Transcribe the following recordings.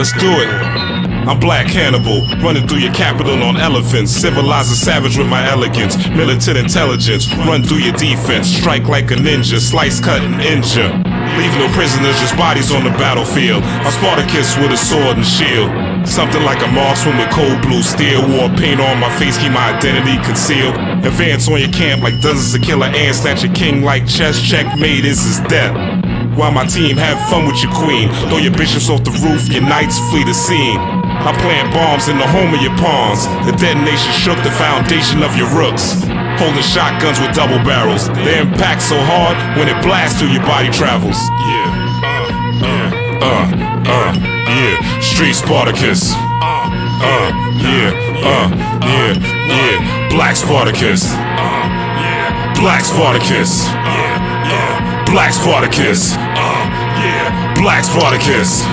let's do it. I'm Black Hannibal, running through your capital on elephants. Civilize a savage with my elegance. Militant intelligence, run through your defense. Strike like a ninja, slice, cut, and injure. Leave no prisoners, just bodies on the battlefield. I'm Spartacus with a sword and shield. Something like a marksman with cold blue steel. War paint on my face, keep my identity concealed. Advance on your camp like dozens of killer ants. Snatch your king like chess, checkmate, this is death. While my team have fun with your queen. Throw your bishops off the roof, your knights flee the scene. I plant bombs in the home of your pawns. The detonation shook the foundation of your rooks. Holding shotguns with double barrels. They impact so hard when it blasts through your body travels. Yeah, Street Spartacus. Black Spartacus. Black Spartacus. Black Spartacus. Black Spartacus.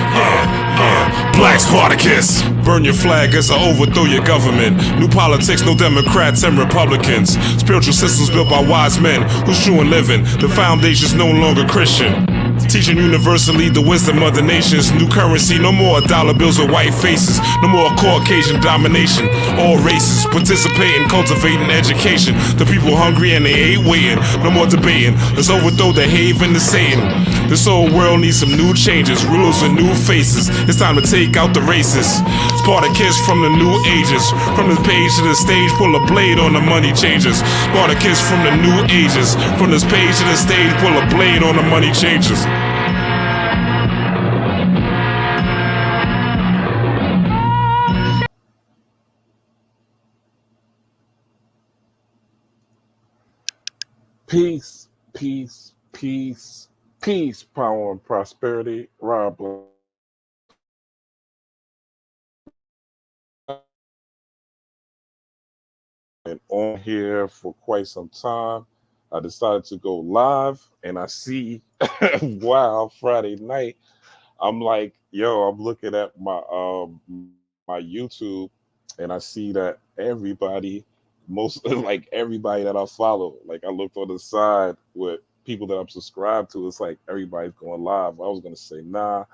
Black Spartacus. Burn your flag as I overthrow your government. New politics, no Democrats and Republicans. Spiritual systems built by wise men who's true in living. The foundation's no longer Christian. Teaching universally the wisdom of the nations. New currency, no more dollar bills with white faces. No more Caucasian domination. All races participating, cultivating education. The people hungry and they ain't waiting. No more debating. Let's overthrow the haven, the Satan. This whole world needs some new changes. Rulers with new faces. It's time to take out the racists. Spartacus from the new ages. From the page to the stage, pull a blade on the money changers. Spartacus from the new ages. From this page to the stage, pull a blade on the money changers. Peace, peace, peace, peace, power and prosperity. Rob Black. And on here for quite some time. I decided to go live and I see, wow, Friday night. I'm like, yo, I'm looking at my YouTube and I see that everybody, most like everybody that I follow, like I looked on the side with people that I'm subscribed to, it's like everybody's going live. I was gonna say, nah,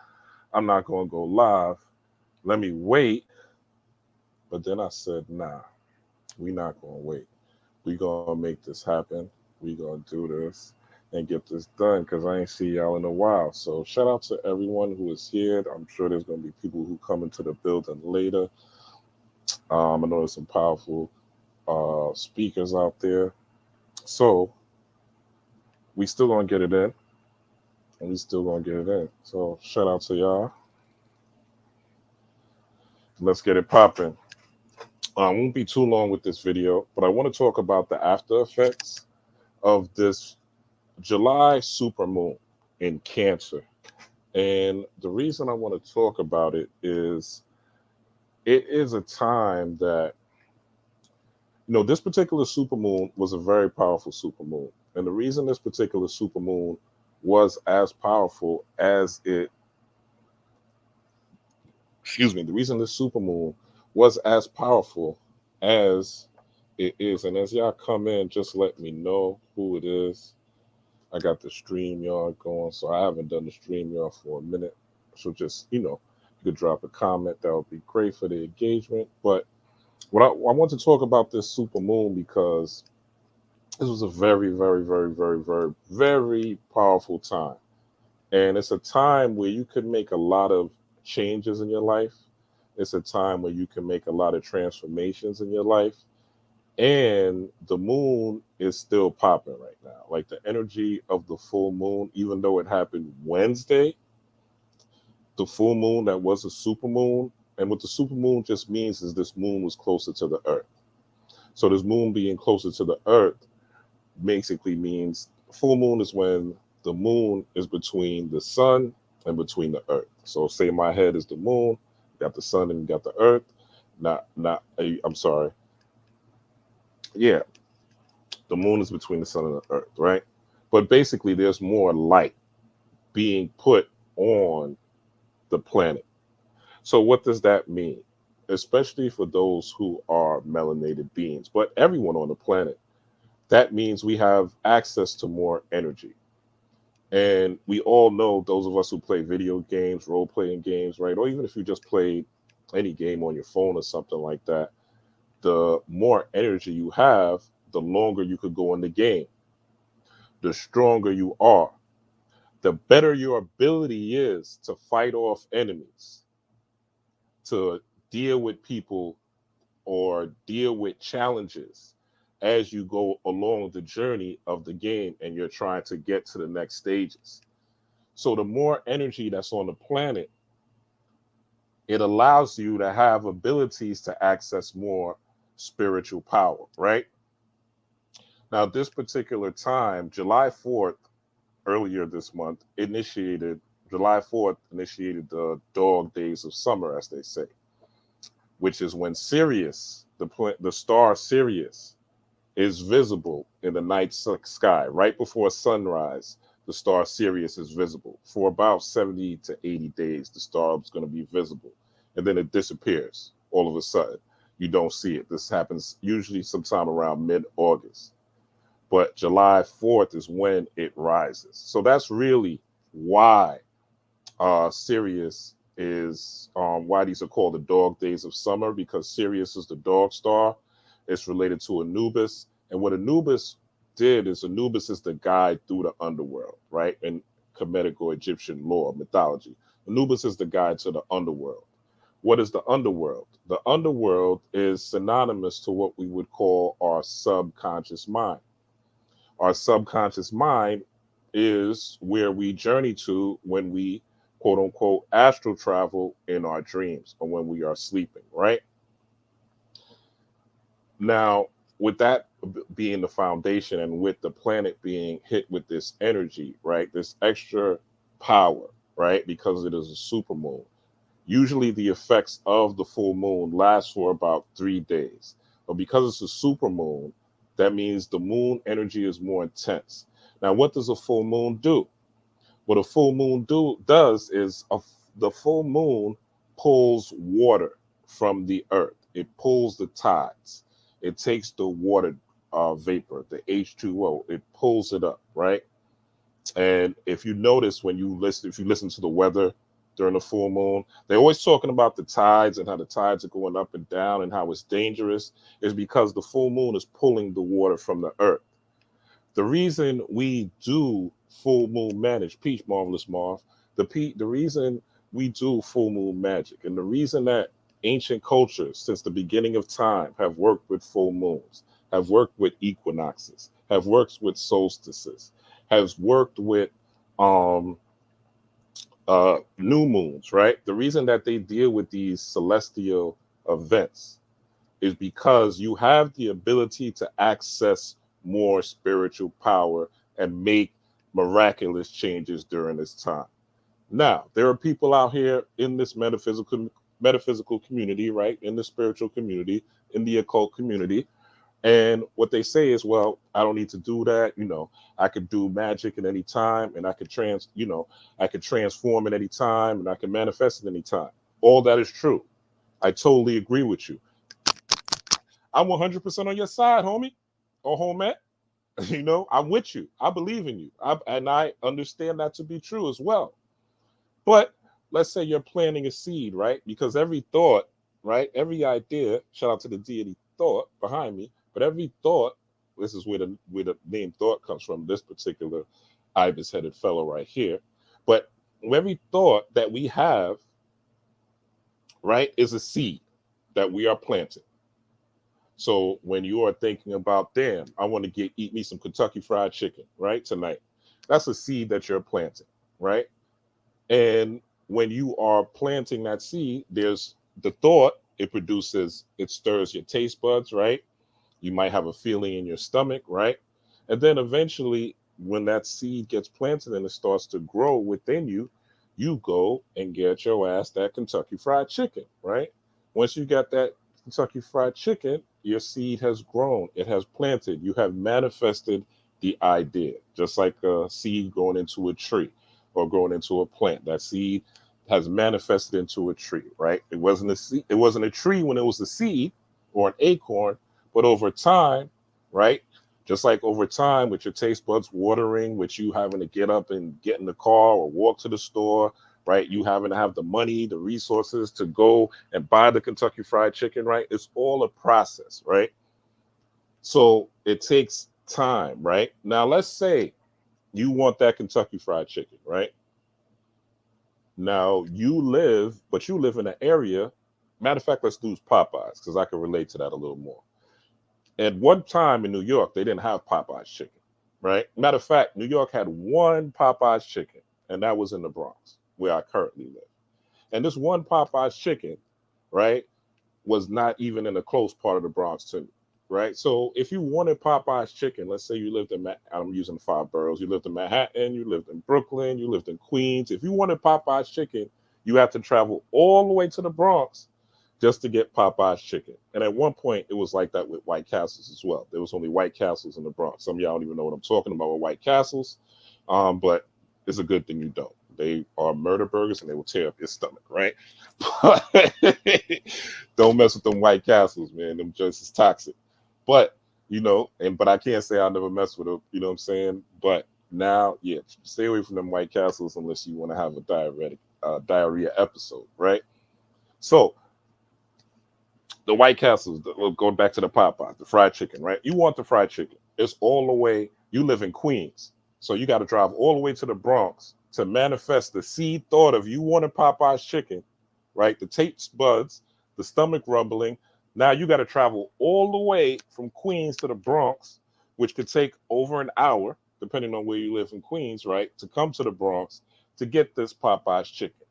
I'm not gonna go live. Let me wait. But then I said, nah, we not gonna wait. We gonna make this happen. We gonna do this and get this done because I ain't see y'all in a while. So shout out to everyone who is here. I'm sure there's gonna be people who come into the building later. I know there's some powerful speakers out there. So we still gonna get it in. And we still gonna get it in. So shout out to y'all. Let's get it popping. I won't be too long with this video, but I want to talk about the after effects of this July supermoon in Cancer. And the reason I want to talk about it is a time that, you know, this particular supermoon was a very powerful supermoon. And the reason this particular supermoon was as powerful as it, the reason this supermoon was as powerful as it is. And as y'all come in, just let me know who it is. I got the StreamYard going, so I haven't done the StreamYard for a minute. So just, you know, you could drop a comment. That would be great for the engagement. But what I want to talk about this supermoon because this was a very, very, very, very, very, very powerful time. And it's a time where you could make a lot of changes in your life. It's a time where you can make a lot of transformations in your life. And the moon is still popping right now. Like the energy of the full moon, even though it happened Wednesday, the full moon that was a supermoon. And what the supermoon just means is this moon was closer to the earth. So this moon being closer to the earth basically means full moon is when the moon is between the sun and between the earth. So say my head is the moon, you got the sun and you got the earth. I'm sorry. Yeah, the moon is between the sun and the earth, right? But basically there's more light being put on the planet. So what does that mean? Especially for those who are melanated beings, but everyone on the planet, that means we have access to more energy. And we all know, those of us who play video games, role playing games, right? Or even if you just play any game on your phone or something like that, the more energy you have, the longer you could go in the game, the stronger you are, the better your ability is to fight off enemies, to deal with people or deal with challenges as you go along the journey of the game and you're trying to get to the next stages. So the more energy that's on the planet, it allows you to have abilities to access more spiritual power, right? Now, this particular time, July 4th, earlier this month, July 4th initiated the dog days of summer, as they say, which is when Sirius, the star Sirius, is visible in the night sky. Right before sunrise, the star Sirius is visible. For about 70 to 80 days, the star is going to be visible. And then it disappears all of a sudden. You don't see it. This happens usually sometime around mid-August. But July 4th is when it rises. So that's really why Sirius is, why these are called the dog days of summer, because Sirius is the dog star. It's related to Anubis. And what Anubis did is, Anubis is the guide through the underworld, right? In Kemetic or Egyptian lore, mythology. Anubis is the guide to the underworld. What is the underworld? The underworld is synonymous to what we would call our subconscious mind. Our subconscious mind is where we journey to when we, quote unquote, astral travel in our dreams or when we are sleeping, right? Now, with that being the foundation and with the planet being hit with this energy, right, this extra power, right, because it is a supermoon, usually the effects of the full moon last for about 3 days. But because it's a supermoon, that means the moon energy is more intense. Now, what does a full moon do? What a full moon does is the full moon pulls water from the earth. It pulls the tides. It takes the water vapor, the H2O. It pulls it up, right? And if you notice, if you listen to the weather during the full moon, they're always talking about the tides and how the tides are going up and down and how it's dangerous. Is because the full moon is pulling the water from the earth. The reason we do full moon magic, Peach Marvelous Marv, the reason we do full moon magic, and the reason that ancient cultures since the beginning of time have worked with full moons, have worked with equinoxes, have worked with solstices, has worked with um, new moons, right? The reason that they deal with these celestial events is because you have the ability to access more spiritual power and make miraculous changes during this time. Now, there are people out here in this metaphysical community, right? In the spiritual community, in the occult community. And what they say is, well, I don't need to do that. I could do magic at any time and I could I could transform at any time and I can manifest at any time. All that is true. I totally agree with you. I'm 100% on your side, homie or homie. I'm with you. I believe in you. And I understand that to be true as well. But let's say you're planting a seed, right? Because every thought, right? Every idea, shout out to the deity thought behind me, but every thought, this is where the name thought comes from, this particular ibis headed fellow right here. But every thought that we have, right, is a seed that we are planting. So when you are thinking about, damn, I want to eat me some Kentucky Fried Chicken, right, tonight, that's a seed that you're planting, right? And when you are planting that seed, there's the thought, it stirs your taste buds, right? You might have a feeling in your stomach, right? And then eventually, when that seed gets planted and it starts to grow within you, you go and get your ass that Kentucky Fried Chicken, right? Once you got that Kentucky Fried Chicken, your seed has grown, it has planted, you have manifested the idea, just like a seed growing into a tree or growing into a plant. That seed has manifested into a tree, right? It wasn't a tree when it was a seed or an acorn, but over time, right? Just like over time, with your taste buds watering, with you having to get up and get in the car or walk to the store, right? You having to have the money, the resources to go and buy the Kentucky Fried Chicken, right? It's all a process, right? So it takes time, right? Now, let's say you want that Kentucky Fried Chicken, right? Now but you live in an area. Matter of fact, let's do Popeyes because I can relate to that a little more. At one time in New York, they didn't have Popeyes chicken, right? Matter of fact, New York had one Popeyes chicken, and that was in the Bronx, where I currently live. And this one Popeyes chicken, right, was not even in a close part of the Bronx to me, right? So if you wanted Popeyes chicken, let's say you lived in, I'm using 5 boroughs, you lived in Manhattan, you lived in Brooklyn, you lived in Queens. If you wanted Popeyes chicken, you have to travel all the way to the Bronx just to get Popeye's chicken. And at one point, it was like that with White Castles as well. There was only White Castles in the Bronx. Some of y'all don't even know what I'm talking about with White Castles, but it's a good thing you don't. They are murder burgers and they will tear up your stomach, right? But don't mess with them White Castles, man. Them just is toxic. But, but I can't say I'll never mess with them, you know what I'm saying? But now, yeah, stay away from them White Castles unless you want to have a diarrhea episode, right? So, the White Castles, going back to the Popeyes, the fried chicken, right? You want the fried chicken. It's all the way, you live in Queens. So you got to drive all the way to the Bronx to manifest the seed thought of you wanting Popeye's chicken, right? The taste buds, the stomach rumbling. Now you got to travel all the way from Queens to the Bronx, which could take over an hour, depending on where you live in Queens, right? To come to the Bronx to get this Popeye's chicken.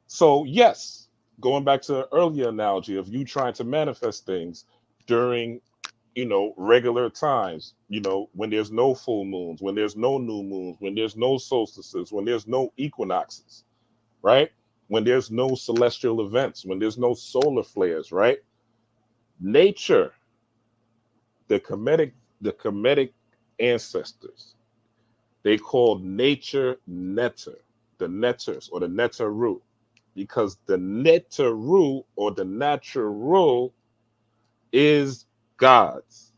So yes, going back to the earlier analogy of you trying to manifest things during, regular times, when there's no full moons, when there's no new moons, when there's no solstices, when there's no equinoxes, right? When there's no celestial events, when there's no solar flares, right? Nature, the Kemetic ancestors, they called nature netter, the netters or the neteru, because the neteru or the natural is God's,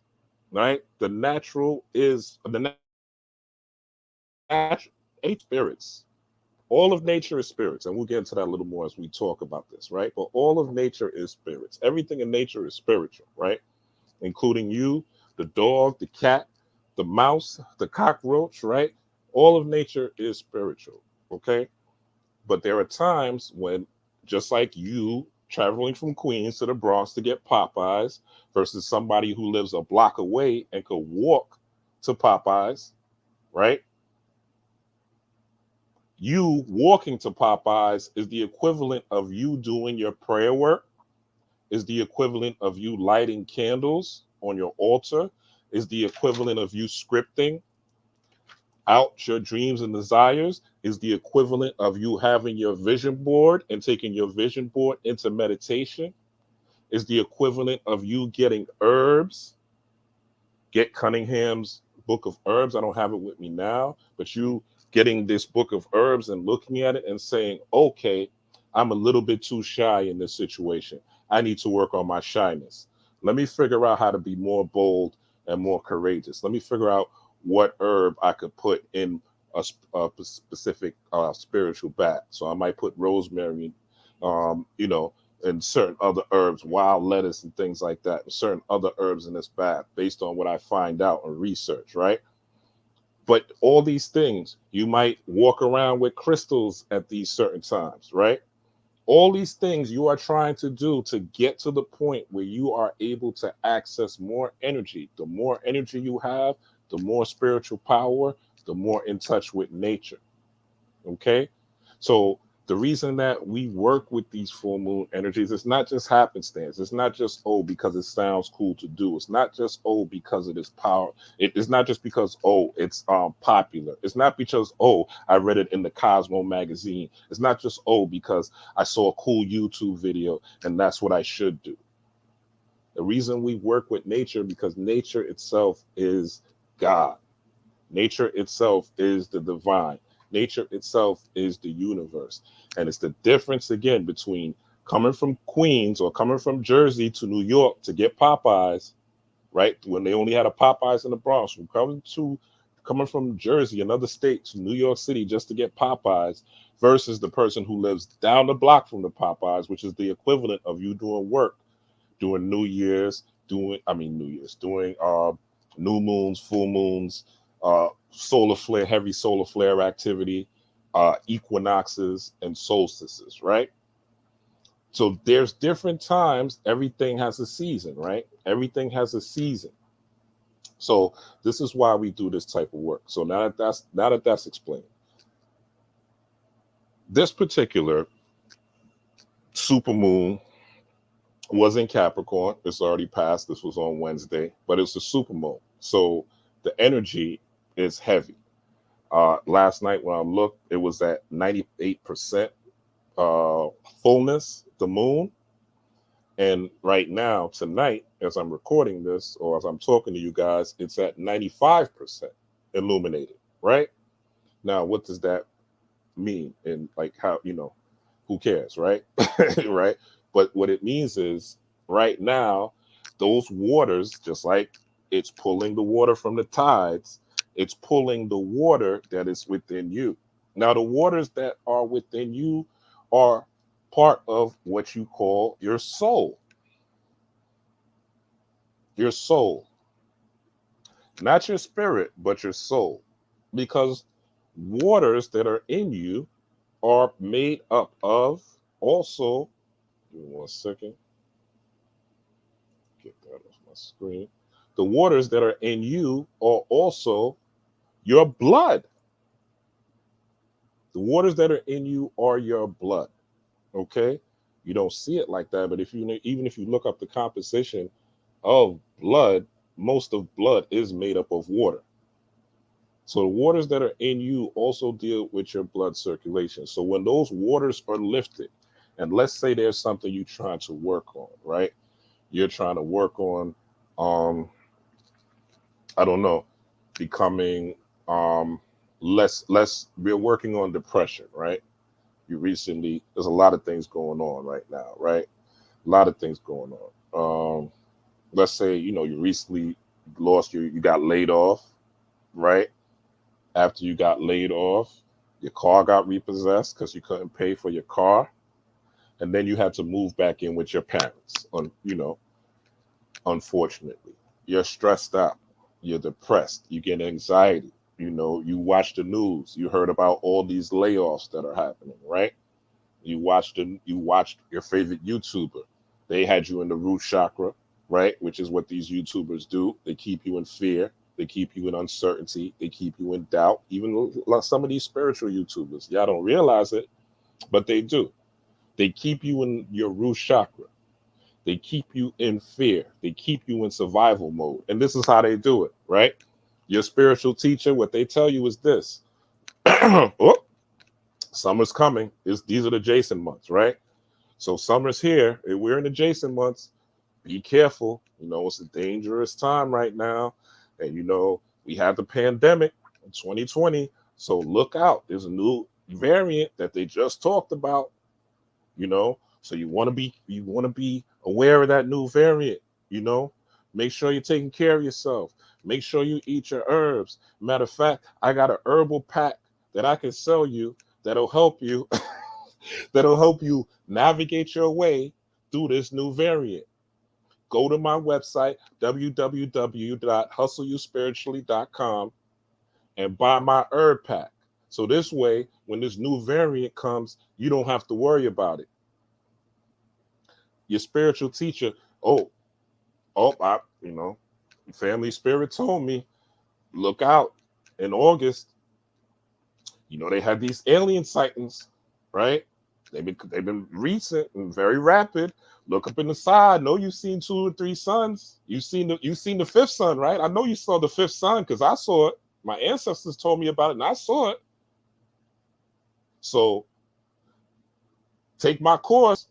right? The natural is the natural spirits. All of nature is spirits, and we'll get into that a little more as we talk about this, right? But all of nature is spirits. Everything in nature is spiritual, right? Including you, the dog, the cat, the mouse, the cockroach, right? All of nature is spiritual, okay? But there are times when, just like you traveling from Queens to the Bronx to get Popeyes versus somebody who lives a block away and could walk to Popeyes, right? You walking to Popeyes is the equivalent of you doing your prayer work, is the equivalent of you lighting candles on your altar, is the equivalent of you scripting out your dreams and desires, is the equivalent of you having your vision board and taking your vision board into meditation, is the equivalent of you getting herbs. Get Cunningham's book of herbs. I don't have it with me now, but you getting this book of herbs and looking at it and saying, okay, I'm a little bit too shy in this situation. I need to work on my shyness. Let me figure out how to be more bold and more courageous. Let me figure out what herb I could put in a specific spiritual bath. So I might put rosemary, and certain other herbs, wild lettuce and things like that, and certain other herbs in this bath based on what I find out and research, right? But all these things, you might walk around with crystals at these certain times, right? All these things you are trying to do to get to the point where you are able to access more energy. The more energy you have, the more spiritual power, the more in touch with nature. Okay? So the reason that we work with these full moon energies, it's not just happenstance. It's not just, because it sounds cool to do. It's not just, because it is power. It's not just because, it's popular. It's not because, I read it in the Cosmo magazine. It's not just, because I saw a cool YouTube video and that's what I should do. The reason we work with nature, because nature itself is God. Nature itself is the divine. Nature itself is the universe. And it's the difference, again, between coming from Queens or coming from Jersey to New York to get Popeyes, right? When they only had a Popeyes in the Bronx, from coming from Jersey, another state, to New York City just to get Popeyes, versus the person who lives down the block from the Popeyes, which is the equivalent of you doing work, doing New Year's, doing new moons, full moons, heavy solar flare activity, equinoxes, and solstices, right? So there's different times. Everything has a season, right? Everything has a season. So this is why we do this type of work. So now that that's explained, this particular supermoon was in Capricorn. It's already passed. This was on Wednesday, but it's a supermoon. So the energy is heavy. Last night when I looked, it was at 98% fullness, the moon. And right now, tonight, as I'm recording this or as I'm talking to you guys, it's at 95% illuminated, right? Now, what does that mean? And like how, who cares, right? Right? But what it means is right now, those waters, just like it's pulling the water from the tides, it's pulling the water that is within you. Now, the waters that are within you are part of what you call your soul. Your soul. Not your spirit, but your soul. Because waters that are in you are made up of also, give me 1 second, get that off my screen. The waters that are in you are also your blood. The waters that are in you are your blood. Okay? You don't see it like that, but even if you look up the composition of blood, most of blood is made up of water. So the waters that are in you also deal with your blood circulation. So when those waters are lifted, and let's say there's something you're trying to work on, right? You're trying to work on, I don't know, becoming we're working on depression, right? There's a lot of things going on right now, right? A lot of things going on. Let's say, you recently you got laid off, right? After you got laid off, your car got repossessed because you couldn't pay for your car. And then you had to move back in with your parents, unfortunately. You're stressed out. You're depressed. You get anxiety. You watch the news. You heard about all these layoffs that are happening, right? You watched your favorite YouTuber. They had you in the root chakra, right? Which is what these YouTubers do. They keep you in fear. They keep you in uncertainty. They keep you in doubt. Even some of these spiritual YouTubers, y'all don't realize it, but they do. They keep you in your root chakra. They keep you in fear. They keep you in survival mode. And this is how they do it, right? Your spiritual teacher, what they tell you is this. Oh, summer's coming. These are the Jason months, right? So summer's here. We're in the Jason months. Be careful. It's a dangerous time right now. And, we had the pandemic in 2020. So look out. There's a new variant that they just talked about, So you want to be aware of that new variant, Make sure you're taking care of yourself. Make sure you eat your herbs. Matter of fact, I got an herbal pack that I can sell you that'll help you that'll help you navigate your way through this new variant. Go to my website, www.hustleyourspiritually.com, and buy my herb pack. So this way, when this new variant comes, you don't have to worry about it. Your spiritual teacher, family spirit told me, look out. In August, they had these alien sightings, right? They've been recent and very rapid. Look up in the side. Know you've seen 2 or 3 suns. You've seen the 5th sun, right? I know you saw the 5th sun because I saw it. My ancestors told me about it, and I saw it. So take my course.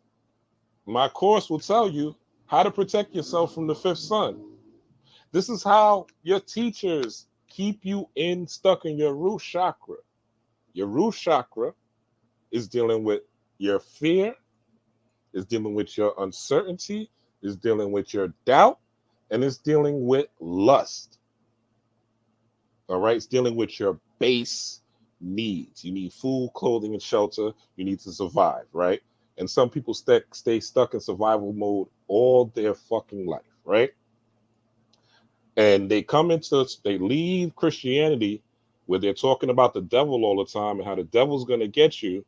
My course will tell you how to protect yourself from the 5th sun. This is how your teachers keep you stuck in your root chakra. Your root chakra is dealing with your fear, is dealing with your uncertainty, is dealing with your doubt, And it's dealing with lust. All right. It's dealing with your base needs. You need food, clothing, and shelter. You need to survive, right? And some people stay stuck in survival mode all their fucking life, right? And they leave Christianity where they're talking about the devil all the time and how the devil's going to get you.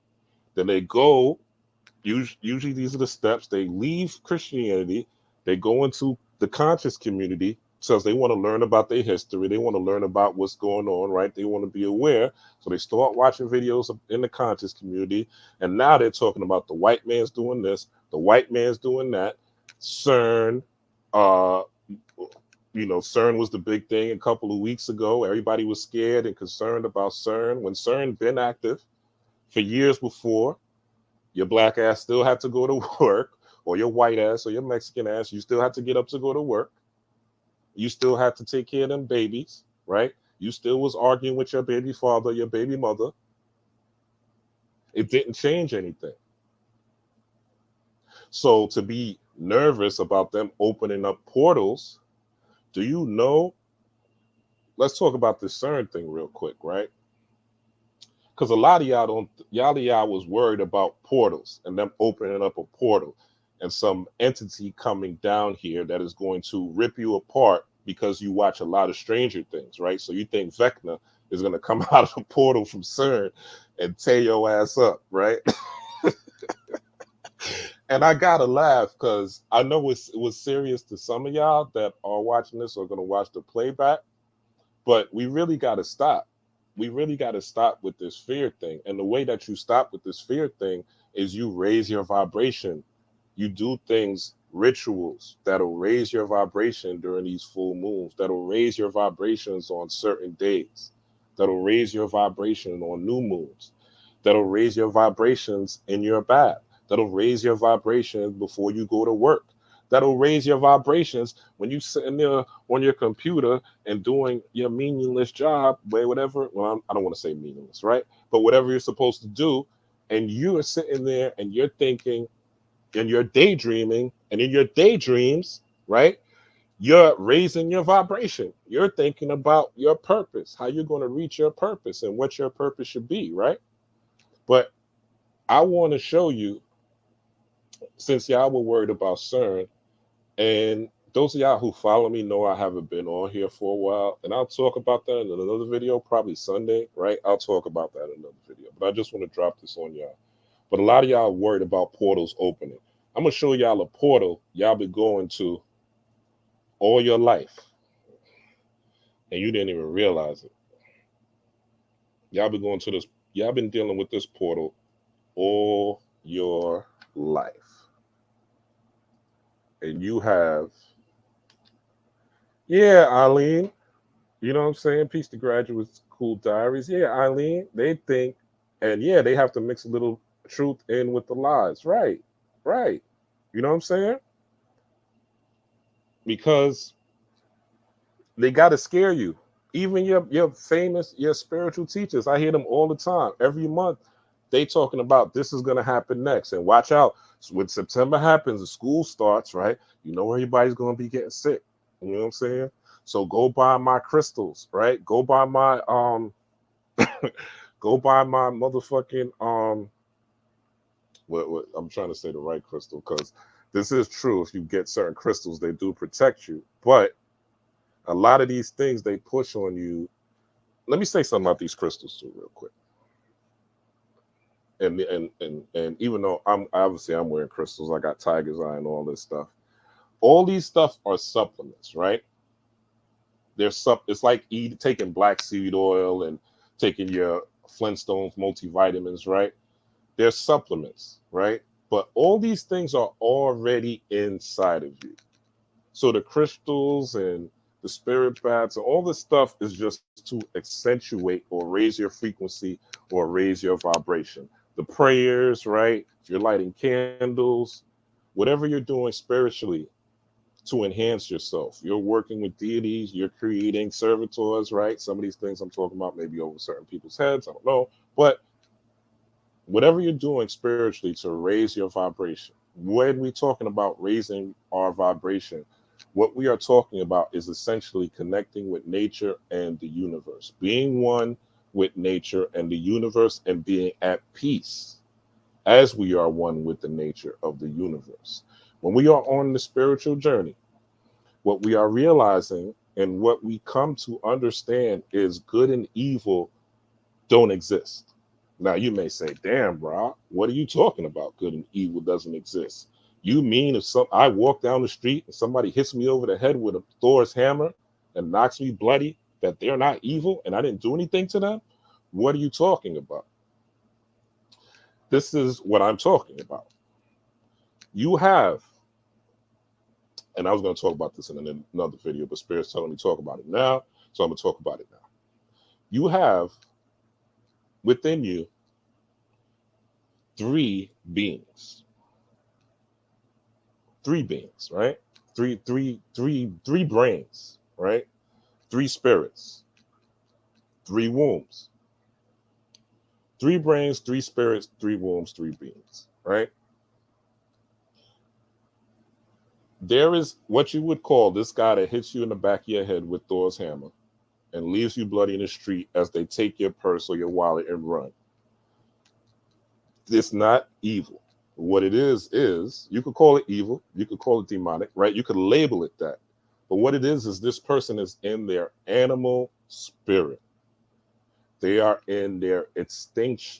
Then they go, usually these are the steps. They leave Christianity, they go into the conscious community, says they want to learn about their history, they want to learn about what's going on, right? They want to be aware. So they start watching videos in the conscious community, and now they're talking about the white man's doing this, the white man's doing that. CERN, uh, CERN was the big thing a couple of weeks ago. Everybody was scared and concerned about CERN when CERN been active for years before. Your black ass still had to go to work, or your white ass or your Mexican ass, you still had to get up to go to work. You still had to take care of them babies, right? You still was arguing with your baby father, your baby mother. It didn't change anything. So to be nervous about them opening up portals, do you know? Let's talk about this CERN thing real quick, right? Because a lot of y'all was worried about portals and them opening up a portal and some entity coming down here that is going to rip you apart because you watch a lot of Stranger Things, right? So you think Vecna is going to come out of the portal from CERN and tear your ass up, right? And I gotta laugh because I know it was serious to some of y'all that are watching this or going to watch the playback, but we really got to stop. We really got to stop with this fear thing. And the way that you stop with this fear thing is you raise your vibration. You do things, rituals that'll raise your vibration during these full moons, that'll raise your vibrations on certain days, that'll raise your vibration on new moons, that'll raise your vibrations in your bath, that'll raise your vibrations before you go to work, that'll raise your vibrations when you sitting there on your computer and doing your meaningless job, whatever. Well, I don't want to say meaningless, right? But whatever you're supposed to do, and you are sitting there and you're thinking and you're daydreaming, and in your daydreams, right, you're raising your vibration. You're thinking about your purpose, how you're going to reach your purpose and what your purpose should be, right? But I want to show you, since y'all were worried about CERN, and those of y'all who follow me know I haven't been on here for a while, and I'll talk about that in another video, probably Sunday, right? I'll talk about that in another video, but I just want to drop this on y'all. But a lot of y'all are worried about portals opening. I'm going to show y'all a portal y'all been going to all your life, and you didn't even realize it. Y'all been dealing with this portal all your life. And you have, yeah, Eileen, you know what I'm saying? Peace to Graduate School Diaries. Yeah, Eileen, they think, and yeah, they have to mix a little truth in with the lies. Right, right. You know what I'm saying? Because they got to scare you. Even your spiritual teachers, I hear them all the time. Every month, they talking about this is going to happen next. And watch out. So when September happens, the school starts, right? You know everybody's going to be getting sick. You know what I'm saying? So go buy my crystals, right? Go buy my go buy my motherfucking what I'm trying to say the right crystal, because this is true. If you get certain crystals, they do protect you. But a lot of these things they push on you. Let me say something about these crystals too, real quick. And even though I'm wearing crystals, I got tiger's eye and all this stuff. All these stuff are supplements, right? It's like taking black seed oil and taking your Flintstones multivitamins, right? They're supplements, right? But all these things are already inside of you. So the crystals and the spirit bats and all this stuff is just to accentuate or raise your frequency or raise your vibration. The prayers, right? If you're lighting candles, whatever you're doing spiritually to enhance yourself. You're working with deities, you're creating servitors, right? Some of these things I'm talking about maybe over certain people's heads, I don't know. But whatever you're doing spiritually to raise your vibration, when we're talking about raising our vibration, What we are talking about is essentially connecting with nature and the universe, being one with nature and the universe, and being at peace as we are one with the nature of the universe. When we are on the spiritual journey, what we are realizing and what we come to understand is good and evil don't exist. Now, you may say, damn, bro, what are you talking about? Good and evil doesn't exist. You mean if I walk down the street and somebody hits me over the head with a Thor's hammer and knocks me bloody, that they're not evil and I didn't do anything to them? What are you talking about? This is what I'm talking about. You have, and I was going to talk about this in another video, but Spirit's telling me to talk about it now, so I'm going to talk about it now. You have within you three beings. Three beings, right? Three brains, right? Three spirits, three wombs. Three brains, three spirits, three wombs, three beings, right? There is what you would call this guy that hits you in the back of your head with Thor's hammer and leaves you bloody in the street as they take your purse or your wallet and run. It's not evil. What it is you could call it evil, you could call it demonic, right? You could label it that. But what it is this person is in their animal spirit. They are in their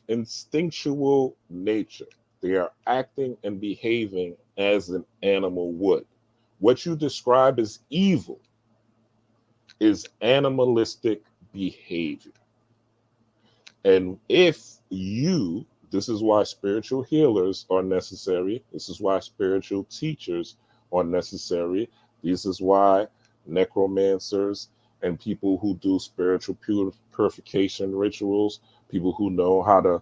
instinctual nature. They are acting and behaving as an animal would. What you describe as evil is animalistic behavior. And this is why spiritual healers are necessary. This is why spiritual teachers are necessary. This is why necromancers and people who do spiritual purification rituals, people who know how to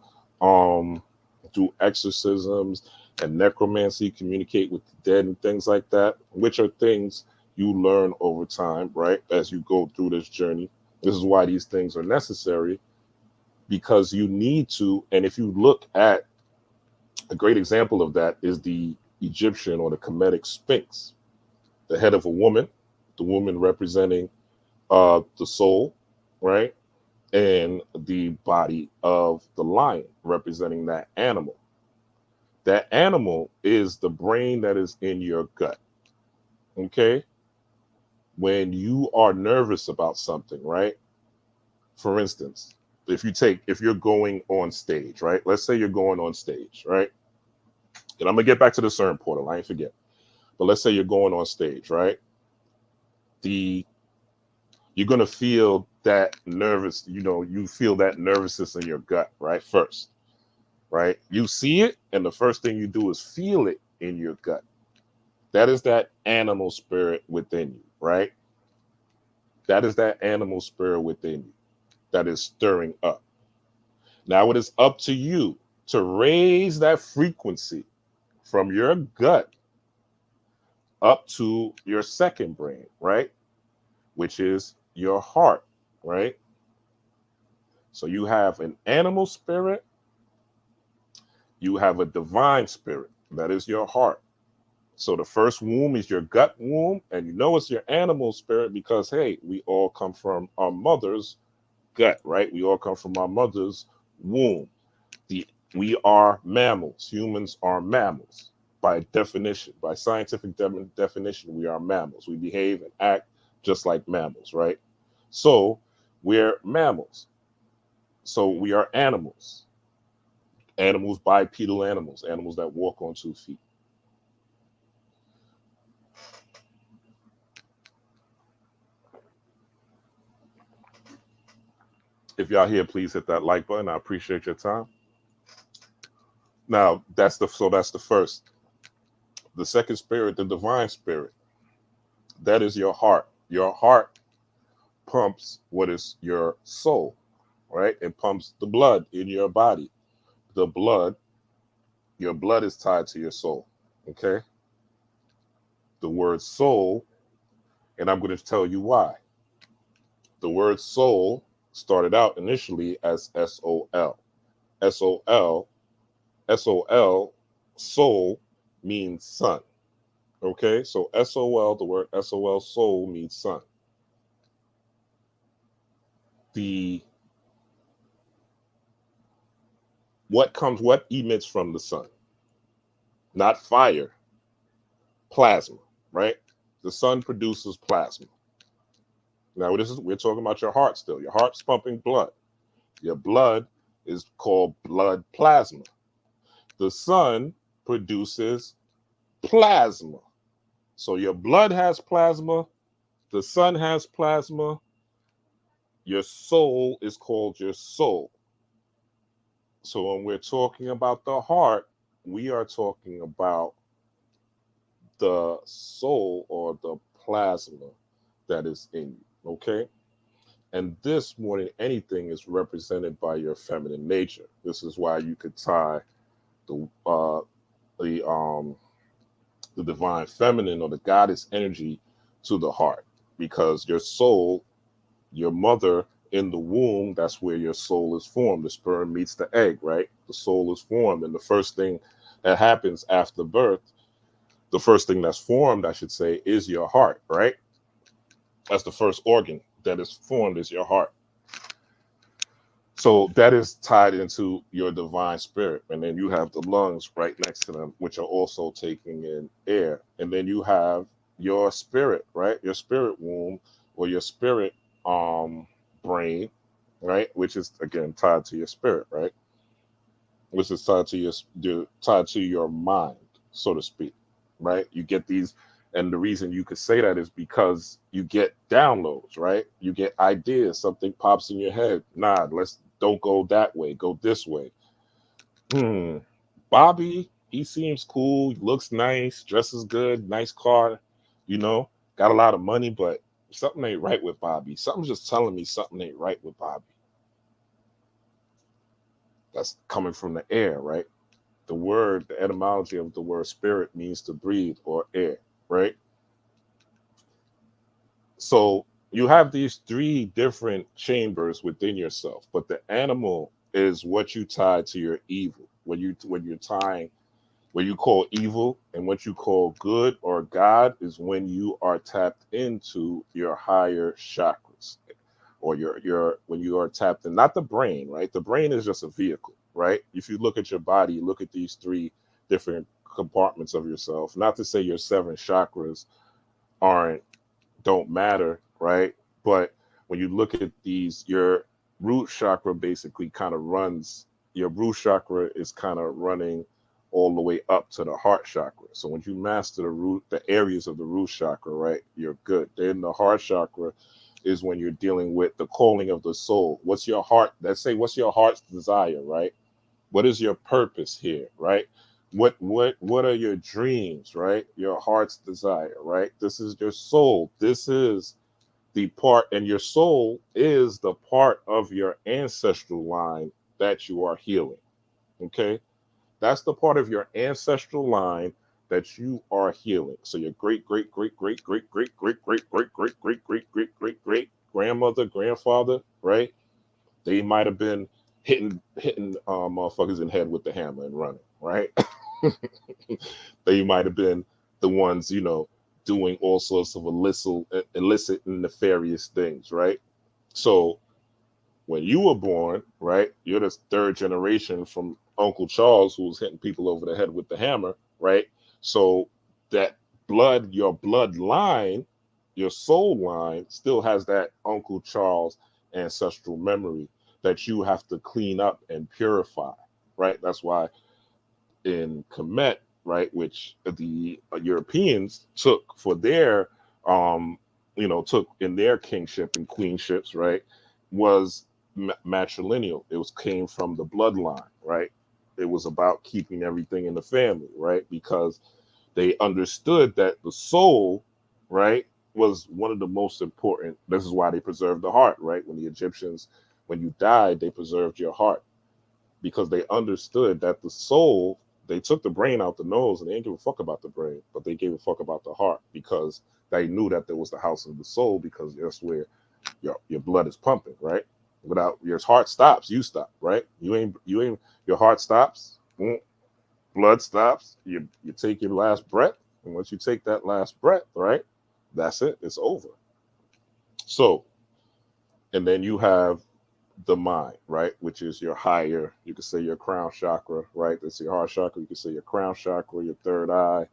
do exorcisms and necromancy, communicate with the dead and things like that, which are things you learn over time, right? As you go through this journey. This is why these things are necessary, because you need to. And if you look at a great example of that is the Egyptian or the Kemetic Sphinx, the head of a woman, the woman representing the soul, right? And the body of the lion representing that animal. That animal is the brain that is in your gut. Okay? When you are nervous about something, right? For instance, if you're going on stage, right? Let's say you're going on stage, right? And I'm gonna get back to the CERN portal, I ain't forget. But let's say you're going on stage, right? You're gonna feel that nervous, you feel that nervousness in your gut, right? First, right? You see it, and the first thing you do is feel it in your gut. That is that animal spirit within you, right? That is that animal spirit within you that is stirring up. Now it is up to you to raise that frequency from your gut up to your second brain, right? Which is your heart, right? So you have an animal spirit, you have a divine spirit, that is your heart. So the first womb is your gut womb, and you know it's your animal spirit because, hey, we all come from our mother's gut, right? We all come from our mother's womb. We are mammals. Humans are mammals. By definition, by scientific definition, we are mammals. We behave and act just like mammals, right? So we're mammals. So we are animals. Animals, bipedal animals, animals that walk on 2 feet. If y'all here, please hit that like button. I appreciate your time. Now, that's the first. The second spirit, the divine spirit, that is your heart. Your heart pumps what is your soul, right? It pumps the blood in your body. Your blood is tied to your soul, okay? The word soul, and I'm going to tell you why. The word soul started out initially as S-O-L. S-O-L, soul means sun, Okay, so SOL, the word SOL, soul, means sun. The what emits from the sun? Not fire, plasma, right? The sun produces plasma. Now we're talking about your heart still. Your heart's pumping blood. Your blood is called blood plasma. The sun produces plasma. So your blood has plasma, the sun has plasma, your soul is called your soul. So when we're talking about the heart, we are talking about the soul or the plasma that is in you. Okay. And this more than anything is represented by your feminine nature. This is why you could tie the the um the divine feminine or the goddess energy to the heart, because your soul, your mother in the womb, that's where your soul is formed. The sperm meets the egg, right? The soul is formed, and the first thing that happens after birth, the first thing that's formed, I should say, is your heart, right? That's the first organ that is formed, is your heart. So that is tied into your divine spirit. And then you have the lungs right next to them, which are also taking in air. And then you have your spirit, right? Your spirit womb or your spirit brain, right? Which is again tied to your spirit, right? Which is tied to tied to your mind, so to speak, right? You get these, and the reason you could say that is because you get downloads, right? You get ideas, something pops in your head. Nah, let's don't go that way, go this way. Bobby, he seems cool, looks nice, dresses good, nice car, you know, got a lot of money, but something ain't right with Bobby. Something's just telling me something ain't right with Bobby. That's coming from the air, right? The etymology of the word spirit means to breathe or air, right? So you have these three different chambers within yourself, but the animal is what you tie to your evil. When you're tying what you call evil and what you call good or God is when you are tapped into your higher chakras, or your when you are tapped in, not the brain, right? The brain is just a vehicle, right? If you look at your body, look at these three different compartments of yourself. Not to say your seven chakras aren't don't matter, right? But when you look at these, your root chakra basically kind of runs, your root chakra is kind of running all the way up to the heart chakra. So when you master the areas of the root chakra, right, you're good. Then the heart chakra is when you're dealing with the calling of the soul. What's your heart? Let's say, what's your heart's desire, right? What is your purpose here, right? What are your dreams, right? Your heart's desire, right? This is your soul. This is the part, and your soul is the part of your ancestral line that you are healing. Okay, that's the part of your ancestral line that you are healing. So your great great great great great great great great great great great great great great great grandmother, grandfather, right? They might have been hitting motherfuckers in the head with the hammer and running, right? They might have been the ones, doing all sorts of illicit and nefarious things, right? So when you were born, right, you're the third generation from Uncle Charles, who was hitting people over the head with the hammer, right? So that your bloodline, your soul line, still has that Uncle Charles ancestral memory that you have to clean up and purify, right? That's why in Kemet, right, which the Europeans took for their, took in their kingship and queenships, right, was matrilineal. It was came from the bloodline, right? It was about keeping everything in the family, right? Because they understood that the soul, right, was one of the most important. This is why they preserved the heart, right? When the Egyptians, when you died, they preserved your heart because they understood that the soul, they took the brain out the nose and they didn't give a fuck about the brain, but they gave a fuck about the heart because they knew that there was the house of the soul, because that's where your blood is pumping, right? Without your heart stops, you stop, right? You ain't your heart stops, blood stops, you take your last breath, And once you take that last breath, right, that's it. It's over. So, and then you have the mind, right, which is your higher, you could say your crown chakra, right? That's your heart chakra. You could say your crown chakra, your third eye,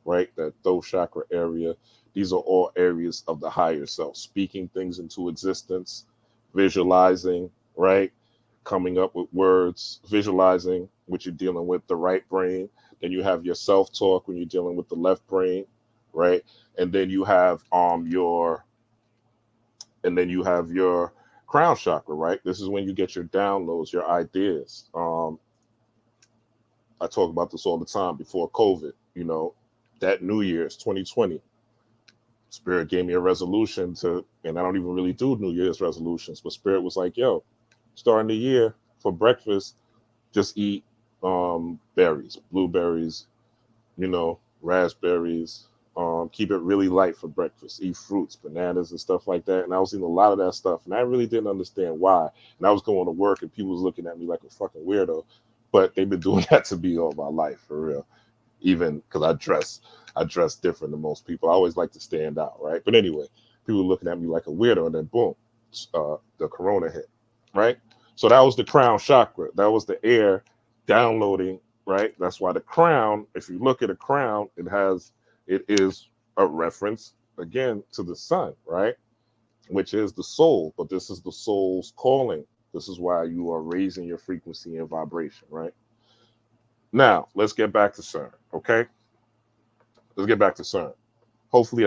right? That throat chakra area. These are all areas of the higher self, speaking things into existence, visualizing, right? Coming up with words, visualizing what you're dealing with, the right brain. Then you have your self-talk when you're dealing with the left brain, right? And then you have your crown chakra, right? This is when you get your downloads, your ideas. I talk about this all the time before COVID, that New Year's 2020. Spirit gave me a resolution and I don't even really do New Year's resolutions, but Spirit was like, yo, starting the year for breakfast, just eat berries, blueberries, raspberries. Keep it really light for breakfast. Eat fruits, bananas, and stuff like that. And I was eating a lot of that stuff, and I really didn't understand why. And I was going to work, and people was looking at me like a fucking weirdo. But they've been doing that to me all my life, for real. Even because I dress different than most people. I always like to stand out, right? But anyway, people were looking at me like a weirdo, and then boom, the corona hit, right? So that was the crown chakra. That was the air downloading, right? That's why the crown, if you look at a crown, it is a reference again to the sun, right? Which is the soul, but this is the soul's calling. This is why you are raising your frequency and vibration, right? Now, let's get back to CERN, okay? Let's get back to CERN. Hopefully,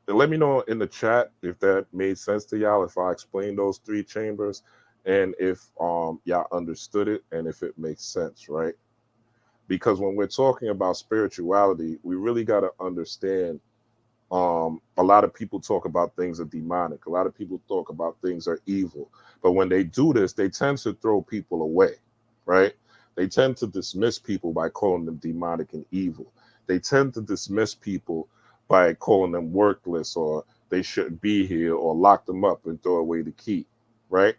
let me know in the chat if that made sense to y'all, if I explained those three chambers, and if y'all understood it, and if it makes sense, right? Because when we're talking about spirituality, we really got to understand a lot of people talk about things are demonic. A lot of people talk about things are evil. But when they do this, they tend to throw people away, right? They tend to dismiss people by calling them demonic and evil. They tend to dismiss people by calling them worthless, or they shouldn't be here, or lock them up and throw away the key, right?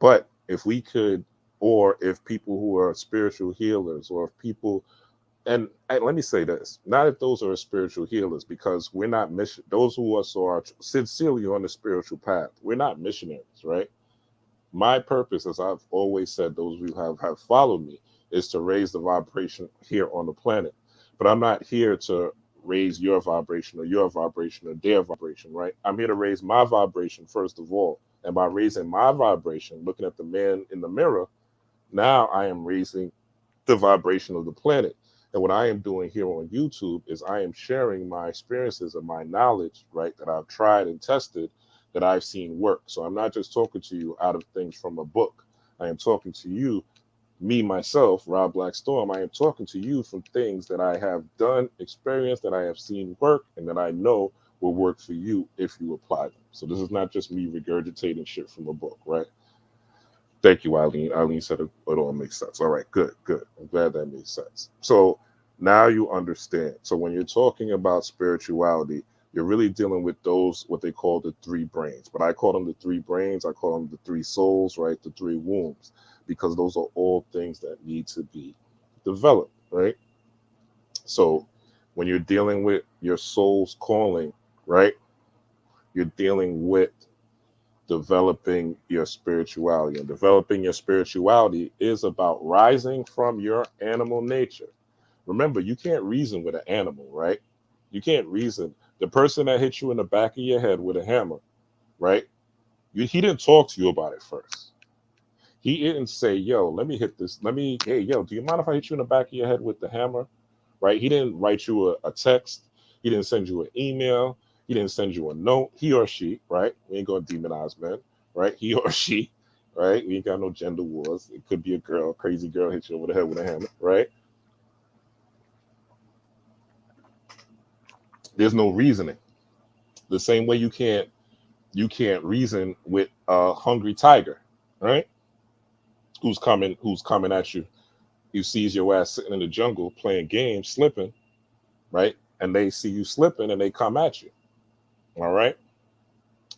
But if we could, or if people who are spiritual healers, or if people, and let me say this, not if those are spiritual healers, because we're not those who are sincerely on the spiritual path, we're not missionaries, right? My purpose, as I've always said, those who have followed me, is to raise the vibration here on the planet. But I'm not here to raise your vibration or their vibration, right? I'm here to raise my vibration first of all. And by raising my vibration, looking at the man in the mirror, now I am raising the vibration of the planet. And what I am doing here on YouTube is I am sharing my experiences and my knowledge, right, that I've tried and tested, that I've seen work. So I'm not just talking to you out of things from a book. I am talking to you, me, myself, Rob Blackstorm. I am talking to you from things that I have done, experienced, that I have seen work, and that I know will work for you if you apply them. So this is not just me regurgitating shit from a book, right? Thank you, Eileen. Eileen said it all makes sense. All right, good. I'm glad that made sense. So now you understand. So when you're talking about spirituality, you're really dealing with those, what they call the three brains. But I call them the three brains. I call them the three souls, right? The three wombs, because those are all things that need to be developed, right? So when you're dealing with your soul's calling, right? You're dealing with developing your spirituality. And developing your spirituality is about rising from your animal nature. Remember, you can't reason with an animal, right? You can't reason. The person that hit you in the back of your head with a hammer, right? He didn't talk to you about it first. He didn't say, yo, let me hit this. Hey, yo, do you mind if I hit you in the back of your head with the hammer? Right? He didn't write you a text. He didn't send you an email. He didn't send you a note. He or she, right? We ain't going to demonize men, right? He or she, right? We ain't got no gender wars. It could be a girl, a crazy girl hit you over the head with a hammer, right? There's no reasoning. The same way you can't reason with a hungry tiger, right? Who's coming at you. You sees your ass sitting in the jungle playing games, slipping, right? And they see you slipping and they come at you. All right.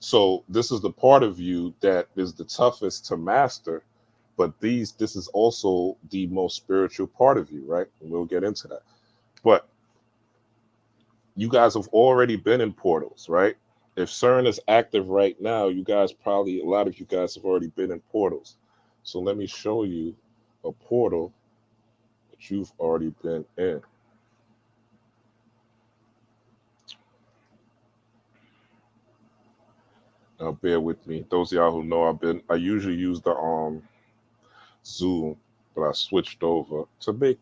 So this is the part of you that is the toughest to master, but this is also the most spiritual part of you, right? And we'll get into that. But You guys have already been in portals, right? If CERN is active right now, you guys probably, a lot of you guys have already been in portals. So let me show you a portal that you've already been in. Now bear with me. Those of y'all who know I usually use the Zoom, but I switched over to make,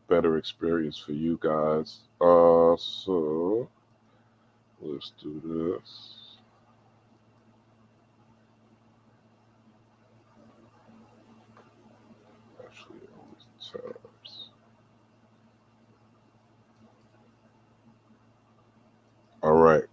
better experience for you guys. So let's do this. Actually, all these tabs. All right.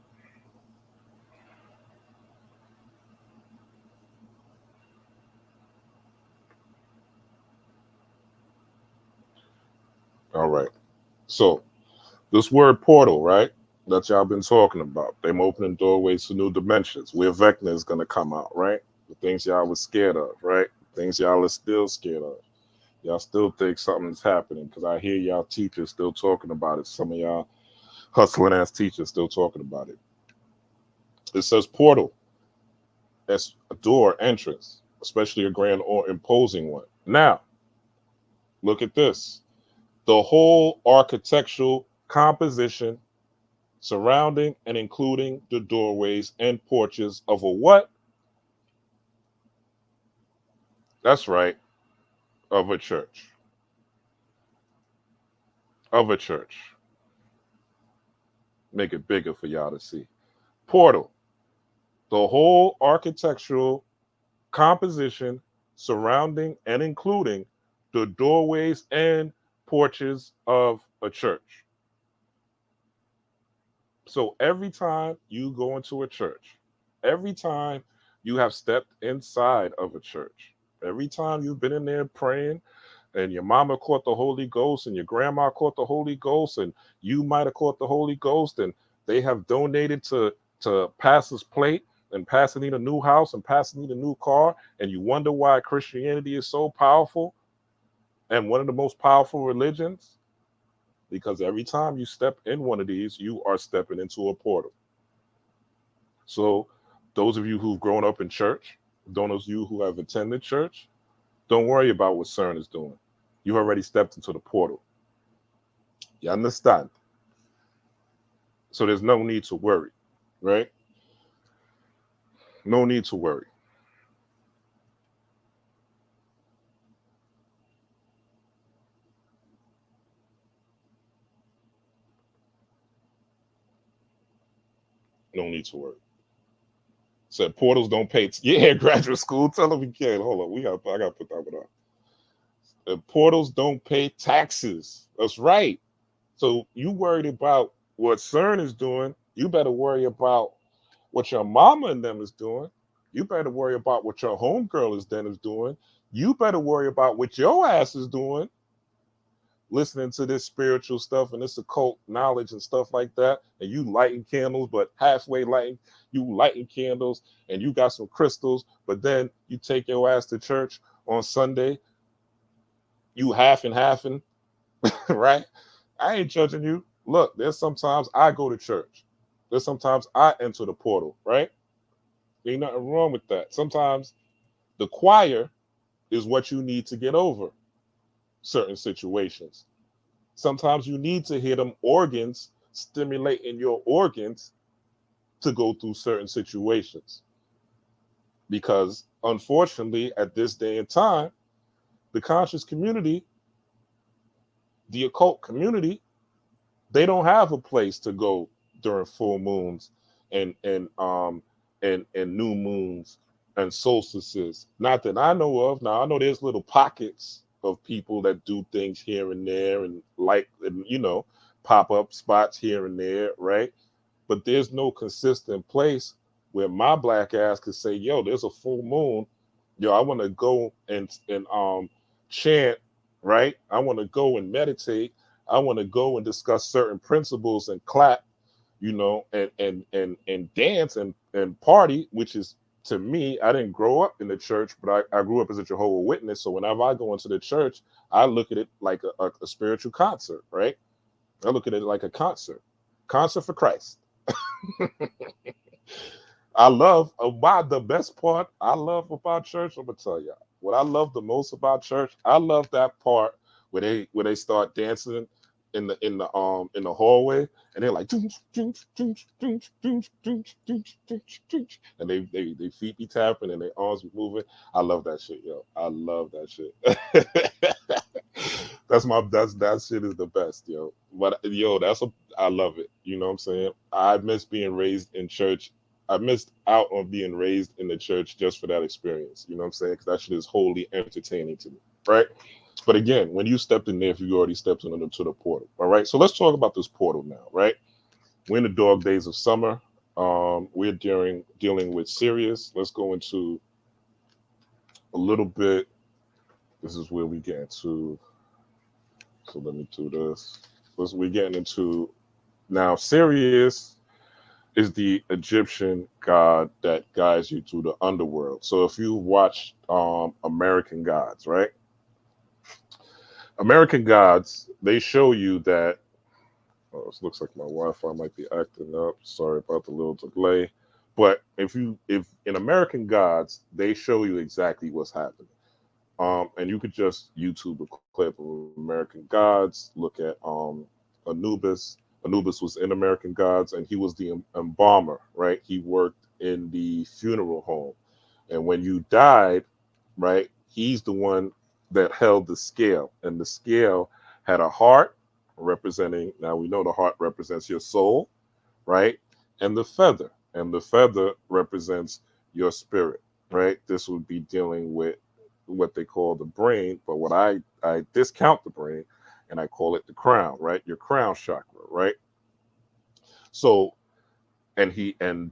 All right. So this word portal, right? That y'all been talking about. Them opening doorways to new dimensions. Where Vecna is gonna come out, right? The things y'all was scared of, right? Things y'all are still scared of. Y'all still think something's happening because I hear y'all teachers still talking about it. Some of y'all hustling ass teachers still talking about it. It says portal. That's a door entrance, especially a grand or imposing one. Now, look at this. The whole architectural composition surrounding and including the doorways and porches of a what? That's right, of a church. Of a church. Make it bigger for y'all to see. Portal. The whole architectural composition surrounding and including the doorways and porches of a church. So every time you go into a church, every time you have stepped inside of a church, every time you've been in there praying and your mama caught the Holy Ghost and your grandma caught the Holy Ghost and you might have caught the Holy Ghost and they have donated to Pastor's plate and Pastor need a new house and Pastor need a new car and you wonder why Christianity is so powerful and one of the most powerful religions, because every time you step in one of these, you are stepping into a portal. So those of you who've grown up in church, those of you who have attended church, don't worry about what CERN is doing. You've already stepped into the portal. You understand? So there's no need to worry, right? No need to worry. No need to worry. Said portals don't pay. Yeah, graduate school. Tell them we can't. Hold on. I got to put that one up. Portals don't pay taxes. That's right. So you worried about what CERN is doing. You better worry about what your mama and them is doing. You better worry about what your homegirl is doing. You better worry about what your ass is doing, listening to this spiritual stuff and this occult knowledge and stuff like that. And you lighting candles, but halfway lighting, you lighting candles and you got some crystals, but then you take your ass to church on Sunday. You half and halfing, right? I ain't judging you. Look, there's sometimes I go to church. There's sometimes I enter the portal, right? Ain't nothing wrong with that. Sometimes the choir is what you need to get over certain situations. Sometimes you need to hear them organs stimulating your organs to go through certain situations. Because unfortunately, at this day and time, the conscious community, the occult community, they don't have a place to go during full moons and new moons and solstices. Not that I know of. Now I know there's little pockets of people that do things here and there and like and pop up spots here and there, right? But there's no consistent place where my black ass could say, "Yo, there's a full moon. Yo, I want to go and chant, right? I want to go and meditate. I want to go and discuss certain principles and clap, and dance and party, which is to me, I didn't grow up in the church, but I grew up as a Jehovah's Witness. So whenever I go into the church, I look at it like a spiritual concert, right? I look at it like a concert. Concert for Christ. I love about the best part I love about church. I'm gonna tell y'all what I love the most about church. I love that part where they start dancing in the hallway and they're like and they feet be tapping and their arms be moving. I love that shit, yo. I love that shit. That's that shit is the best, yo. But yo, I love it. You know what I'm saying? I miss being raised in church. I missed out on being raised in the church just for that experience. You know what I'm saying? Because that shit is wholly entertaining to me, right? But again, when you stepped in there, if you already stepped into the portal, all right? So let's talk about this portal now, right? We're in the dog days of summer. We're dealing with Sirius. Let's go into a little bit. This is where we get into. So let me do this. We're getting into now. Sirius is the Egyptian god that guides you through the underworld. So if you watch American Gods, right? American Gods, they show you that. Oh, it looks like my Wi-Fi might be acting up. Sorry about the little delay. But if in American Gods, they show you exactly what's happening. And you could just YouTube a clip of American Gods. Look at Anubis. Anubis was in American Gods, and he was the embalmer, right? He worked in the funeral home, and when you died, right, he's the one that held the scale, and the scale had a heart representing. Now we know the heart represents your soul, right, and the feather represents your spirit, right? This would be dealing with what they call the brain, but what I discount the brain and I call it the crown, right? Your crown chakra, right? So, and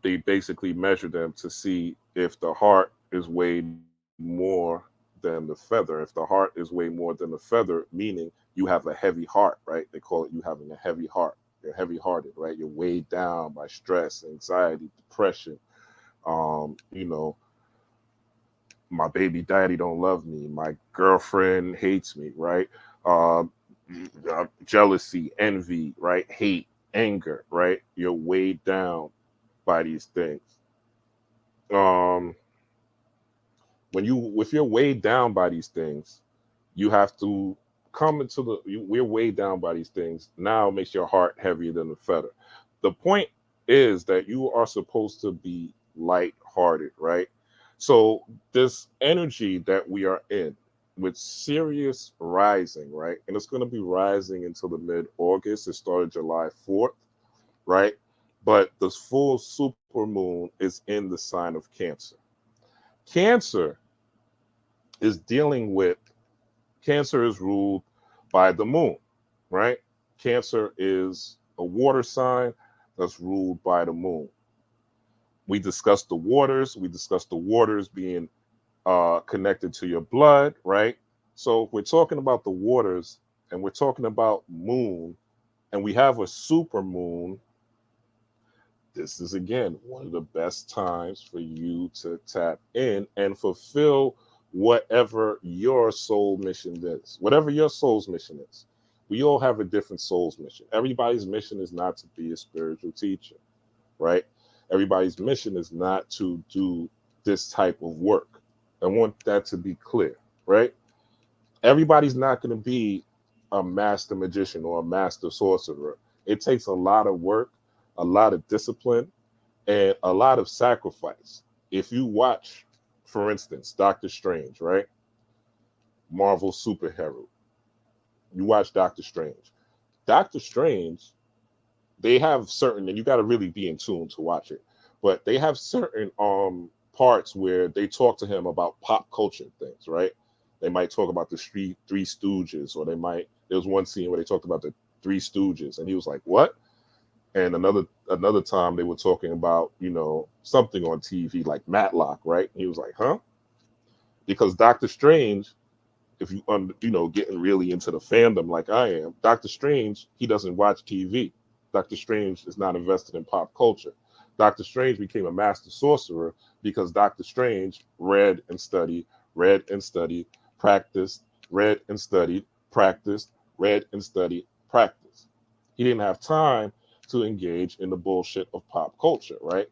they basically measure them to see if the heart is weighed more than the feather. If the heart is weighed more than the feather, meaning you have a heavy heart, right? They call it you having a heavy heart. You're heavy hearted, right? You're weighed down by stress, anxiety, depression. You know, my baby daddy don't love me. My girlfriend hates me, right? Um, Jealousy, envy, right? Hate, anger, right? You're weighed down by these things. Um, if you're weighed down by these things, you have to come into we're weighed down by these things. Now it makes your heart heavier than the feather. The point is that you are supposed to be light-hearted, right? So this energy that we are in with Sirius rising, right? And it's going to be rising until the mid-August. It started July 4th, right? But the full super moon is in the sign of Cancer. Cancer is dealing with Cancer is ruled by the moon, right? Cancer is a water sign that's ruled by the moon. We discussed the waters. We discussed the waters being connected to your blood, right? So if we're talking about the waters and we're talking about moon and we have a super moon, this is again one of the best times for you to tap in and fulfill whatever your soul mission is, whatever your soul's mission is. We all have a different soul's mission. Everybody's mission is not to be a spiritual teacher, right? Everybody's mission is not to do this type of work. I want that to be clear, right? Everybody's not going to be a master magician or a master sorcerer. It takes a lot of work, a lot of discipline, and a lot of sacrifice. If you watch, for instance, Doctor Strange, right? Marvel superhero. You watch Doctor Strange. Doctor Strange, they have certain, and you got to really be in tune to watch it, but they have certain parts where they talk to him about pop culture things, right? They might talk about the Three Stooges, or there was one scene where they talked about the Three Stooges, and he was like, "What?" And another time they were talking about, something on TV like Matlock, right? And he was like, "Huh?" Because Doctor Strange, if getting really into the fandom like I am, Doctor Strange, he doesn't watch TV. Doctor Strange is not invested in pop culture. Doctor Strange became a master sorcerer because Doctor Strange read and studied, practiced, read and studied, practiced, read and studied, practiced. He didn't have time to engage in the bullshit of pop culture, right?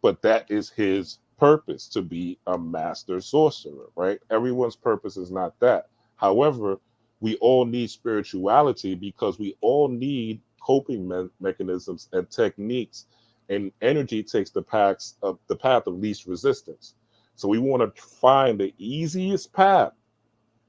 But that is his purpose, to be a master sorcerer, right? Everyone's purpose is not that. However, we all need spirituality because we all need coping mechanisms and techniques, and energy takes the path of least resistance. So we want to find the easiest path,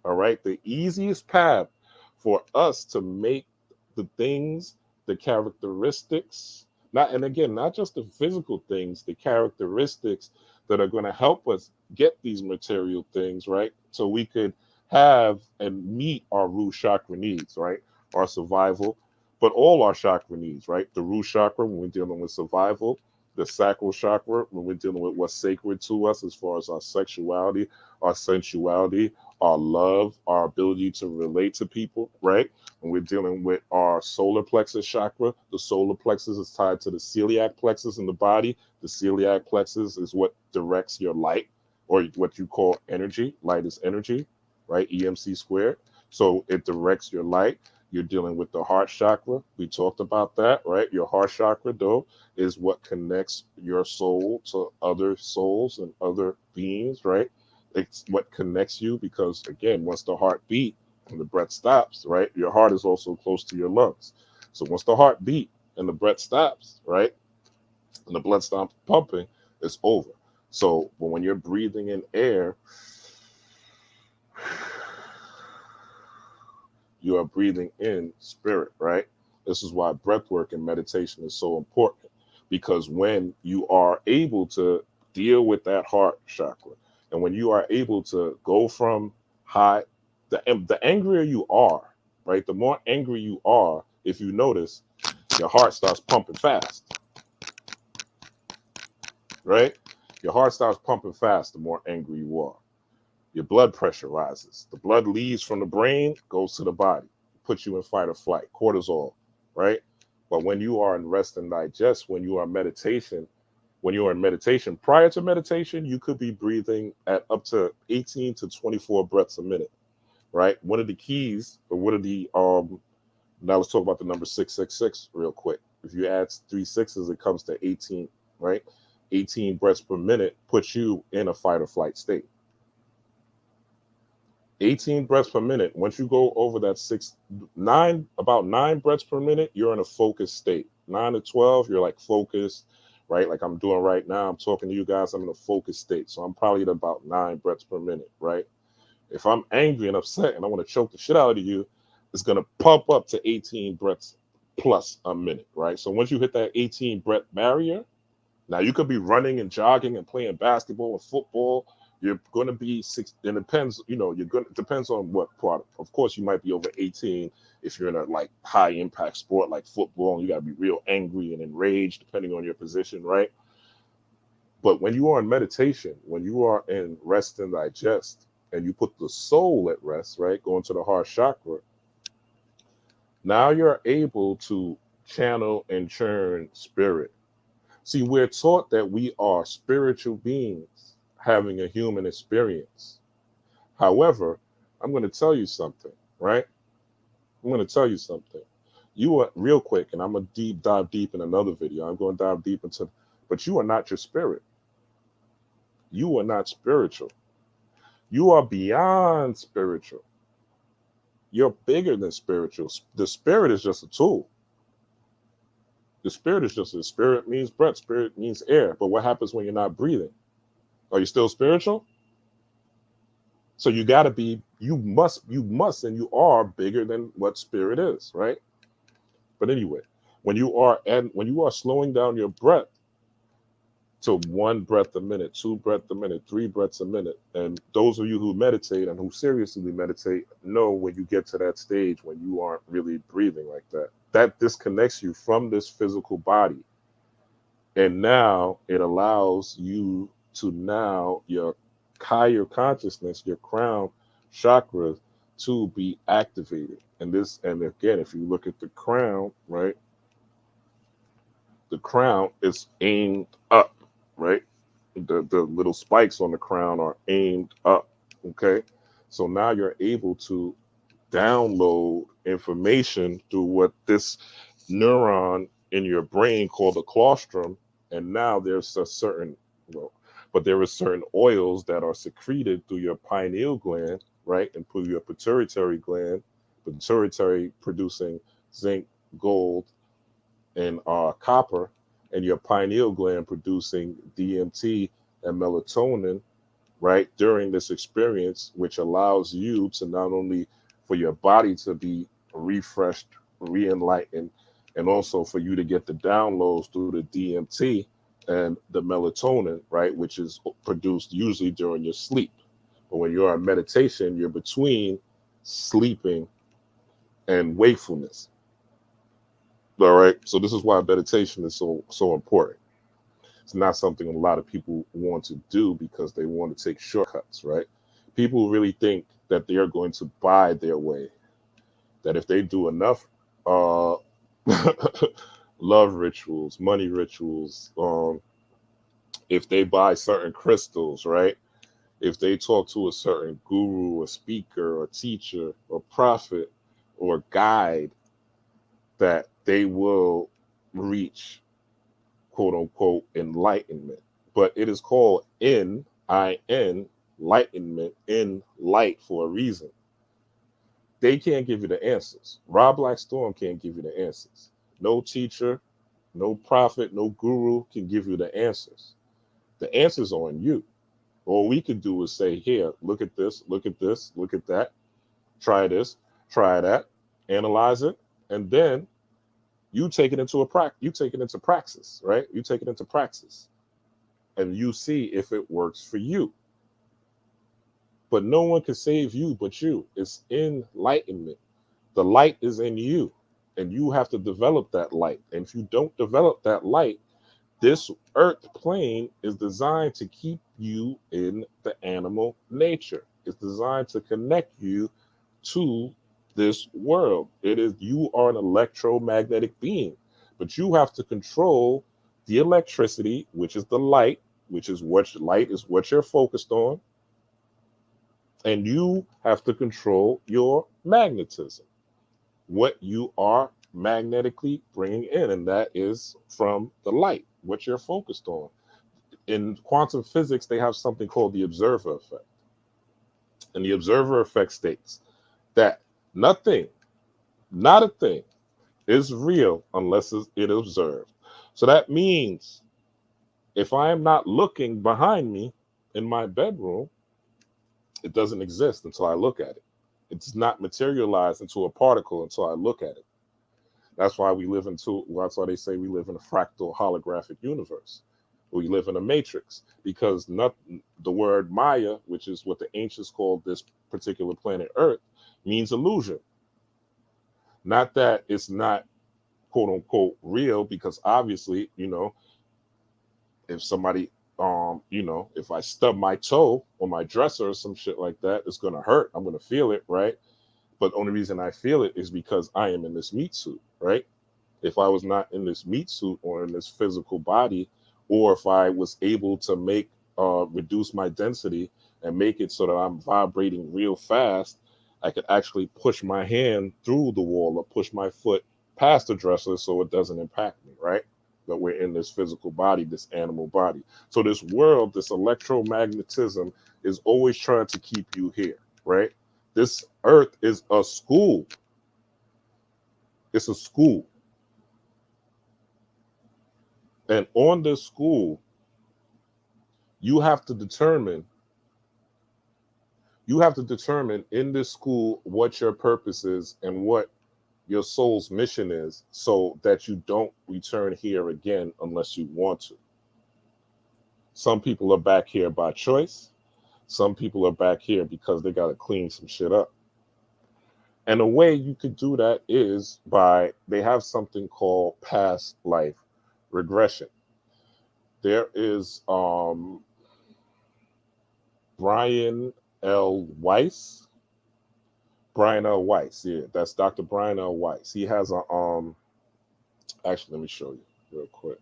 all right, the easiest path for us to make the things, the characteristics, not, and again, not just the physical things, the characteristics that are going to help us get these material things, right? So we could have and meet our root chakra needs, right? Our survival, but all our chakra needs, right? The root chakra when we're dealing with survival, the sacral chakra when we're dealing with what's sacred to us as far as our sexuality, our sensuality, our love, our ability to relate to people, right? When we're dealing with our solar plexus chakra, the solar plexus is tied to the celiac plexus in the body. The celiac plexus is what directs your light, or what you call energy. Light is energy, right? EMC squared. So it directs your light. You're dealing with the heart chakra. We talked about that, right? Your heart chakra, though, is what connects your soul to other souls and other beings, right? It's what connects you because, again, once the heart beat and the breath stops, right? Your heart is also close to your lungs. So once the heart beat and the breath stops, right? And the blood stops pumping, it's over. So when you're breathing in air, you are breathing in spirit, right? This is why breath work and meditation is so important, because when you are able to deal with that heart chakra, and when you are able to go from high, the angrier you are, right? The more angry you are, if you notice, your heart starts pumping fast, right? Your heart starts pumping fast the more angry you are. Your blood pressure rises. The blood leaves from the brain, goes to the body, puts you in fight or flight, cortisol, right? But when you are in rest and digest, when you are in meditation, prior to meditation, you could be breathing at up to 18 to 24 breaths a minute, right? One of the keys, or one of the now let's talk about the number 666 real quick. If you add 3 6s, it comes to 18, right? 18 breaths per minute puts you in a fight or flight state. 18 breaths per minute. Once you go over that about 9 breaths per minute, you're in a focused state. 9 to 12, you're like focused, right? Like I'm doing right now. I'm talking to you guys. I'm in a focused state. So I'm probably at about 9 breaths per minute, right? If I'm angry and upset and I want to choke the shit out of you, it's going to pump up to 18 breaths plus a minute, right? So once you hit that 18 breath barrier, now you could be running and jogging and playing basketball and football. You're going to be six. And it depends, it depends on what part. Of course, you might be over 18 if you're in a like high impact sport like football, and you got to be real angry and enraged depending on your position, right? But when you are in meditation, when you are in rest and digest, and you put the soul at rest, right, going to the heart chakra, now you're able to channel and churn spirit. See, we're taught that we are spiritual beings having a human experience. However, I'm going to tell you something, right? I'm going to tell you something. You are real quick, and I'm going to dive deep in another video. I'm going to dive deep into, but you are not your spirit. You are not spiritual. You are beyond spiritual. You're bigger than spiritual. The spirit is just a tool. The spirit is just a spirit means breath. Spirit means air. But what happens when you're not breathing? Are you still spiritual? So you got to be, you must, and you are bigger than what spirit is, right? But anyway, when you are slowing down your breath to 1 breath a minute, 2 breaths a minute, 3 breaths a minute, and those of you who meditate and who seriously meditate know when you get to that stage when you aren't really breathing like that, that disconnects you from this physical body. And now it allows you to now your higher consciousness, your crown chakra, to be activated. And again, if you look at the crown, right, the crown is aimed up, right? The little spikes on the crown are aimed up. Okay. So now you're able to download information through what this neuron in your brain called the colostrum, and now there's a certain, well, but there are certain oils that are secreted through your pineal gland, right, and through your pituitary gland, pituitary producing zinc, gold, and copper, and your pineal gland producing DMT and melatonin, right, during this experience, which allows you to not only for your body to be refreshed, re-enlightened, and also for you to get the downloads through the DMT and the melatonin, right, which is produced usually during your sleep. But when you're on meditation, you're between sleeping and wakefulness. All right. So this is why meditation is so important. It's not something a lot of people want to do because they want to take shortcuts, right? People really think that they are going to buy their way. That if they do enough uh, love rituals, money rituals, if they buy certain crystals, right? If they talk to a certain guru or speaker or teacher or prophet or guide, that they will reach quote unquote enlightenment. But it is called enlightenment, in light, for a reason. They can't give you the answers. Rob Blackstorm can't give you the answers. No teacher, no prophet, no guru can give you the answers. The answers are on you. All we can do is say, here, look at this, look at this, look at that, try this, try that, analyze it, and then you take it into you take it into praxis, right? You take it into praxis and you see if it works for you. But no one can save you but you. It's enlightenment. The light is in you, and you have to develop that light. And if you don't develop that light, this earth plane is designed to keep you in the animal nature. It's designed to connect you to this world. It is, you are an electromagnetic being, but you have to control the electricity, which is the light, which is what light is what you're focused on, and you have to control your magnetism, what you are magnetically bringing in, and that is from the light, what you're focused on. In quantum physics, they have something called the observer effect. And the observer effect states that nothing, not a thing, is real unless it is observed. So that means if I am not looking behind me in my bedroom, it doesn't exist until I look at it. It's not materialized into a particle until I look at it. That's why that's why they say we live in a fractal holographic universe. We live in a matrix, because the word Maya, which is what the ancients called this particular planet Earth, means illusion. Not that it's not quote unquote real, because obviously, if somebody, if I stub my toe on my dresser or some shit like that, it's gonna hurt. I'm gonna feel it, right? But the only reason I feel it is because I am in this meat suit, right? If I was not in this meat suit or in this physical body, or if I was able to reduce my density and make it so that I'm vibrating real fast, I could actually push my hand through the wall or push my foot past the dresser so it doesn't impact me, right? But we're in this physical body, this animal body. So this world, this electromagnetism is always trying to keep you here, right? This earth is a school. It's a school. And on this school, you have to determine in this school what your purpose is and what your soul's mission is, so that you don't return here again unless you want to. Some people are back here by choice. Some people are back here because they got to clean some shit up. And a way you could do that is they have something called past life regression. There is Brian L. Weiss. Brian L. Weiss, yeah, that's Dr. Brian L. Weiss. He has actually, let me show you real quick.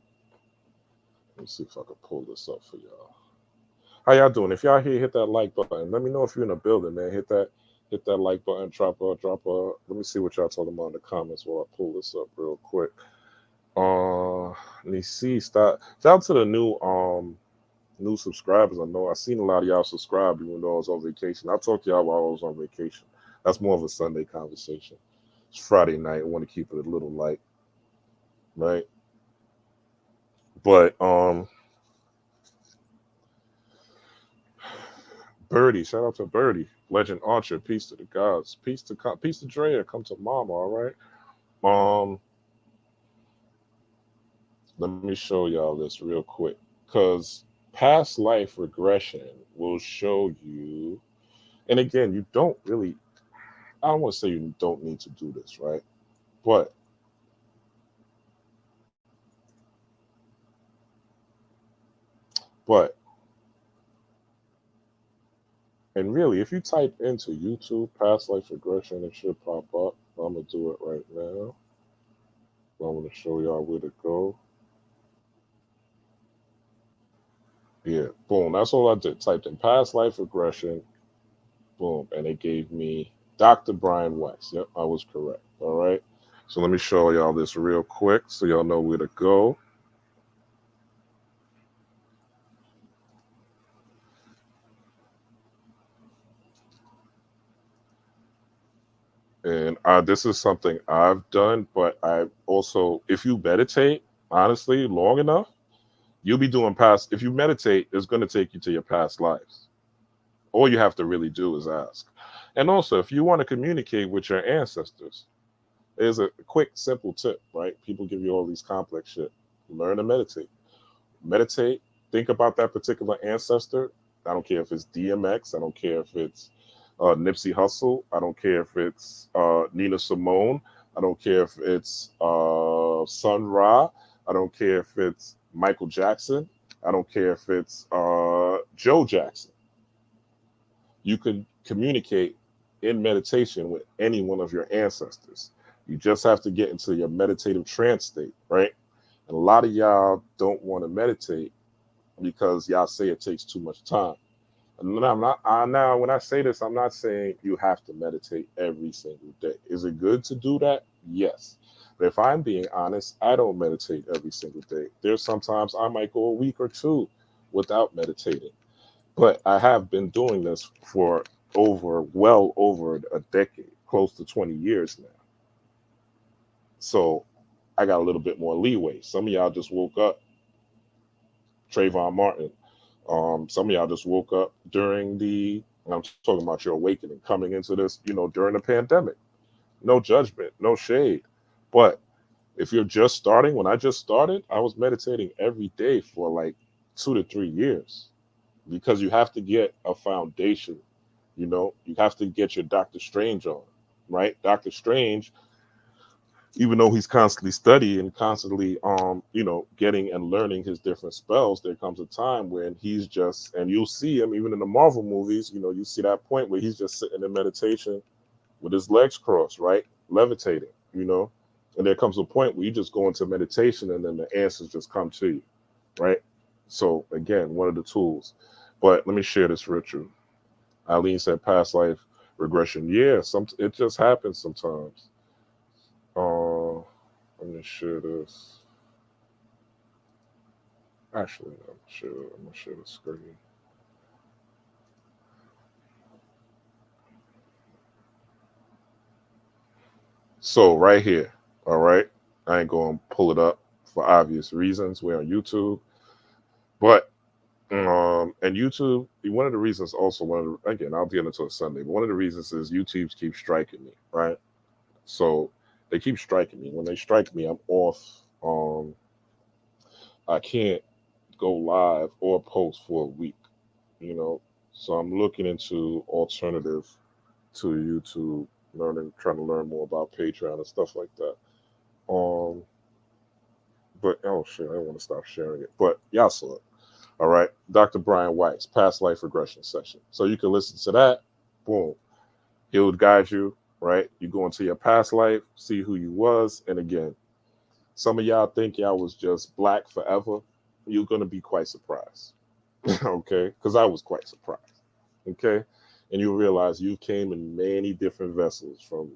Let me see if I can pull this up for y'all. How y'all doing? If y'all here, hit that like button. Let me know if you're in the building, man. Hit that like button. Drop a. Let me see what y'all talking about in the comments while I pull this up real quick. Let me see. Start shout out to the new subscribers. I know I seen a lot of y'all subscribe even though I was on vacation. I talked to y'all while I was on vacation. That's more of a Sunday conversation. It's Friday night. I want to keep it a little light, right? But Birdie, shout out to Birdie, Legend Archer, peace to the gods, peace to Drea, come to Mama, all right. Um, Let me show y'all this real quick, cause past life regression will show you, and again, you don't really, I don't want to say you don't need to do this, right? But but and really, if you type into YouTube past life regression, it should pop up. I'm gonna do it right now. I'm gonna show y'all where to go. Yeah, boom. That's all I did. Typed in past life regression, boom, and it gave me Dr. Brian Weiss. Yep, I was correct. All right. So let me show y'all this real quick so y'all know where to go. And this is something I've done, but I also, if you meditate, honestly, long enough, you'll be doing past. If you meditate, it's going to take you to your past lives. All you have to really do is ask. And also, if you want to communicate with your ancestors, there's a quick, simple tip, right? People give you all these complex shit. Learn to meditate. Meditate. Think about that particular ancestor. I don't care if it's DMX. I don't care if it's Nipsey Hussle. I don't care if it's Nina Simone. I don't care if it's Sun Ra. I don't care if it's Michael Jackson. I don't care if it's Joe Jackson. You can communicate in meditation with any one of your ancestors. You just have to get into your meditative trance state, right? And a lot of y'all don't want to meditate because y'all say it takes too much time. And I'm not. Now, when I say this, I'm not saying you have to meditate every single day. Is it good to do that? Yes. But if I'm being honest, I don't meditate every single day. There's sometimes I might go a week or two without meditating. But I have been doing this for well over a decade, close to 20 years now. So I got a little bit more leeway. Some of y'all just woke up, Trayvon Martin. Some of y'all just woke up during I'm talking about your awakening, coming into this, during the pandemic. No judgment, no shade. But if you're just starting, when I just started, I was meditating every day for like 2 to 3 years because you have to get a foundation. You have to get your Doctor Strange on, right? Doctor Strange, even though he's constantly studying, constantly, getting and learning his different spells, there comes a time when he's just, and you'll see him even in the Marvel movies, you see that point where he's just sitting in meditation with his legs crossed, right? Levitating, and there comes a point where you just go into meditation and then the answers just come to you, right? So again, one of the tools. But let me share this ritual. Eileen said past life regression. Yeah, it just happens sometimes. Let me share this. Actually, I'm gonna share the screen. So right here, all right. I ain't gonna pull it up for obvious reasons. We're on YouTube, but and YouTube. One of the reasons, also again, I'll get into it Sunday. But one of the reasons is YouTube keeps striking me, right? So they keep striking me. When they strike me, I'm off. I can't go live or post for a week, you know. So I'm looking into alternative to YouTube, trying to learn more about Patreon and stuff like that. Um, but oh shit, I don't want to stop sharing it. But y'all saw it. All right. Dr. Brian Weiss, past life regression session. So you can listen to that. Boom. It would guide you, right? You go into your past life, see who you was. And again, some of y'all think y'all was just black forever. You're gonna be quite surprised. Okay, because I was quite surprised. Okay, and you realize you came in many different vessels, from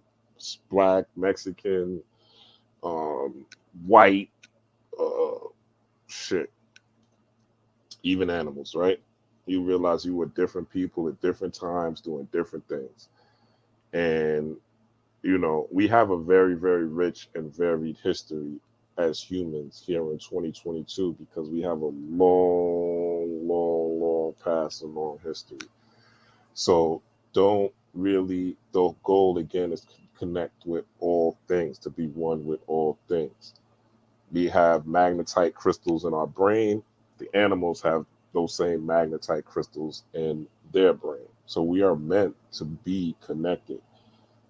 black, Mexican, um, white. uh, shit, even animals, right? You realize you were different people at different times doing different things. And, we have a very, very rich and varied history as humans here in 2022 because we have a long, long, long past and long history. So the goal again is to connect with all things, to be one with all things. We have magnetite crystals in our brain. The animals have those same magnetite crystals in their brain. So we are meant to be connected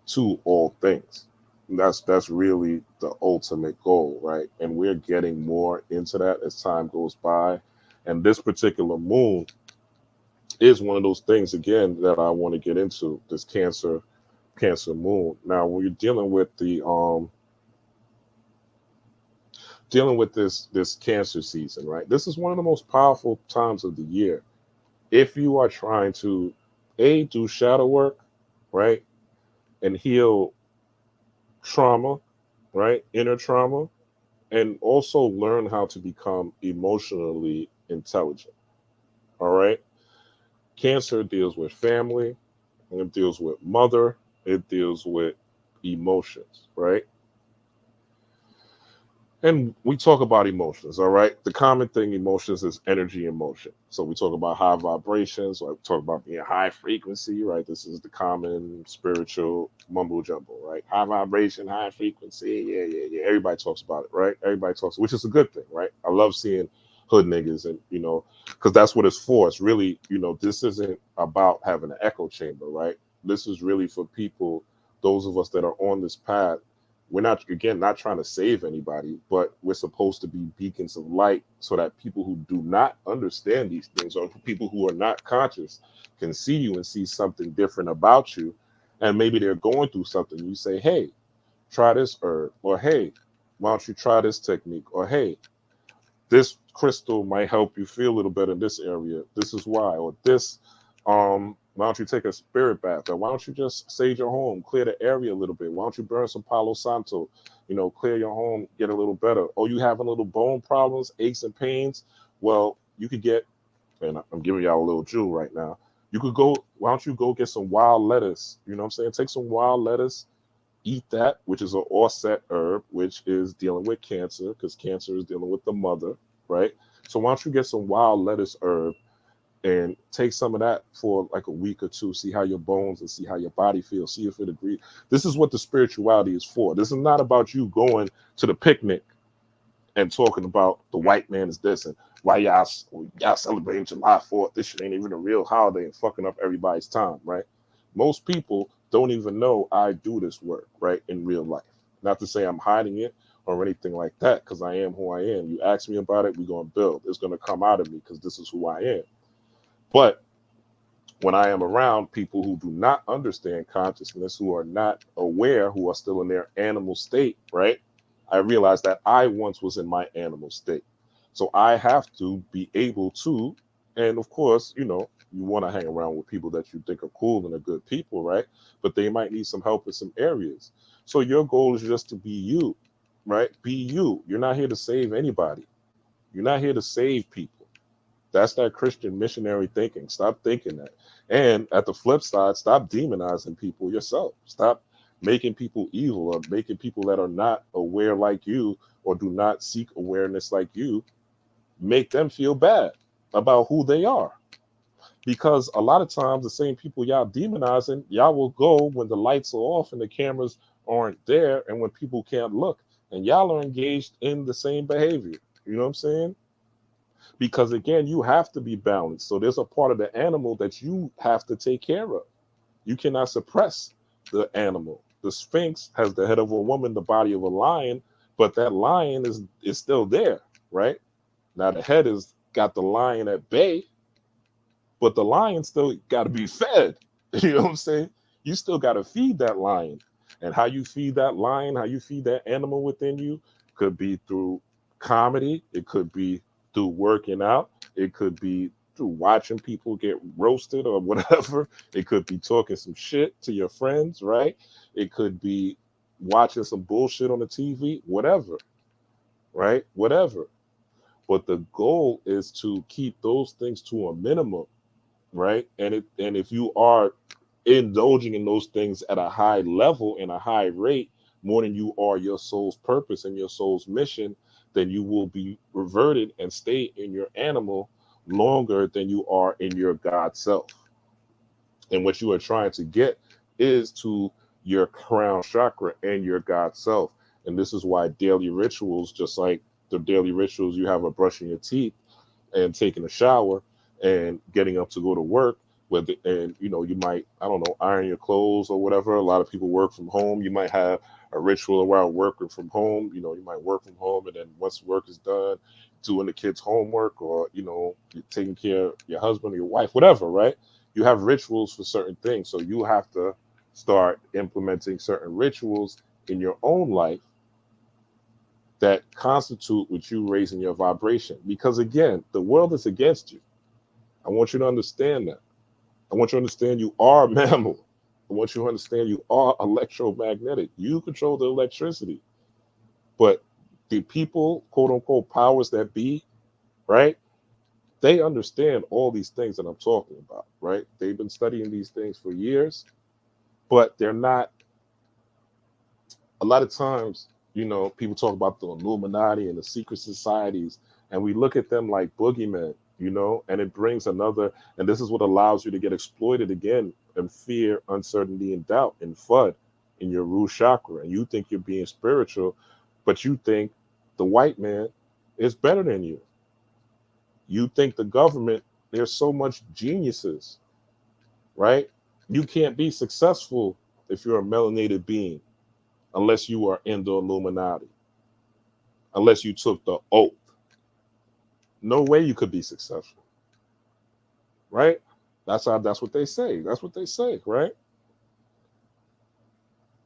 to all things. And that's really the ultimate goal, right? And we're getting more into that as time goes by. And this particular moon is one of those things again that I want to get into, this cancer moon. Now when you're dealing with this cancer season, right? This is one of the most powerful times of the year. If you are trying to do shadow work, right? And heal trauma, right? Inner trauma, and also learn how to become emotionally intelligent. All right. Cancer deals with family, it deals with mother, it deals with emotions, right? And we talk about emotions, all right? The common thing, emotions is energy and motion. So we talk about high vibrations, like we talk about being high frequency, right? This is the common spiritual mumbo jumbo, right? High vibration, high frequency, yeah, yeah, yeah. Everybody talks about it, right? Everybody talks, which is a good thing, right? I love seeing hood niggas and, because that's what it's for. It's really, this isn't about having an echo chamber, right? This is really for people, those of us that are on this path. We're not, again, not trying to save anybody, but we're supposed to be beacons of light so that people who do not understand these things, or people who are not conscious, can see you and see something different about you. And maybe they're going through something. You say, hey, try this herb, or hey, why don't you try this technique, or hey, this crystal might help you feel a little better in this area. This is why. Or this, why don't you take a spirit bath? Or why don't you just sage your home, clear the area a little bit? Why don't you burn some Palo Santo, clear your home, get a little better? Oh, you having little bone problems, aches and pains? Well, you could get, and I'm giving y'all a little jewel right now. You could go, why don't you go get some wild lettuce? You know what I'm saying? Take some wild lettuce, eat that, which is an offset herb, which is dealing with cancer, because cancer is dealing with the mother, right? So why don't you get some wild lettuce herb and take some of that for like a week or two, see how your bones and see how your body feels, see if it agrees. This is what the spirituality is for. This is not about you going to the picnic and talking about the white man is this and why y'all celebrating July 4th. This shit ain't even a real holiday and fucking up everybody's time, right? Most people don't even know I do this work, right, in real life. Not to say I'm hiding it or anything like that, because I am who I am. You ask me about it, we're going to build. It's going to come out of me because this is who I am. But when I am around people who do not understand consciousness, who are not aware, who are still in their animal state, right? I realize that I once was in my animal state. So I have to be able to, and of course, you want to hang around with people that you think are cool and are good people, right? But they might need some help in some areas. So your goal is just to be you, right? Be you. You're not here to save anybody. You're not here to save people. That's that Christian missionary thinking. Stop thinking that. And at the flip side, stop demonizing people yourself. Stop making people evil or making people that are not aware like you or do not seek awareness like you, make them feel bad about who they are. Because a lot of times the same people y'all demonizing, y'all will go when the lights are off and the cameras aren't there and when people can't look. And y'all are engaged in the same behavior. You know what I'm saying? Because again, you have to be balanced. So there's a part of the animal that you have to take care of. You cannot suppress the animal. The sphinx has the head of a woman, the body of a lion, but that lion is still there, right? Now the head is got the lion at bay, but the lion still got to be fed. You know what I'm saying? You still got to feed that lion. And how you feed that lion, how you feed that animal within you could be through comedy. It could be through working out. It could be through watching people get roasted or whatever. It could be talking some shit to your friends, right? It could be watching some bullshit on the TV, whatever. right? Whatever. But the goal is to keep those things to a minimum, right? And if you are indulging in those things at a high level and a high rate, more than you are your soul's purpose and your soul's mission, then you will be reverted and stay in your animal longer than you are in your God self. And what you are trying to get is to your crown chakra and your God self. And this is why daily rituals, just like the daily rituals you have of brushing your teeth and taking a shower and getting up to go to work, and you might, I don't know, iron your clothes or whatever. A lot of people work from home. You might have a ritual around working from home. You might work from home, and then once work is done, doing the kids homework, or you're taking care of your husband or your wife, whatever, right? You have rituals for certain things, so you have to start implementing certain rituals in your own life that constitute with you raising your vibration, because again, the world is against you. I want you to understand that. I want you to understand you are a mammal. I want you to understand you are electromagnetic. You control the electricity. But the people, quote unquote, powers that be, right? They understand all these things that I'm talking about, right? They've been studying these things for years, but they're not, a lot of times, people talk about the Illuminati and the secret societies, and we look at them like boogeymen, and it brings another, and this is what allows you to get exploited again in fear, uncertainty, and doubt, and FUD in your root chakra. And you think you're being spiritual, but you think the white man is better than you. You think the government, there's so much geniuses, right? You can't be successful if you're a melanated being unless you are in the Illuminati, unless you took the oath. No way you could be successful, right? That's what they say. That's what they say, right?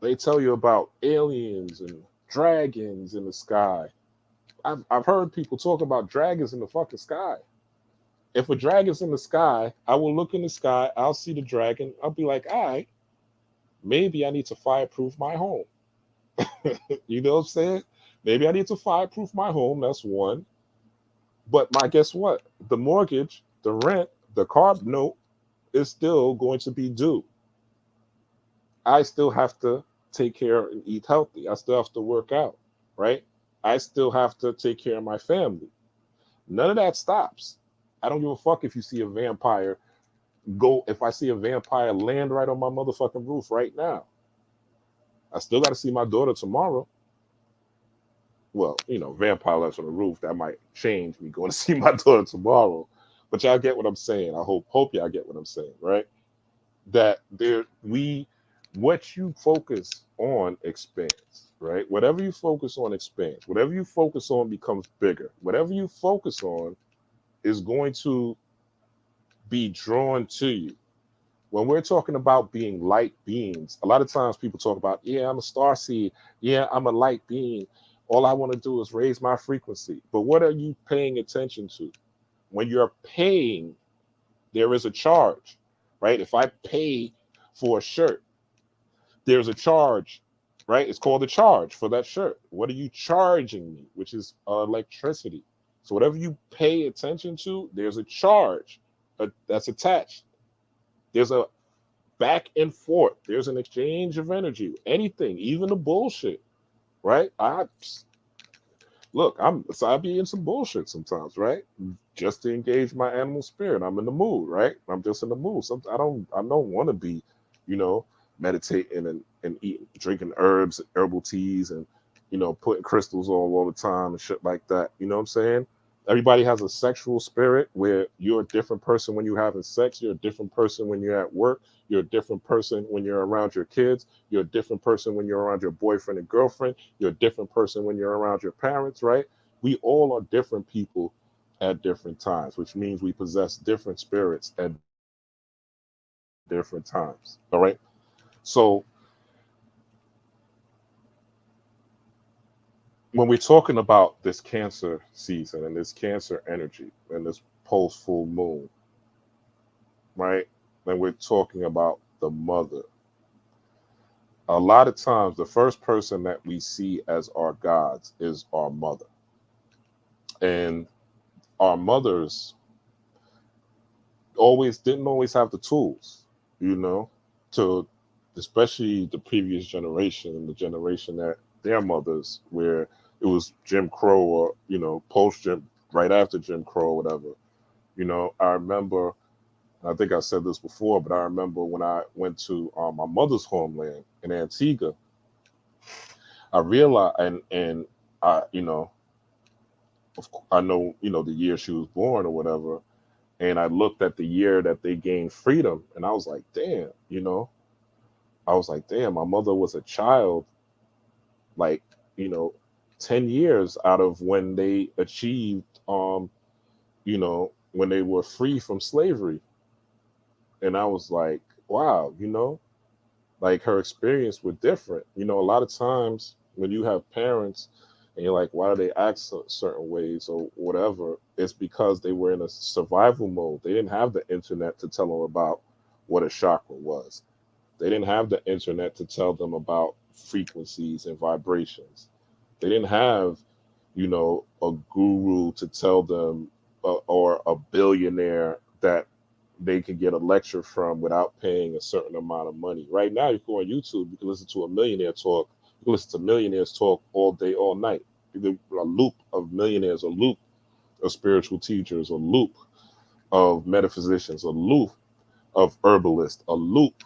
They tell you about aliens and dragons in the sky. I've heard people talk about dragons in the fucking sky. If a dragon's in the sky, I will look in the sky, I'll see the dragon, I'll be like, all right, maybe I need to fireproof my home. You know what I'm saying? Maybe I need to fireproof my home. That's one. But guess what? The mortgage, the rent, the car note is still going to be due. I still have to take care and eat healthy. I still have to work out, right? I still have to take care of my family. None of that stops. I don't give a fuck if you see a vampire if I see a vampire land right on my motherfucking roof right now. I still got to see my daughter tomorrow. Well, vampire lives on the roof, that might change me going to see my daughter tomorrow. But y'all get what I'm saying. I hope y'all get what I'm saying, right? That what you focus on expands, right? Whatever you focus on expands. Whatever you focus on becomes bigger. Whatever you focus on is going to be drawn to you. When we're talking about being light beings, a lot of times people talk about, yeah, I'm a star seed. Yeah, I'm a light being. All I want to do is raise my frequency. But what are you paying attention to? When you're paying, there is a charge, right? If I pay for a shirt, there's a charge, right? It's called a charge for that shirt. What are you charging me? Which is electricity. So whatever you pay attention to, there's a charge that's attached. There's a back and forth. There's an exchange of energy. Anything, even the bullshit, right? I be in some bullshit sometimes, right? Just to engage my animal spirit. I'm in the mood, right? I'm just in the mood. I don't want to be, you know, meditating and eating, drinking herbs, herbal teas, and putting crystals on all the time and shit like that. You know what I'm saying? Everybody has a sexual spirit where you're a different person when you're having sex. You're a different person when you're at work. You're a different person when you're around your kids. You're a different person when you're around your boyfriend and girlfriend. You're a different person when you're around your parents, right? We all are different people at different times, which means we possess different spirits at different times. All right. So when we're talking about this Cancer season and this Cancer energy and this post full moon, right? And we're talking about the mother. A lot of times, the first person that we see as our gods is our mother. And our mothers always didn't always have the tools, you know, to, especially the previous generation and the generation that their mothers, where it was Jim Crow or, you know, post Jim, right after Jim Crow or whatever. You know, I remember, I think I said this before, but I remember when I went to my mother's homeland in Antigua, I realized, and I, you know, I know, you know, the year she was born or whatever, and I looked at the year that they gained freedom, and I was like, damn, you know, I was like, damn, my mother was a child, like, you know, 10 years out of when they achieved, you know, when they were free from slavery. And I was like, wow, you know, like her experience were different. You know, a lot of times when you have parents and you're like, why do they act certain ways or whatever? It's because they were in a survival mode. They didn't have the internet to tell them about what a chakra was. They didn't have the internet to tell them about frequencies and vibrations. They didn't have, you know, a guru to tell them, or a billionaire that they can get a lecture from without paying a certain amount of money. Right now, you go on YouTube, you can listen to a millionaire talk. You can listen to millionaires talk all day, all night. You can a loop of millionaires, a loop of spiritual teachers, a loop of metaphysicians, a loop of herbalists, a loop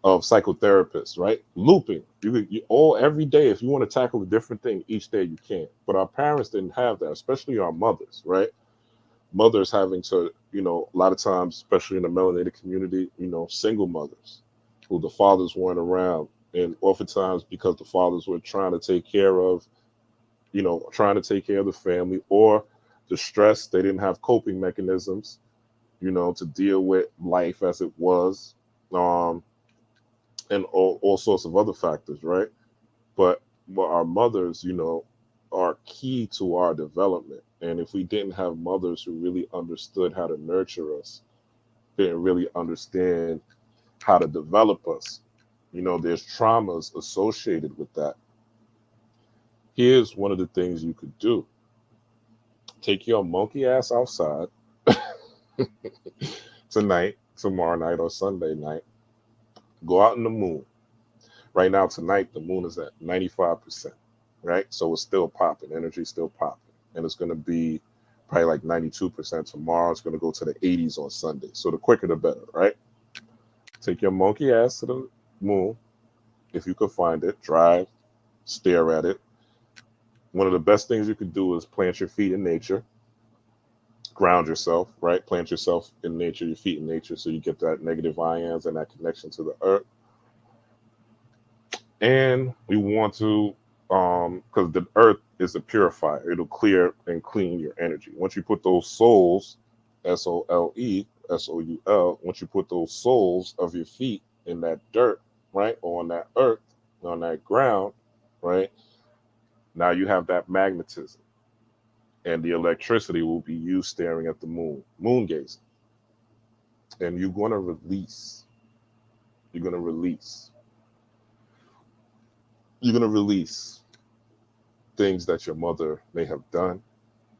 of psychotherapists, right? Looping. You all every day, if you want to tackle a different thing each day, you can. But our parents didn't have that, especially our mothers, right? Mothers having to, you know, a lot of times, especially in the melanated community, you know, single mothers who the fathers weren't around. And oftentimes because the fathers were trying to take care of, you know, trying to take care of the family, or the stress, they didn't have coping mechanisms, you know, to deal with life as it was. And all sorts of other factors, right? But our mothers, you know, are key to our development. And if we didn't have mothers who really understood how to nurture us, didn't really understand how to develop us, you know, there's traumas associated with that. Here's one of the things you could do: take your monkey ass outside tonight, tomorrow night, or Sunday night. Go out in the moon. Right now, tonight, the moon is at 95%, right? So it's still popping, energy still popping. And it's going to be probably like 92% tomorrow. It's going to go to the 80s on Sunday. So the quicker, the better, right? Take your monkey ass to the moon. If you could find it, drive, stare at it. One of the best things you could do is plant your feet in nature, ground yourself, right? Plant yourself in nature, your feet in nature, so you get that negative ions and that connection to the earth. And we want to, because the earth is a purifier, it'll clear and clean your energy. Once you put those souls, SOLE SOUL, once you put those soles of your feet in that dirt, right, or on that earth, on that ground, right, now you have that magnetism, and the electricity will be you staring at the moon gazing. And you're going to release you're going to release things that your mother may have done,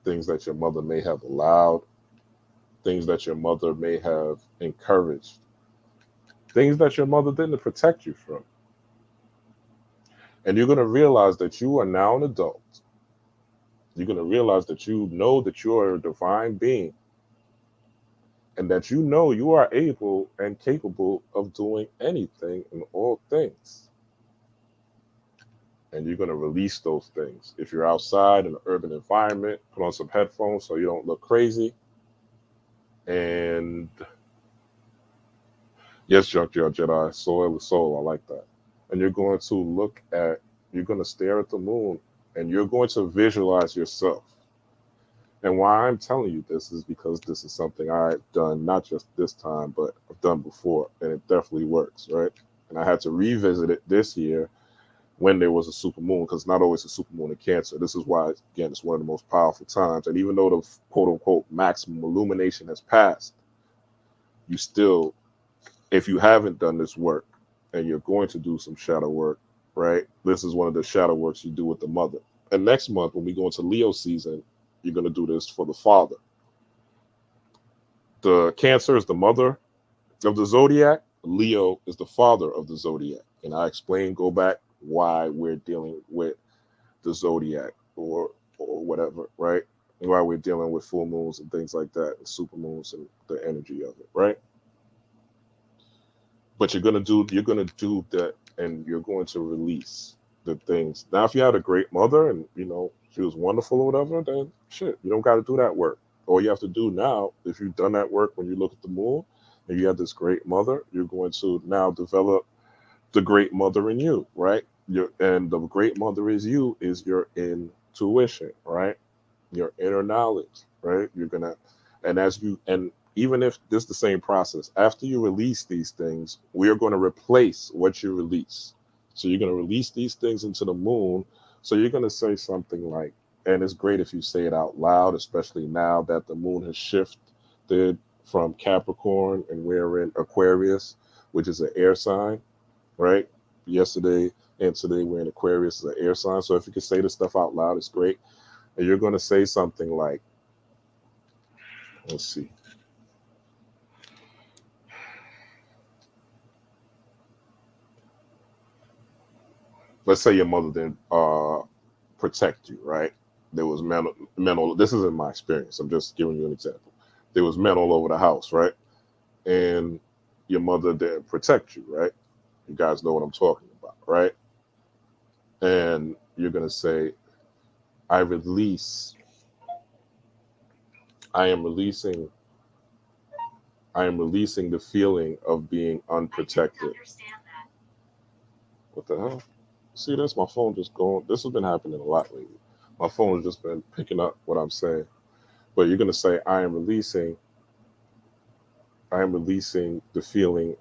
things that your mother may have allowed, things that your mother may have encouraged, things that your mother didn't protect you from. And you're going to realize that you are now an adult. You're going to realize that you know that you are a divine being, and that you know you are able and capable of doing anything and all things. And you're going to release those things. If you're outside in an urban environment, put on some headphones so you don't look crazy. And yes, Junkyard Jedi, soil is soul. I like that. And you're going to you're going to stare at the moon, and you're going to visualize yourself. And why I'm telling you this is because this is something I've done, not just this time, but I've done before, and it definitely works, right? And I had to revisit it this year when there was a super moon, because not always a super moon in Cancer. This is why, again, it's one of the most powerful times. And even though the quote unquote maximum illumination has passed, you still, if you haven't done this work and you're going to do some shadow work, right? This is one of the shadow works you do with the mother. And next month, when we go into Leo season, You're going to do this for the father. The Cancer is the mother of the zodiac. Leo is the father of the zodiac. And I explain, go back, why we're dealing with the zodiac or whatever, right? And why we're dealing with full moons and things like that, and super moons and the energy of it, right? But you're gonna do that, and you're going to release the things. Now, if you had a great mother and she was wonderful or whatever, then shit, you don't got to do that work. All you have to do now, if you've done that work when you look at the moon and you have this great mother, you're going to now develop the great mother in you, right? And the great mother is your intuition, right? Your inner knowledge, right? You're gonna, and as you, and even if this is the same process, after you release these things, we are going to replace what you release. So you're going to release these things into the moon. So you're going to say something like, and it's great if you say it out loud, especially now that the moon has shifted from Capricorn and we're in Aquarius, which is an air sign, right? Yesterday and today we're in Aquarius, is an air sign. So if you can say this stuff out loud, it's great. And you're going to say something like, let's see. Let's say your mother didn't protect you, right? There was mental. This isn't my experience. I'm just giving you an example. There was men all over the house, right? And your mother didn't protect you, right? You guys know what I'm talking about, right? And you're going to say, I release, I am releasing, I am releasing the feeling of being unprotected. What the hell? See this? My phone just going. This has been happening a lot lately. My phone has just been picking up what I'm saying. But you're going to say, I am releasing the feeling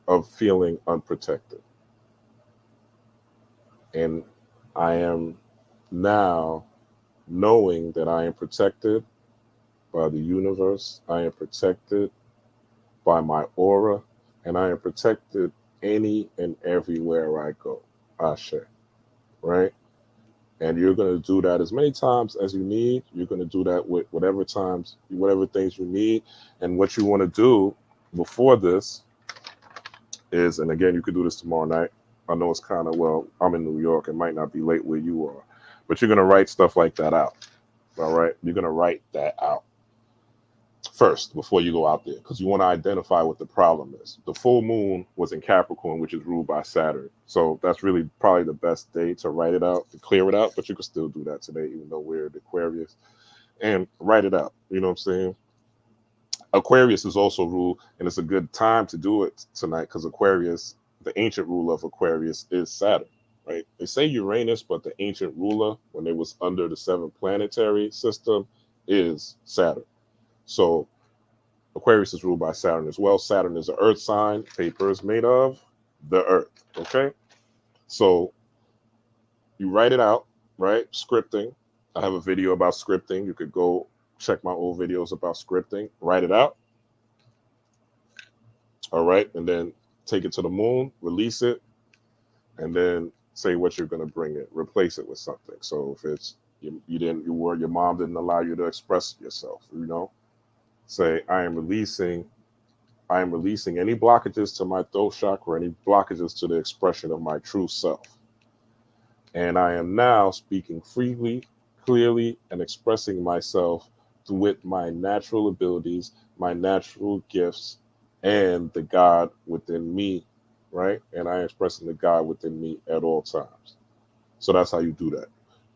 of feeling unprotected. And I am now knowing that I am protected by the universe. I am protected by my aura, and I am protected any and everywhere I go. Ashe, right? And you're going to do that as many times as you need. You're going to do that with whatever things you need. And what you want to do before this is, and again, you could do this tomorrow night. I know it's kind of, well, I'm in New York. It might not be late where you are, but you're going to write stuff like that out. All right. You're going to write that out first before you go out there, because you want to identify what the problem is. The full moon was in Capricorn, which is ruled by Saturn. So that's really probably the best day to write it out, to clear it out. But you can still do that today, even though we're in Aquarius, and write it out. You know what I'm saying? Aquarius is also ruled, and it's a good time to do it tonight because Aquarius, the ancient ruler of Aquarius is Saturn, right? They say Uranus, but the ancient ruler, when they was under the seven planetary system, is Saturn. So Aquarius is ruled by Saturn as well. Saturn is an earth sign. Paper is made of the earth, okay? So you write it out, right? Scripting. I have a video about scripting. You could go check my old videos about scripting. Write it out. All right. And then take it to the moon, release it, and then say what you're going to bring it. Replace it with something. So if it's your mom didn't allow you to express yourself, say, I am releasing any blockages to my throat chakra, any blockages to the expression of my true self. And I am now speaking freely, clearly, and expressing myself with my natural abilities, my natural gifts, and the God within me, right? And I am expressing the God within me at all times. So that's how you do that.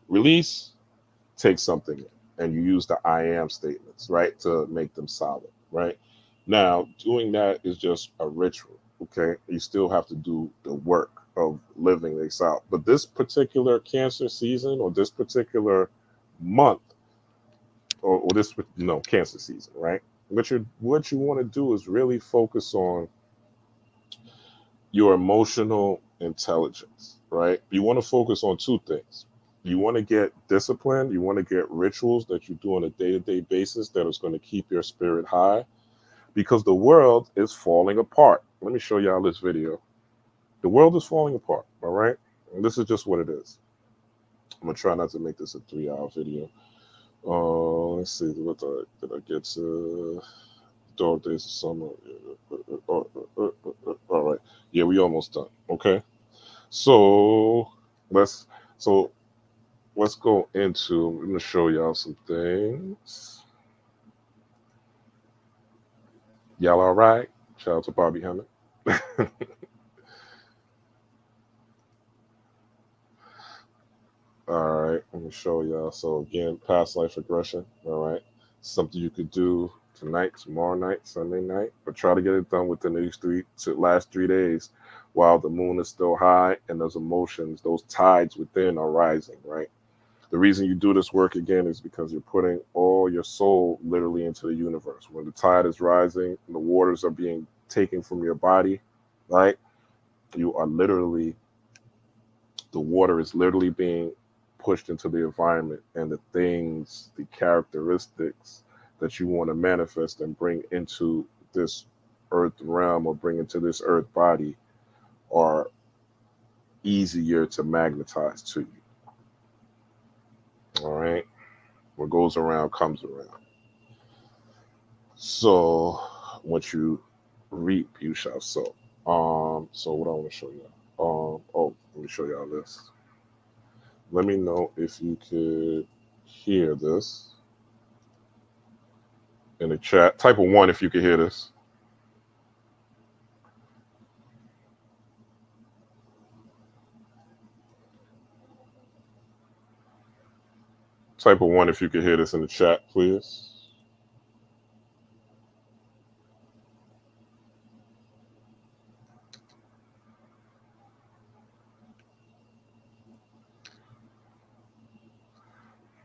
Release, take something in, and you use the I am statements, right, to make them solid, right? Now, doing that is just a ritual, okay? You still have to do the work of living this out. But this particular Cancer season, or this particular month, or this, Cancer season, right? What you want to do is really focus on your emotional intelligence, right? You want to focus on two things. You want to get discipline. You want to get rituals that you do on a day-to-day basis that is going to keep your spirit high, because the world is falling apart. Let me show y'all this video. The world is falling apart, all right? And this is just what it is. I'm going to try not to make this a 3-hour video. Let's see. What did I get to? Dog days of summer. All right. Yeah, we almost done. Okay. So let's so let's go into. I'm gonna show y'all some things. Y'all all right? Shout out to Bobby Hammond. All right, let me show y'all. So again, past life regression. All right, something you could do tonight, tomorrow night, Sunday night, but try to get it done within these last 3 days, while the moon is still high and those emotions, those tides within are rising. Right. The reason you do this work again is because you're putting all your soul literally into the universe. When the tide is rising, and the waters are being taken from your body. Right. You are literally the water is literally being pushed into the environment, and the things, the characteristics that you want to manifest and bring into this earth realm or bring into this earth body are easier to magnetize to you. All right. What goes around comes around. So what you reap, you shall sow. So what I want to show you. Oh, let me show y'all this. Let me know if you could hear this in the chat. Type of one if you could hear this. Type of one if you could hear this in the chat, please.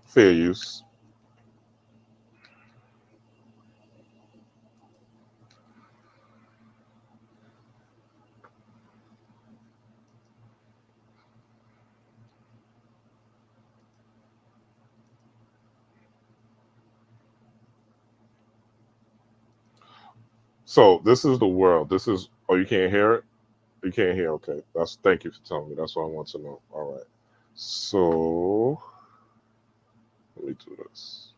Fair use. So this is the world. This is. Oh, you can't hear it. You can't hear. Okay. That's. Thank you for telling me. That's what I want to know. All right. So let me do this.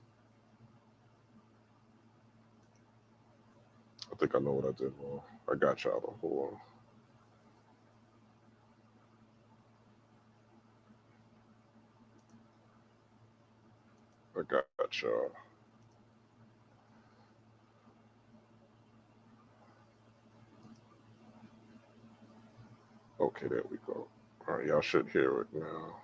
I think I know what I did wrong. I got y'all. Though. Hold on. I got y'all. Okay, there we go. All right, y'all should hear it now.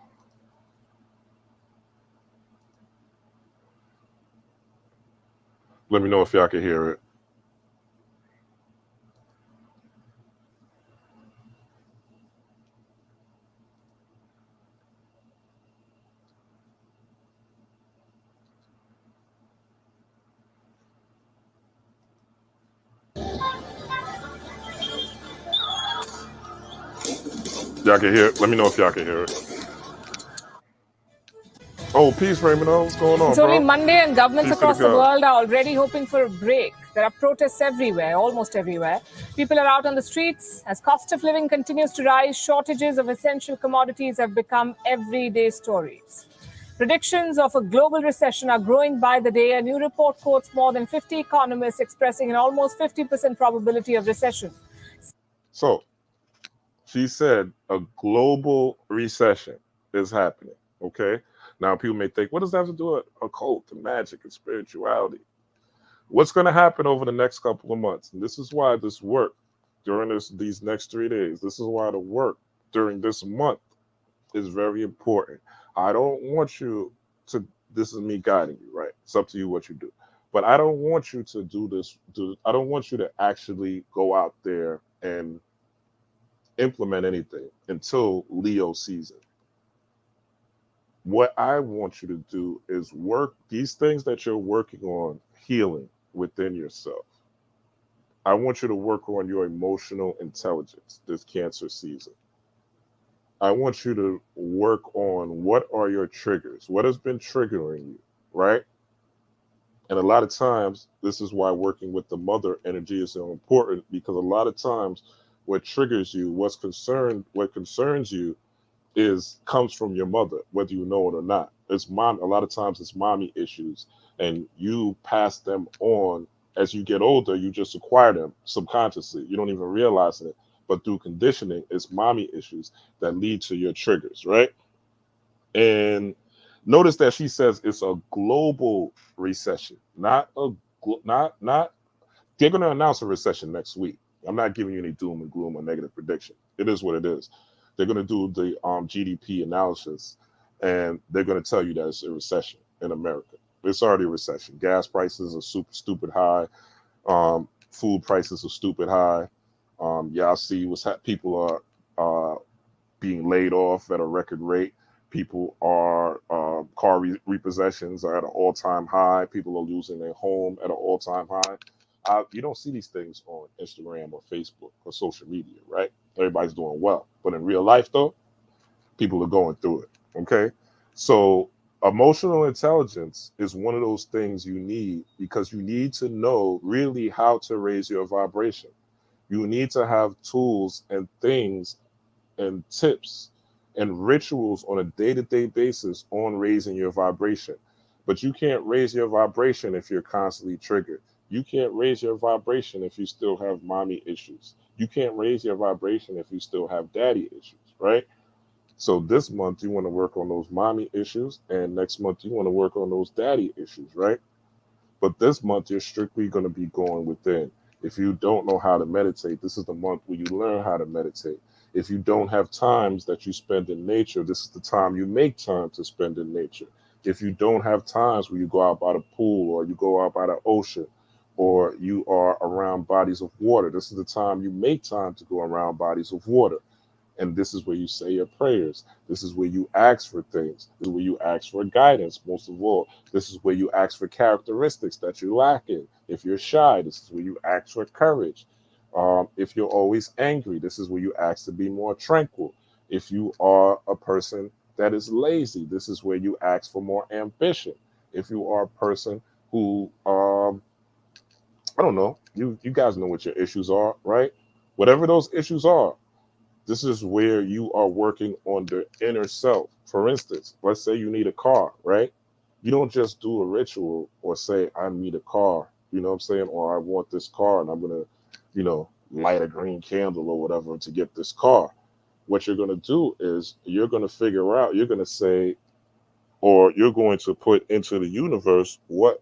Let me know if y'all can hear it. Y'all can hear it. Let me know if y'all can hear it. Oh, peace, Raymond. What's going on, It's only bro? Monday and governments Peace to the across the God. world are already hoping for a break. There are protests everywhere, almost everywhere. People are out on the streets. As cost of living continues to rise, shortages of essential commodities have become everyday stories. Predictions of a global recession are growing by the day. A new report quotes more than 50 economists expressing an almost 50% probability of recession. So she said a global recession is happening. Okay. Now people may think, what does that have to do with occult and magic and spirituality? What's going to happen over the next couple of months? And this is why this work during these next 3 days. This is why the work during this month is very important. I don't want you to. This is me guiding you, right? It's up to you what you do. But I don't want you to do this. I don't want you to actually go out there and implement anything until Leo season. What I want you to do is work these things that you're working on healing within yourself. I want you to work on your emotional intelligence this Cancer season. I want you to work on what are your triggers, what has been triggering you, right? And a lot of times, this is why working with the mother energy is so important because a lot of times, what triggers you, what concerns you, comes from your mother, whether you know it or not. It's mom. A lot of times it's mommy issues, and you pass them on as you get older. You just acquire them subconsciously. You don't even realize it. But through conditioning, it's mommy issues that lead to your triggers, right? And notice that she says it's a global recession, not a not. They're going to announce a recession next week. I'm not giving you any doom and gloom or negative prediction. It is what it is. They're going to do the GDP analysis, and they're going to tell you that it's a recession in America. It's already a recession. Gas prices are super stupid high. Food prices are stupid high. Y'all see people are being laid off at a record rate. People are car repossessions are at an all-time high. People are losing their home at an all-time high. You don't see these things on Instagram or Facebook or social media, right? Everybody's doing well. But in real life, though, people are going through it. Okay. So emotional intelligence is one of those things you need, because you need to know really how to raise your vibration. You need to have tools and things and tips and rituals on a day-to-day basis on raising your vibration. But you can't raise your vibration if you're constantly triggered. You can't raise your vibration if you still have mommy issues. You can't raise your vibration if you still have daddy issues, right? So this month you want to work on those mommy issues, and next month you want to work on those daddy issues, right? But this month you're strictly going to be going within. If you don't know how to meditate, this is the month where you learn how to meditate. If you don't have times that you spend in nature, this is the time you make time to spend in nature. If you don't have times where you go out by the pool, or you go out by the ocean, or you are around bodies of water, this is the time you make time to go around bodies of water. And this is where you say your prayers. This is where you ask for things. This is where you ask for guidance, most of all. This is where you ask for characteristics that you lack in. If you're shy, this is where you ask for courage. If you're always angry, this is where you ask to be more tranquil. If you are a person that is lazy, this is where you ask for more ambition. If you are a person who, I don't know, you guys know what your issues are, right? Whatever those issues are, this is where you are working on the inner self. For instance, let's say you need a car, right? You don't just do a ritual or say, I need a car, you know what I'm saying? Or I want this car and I'm going to, light a green candle or whatever to get this car. What you're going to do is you're going to figure out, you're going to say, or you're going to put into the universe, what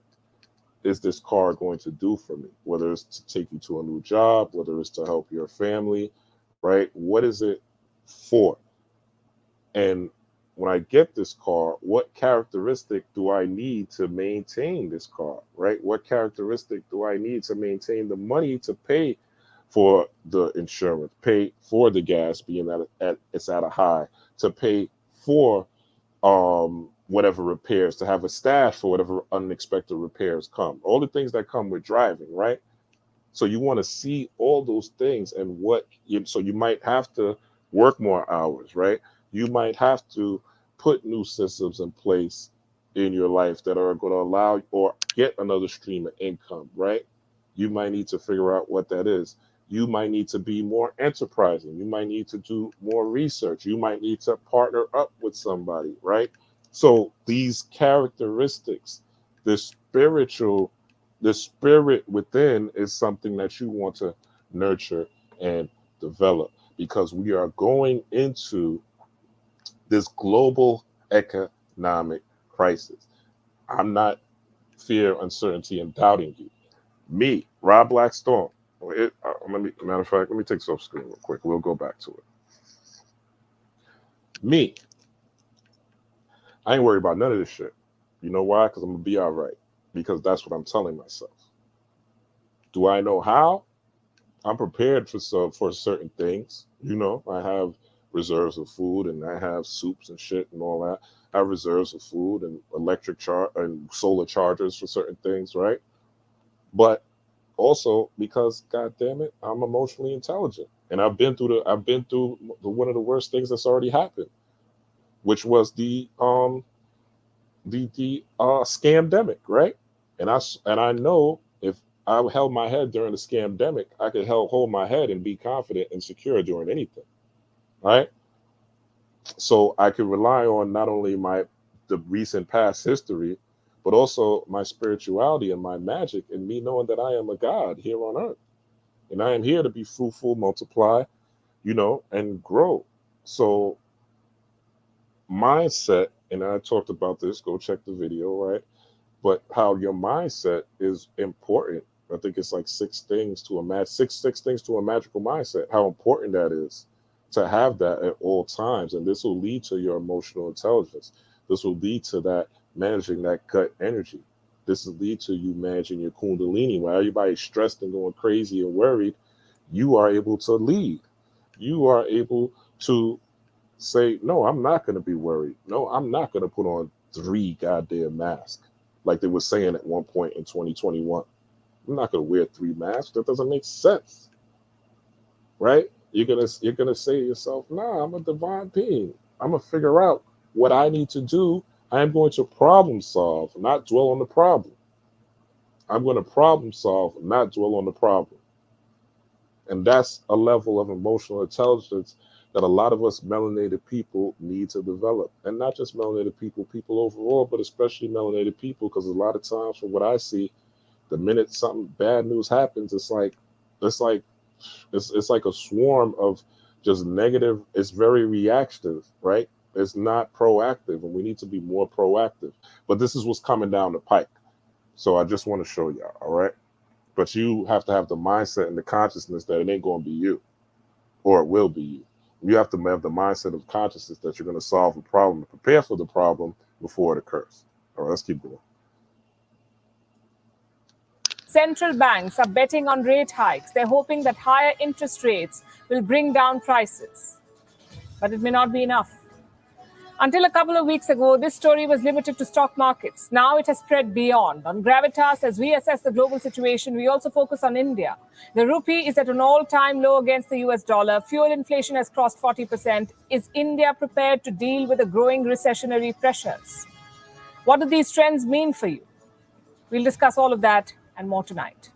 is this car going to do for me? Whether it's to take you to a new job, whether it's to help your family, right? What is it for? And when I get this car, what characteristic do I need to maintain this car, right? What characteristic do I need to maintain the money to pay for the insurance, pay for the gas being it's at a high, to pay for whatever repairs, to have a stash for whatever unexpected repairs come, all the things that come with driving, right? So you want to see all those things, and so you might have to work more hours, right? You might have to put new systems in place in your life that are going to allow or get another stream of income, right? You might need to figure out what that is. You might need to be more enterprising. You might need to do more research. You might need to partner up with somebody, right? So these characteristics, the spirit within is something that you want to nurture and develop, because we are going into this global economic crisis. I'm not fear, uncertainty, and doubting you. Me, Rob Blackstorm. Matter of fact, let me take this off screen real quick. We'll go back to it. Me, I ain't worried about none of this shit. You know why? Because I'm gonna be all right. Because that's what I'm telling myself. Do I know how? I'm prepared for certain things. I have reserves of food, and I have soups and shit and all that. I have reserves of food and electric and solar chargers for certain things, right? But also because, God damn it, I'm emotionally intelligent, and I've been through one of the worst things that's already happened, which was the scamdemic, right? And I know if I held my head during the scamdemic, I could hold my head and be confident and secure during anything, right? So I can rely on not only the recent past history, but also my spirituality and my magic, and me knowing that I am a God here on earth, and I am here to be fruitful, multiply, and grow. So mindset, and I talked about this. Go check the video, right? But how your mindset is important. I think it's like six things to a magical mindset. How important that is to have that at all times, and this will lead to your emotional intelligence. This will lead to that managing that gut energy. This will lead to you managing your kundalini. While everybody's stressed and going crazy and worried, you are able to lead. You are able to say, no, I'm not going to be worried. No, I'm not going to put on 3 goddamn masks like they were saying at one point in 2021. I'm not going to wear 3 masks. That doesn't make sense, right? You're gonna say to yourself, nah, I'm a divine being. I'm gonna figure out what I need to do. I am going to problem solve, not dwell on the problem. I'm going to problem solve, not dwell on the problem. And that's a level of emotional intelligence that a lot of us melanated people need to develop. And not just melanated people, people overall, but especially melanated people, because a lot of times from what I see, the minute something bad news happens, it's like it's like a swarm of just negative. It's very reactive, right? It's not proactive, and we need to be more proactive. But this is what's coming down the pike. So I just want to show y'all, all right? But you have to have the mindset and the consciousness that it ain't going to be you, or it will be you. You have to have the mindset of consciousness that you're going to solve a problem and prepare for the problem before it occurs. All right, let's keep going. Central banks are betting on rate hikes. They're hoping that higher interest rates will bring down prices. But it may not be enough. Until a couple of weeks ago, this story was limited to stock markets. Now it has spread beyond. On Gravitas, as we assess the global situation, we also focus on India. The rupee is at an all-time low against the US dollar. Fuel inflation has crossed 40%. Is India prepared to deal with the growing recessionary pressures? What do these trends mean for you? We'll discuss all of that and more tonight.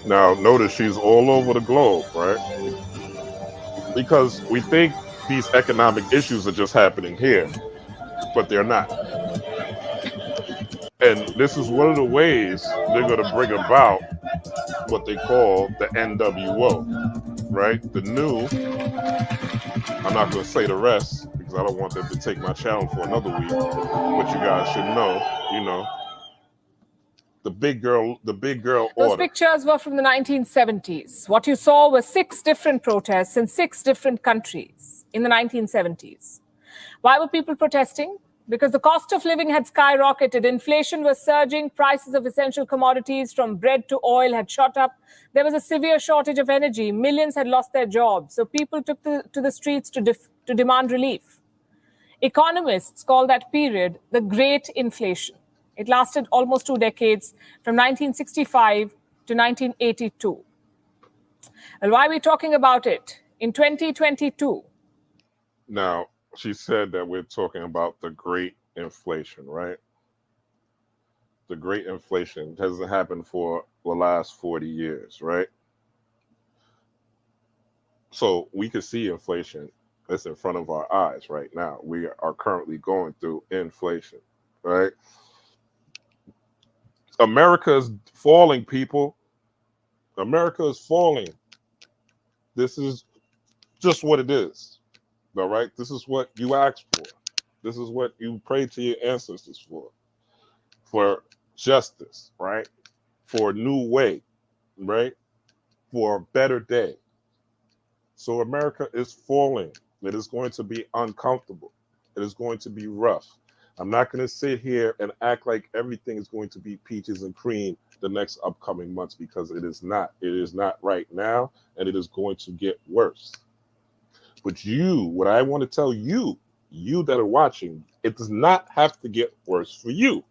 Now, notice she's all over the globe, right? Because we think these economic issues are just happening here, but they're not. And this is one of the ways they're going to bring about what they call the NWO, right? The new, I'm not going to say the rest because I don't want them to take my channel for another week, but you guys should know, the big girl Those order. pictures were from the 1970s. What you saw were 6 different protests in 6 different countries in the 1970s. Why were people protesting? Because the cost of living had skyrocketed. Inflation was surging. Prices of essential commodities from bread to oil had shot up. There was a severe shortage of energy. Millions had lost their jobs. So people took to the streets to demand relief. Economists call that period the Great Inflation. It lasted almost 2 decades, from 1965 to 1982. And why are we talking about it? In 2022, Now, she said that we're talking about the Great Inflation, right? The Great Inflation hasn't happened for the last 40 years, right? So we can see inflation that's in front of our eyes right now. We are currently going through inflation, right? America is falling, people. America is falling. This is just what it is. All right. This is what you asked for. This is what you prayed to your ancestors for justice, right? For a new way, right? For a better day. So America is falling. It is going to be uncomfortable. It is going to be rough. I'm not going to sit here and act like everything is going to be peaches and cream the next upcoming months, because it is not. It is not right now, and it is going to get worse. But you, what I want to tell you, you that are watching, it does not have to get worse for you.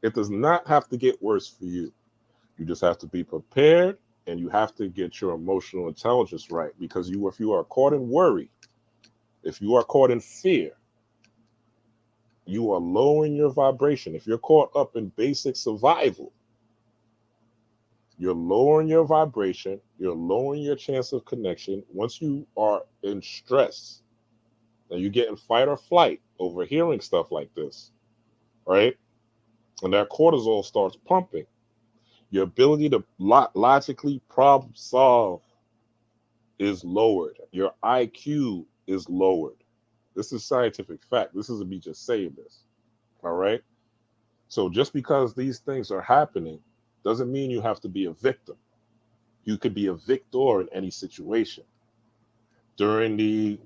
It does not have to get worse for you. You just have to be prepared, and you have to get your emotional intelligence right. Because if you are caught in worry, if you are caught in fear, you are lowering your vibration. If you're caught up in basic survival, you're lowering your vibration. You're lowering your chance of connection. Once you are in stress, and you get in fight or flight over hearing stuff like this, right? And that cortisol starts pumping. Your ability to logically problem solve is lowered. Your IQ is lowered. This is scientific fact. This isn't me just saying this. All right. So just because these things are happening doesn't mean you have to be a victim. You could be a victor in any situation. During the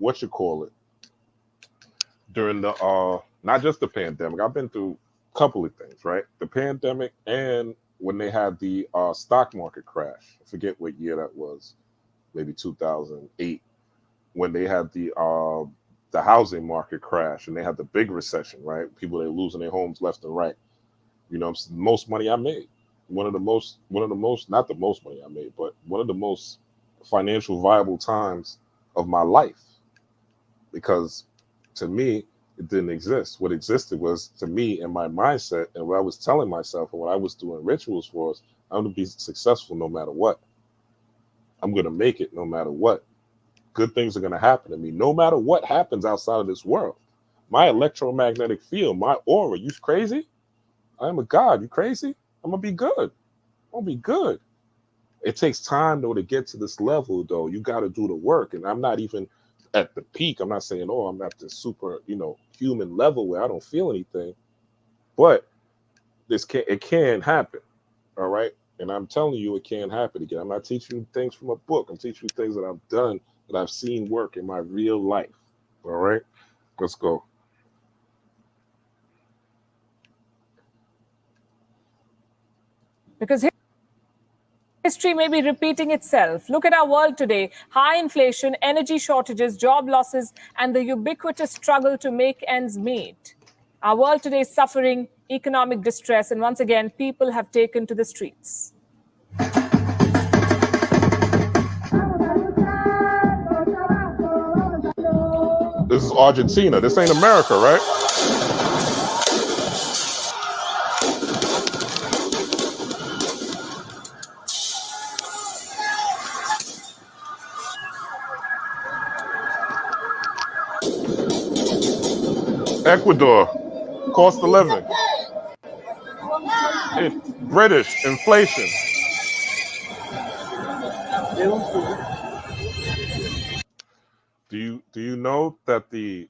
during the not just the pandemic. I've been through a couple of things, right? The pandemic, and when they had the stock market crash. I forget what year that was. Maybe 2008, when they had the housing market crash, and they had the big recession, right? People, they losing their homes left and right. You know, it's the most money I made. One of the most, not the most money I made, but one of the most financial viable times of my life. Because to me, it didn't exist. What existed was, to me, and my mindset, and what I was telling myself, and what I was doing rituals for, was I'm going to be successful no matter what. I'm going to make it no matter what. Good things are going to happen to me no matter what happens outside of this world. My electromagnetic field, my aura, you crazy? I am a god. You crazy? I'm going to be good. I'm going to be good. It takes time, though, to get to this level, though. You got to do the work. And I'm not even at the peak. I'm not saying, oh, I'm at the super, human level where I don't feel anything. But it can happen. All right. And I'm telling you, it can happen again. I'm not teaching you things from a book. I'm teaching you things that I've done, that I've seen work in my real life. All right. Let's go. Because history may be repeating itself. Look at our world today. High inflation, energy shortages, job losses, and the ubiquitous struggle to make ends meet. Our world today is suffering economic distress, and once again, people have taken to the streets. This is Argentina. This ain't America, right? Ecuador, cost of living. British inflation. Do you know that the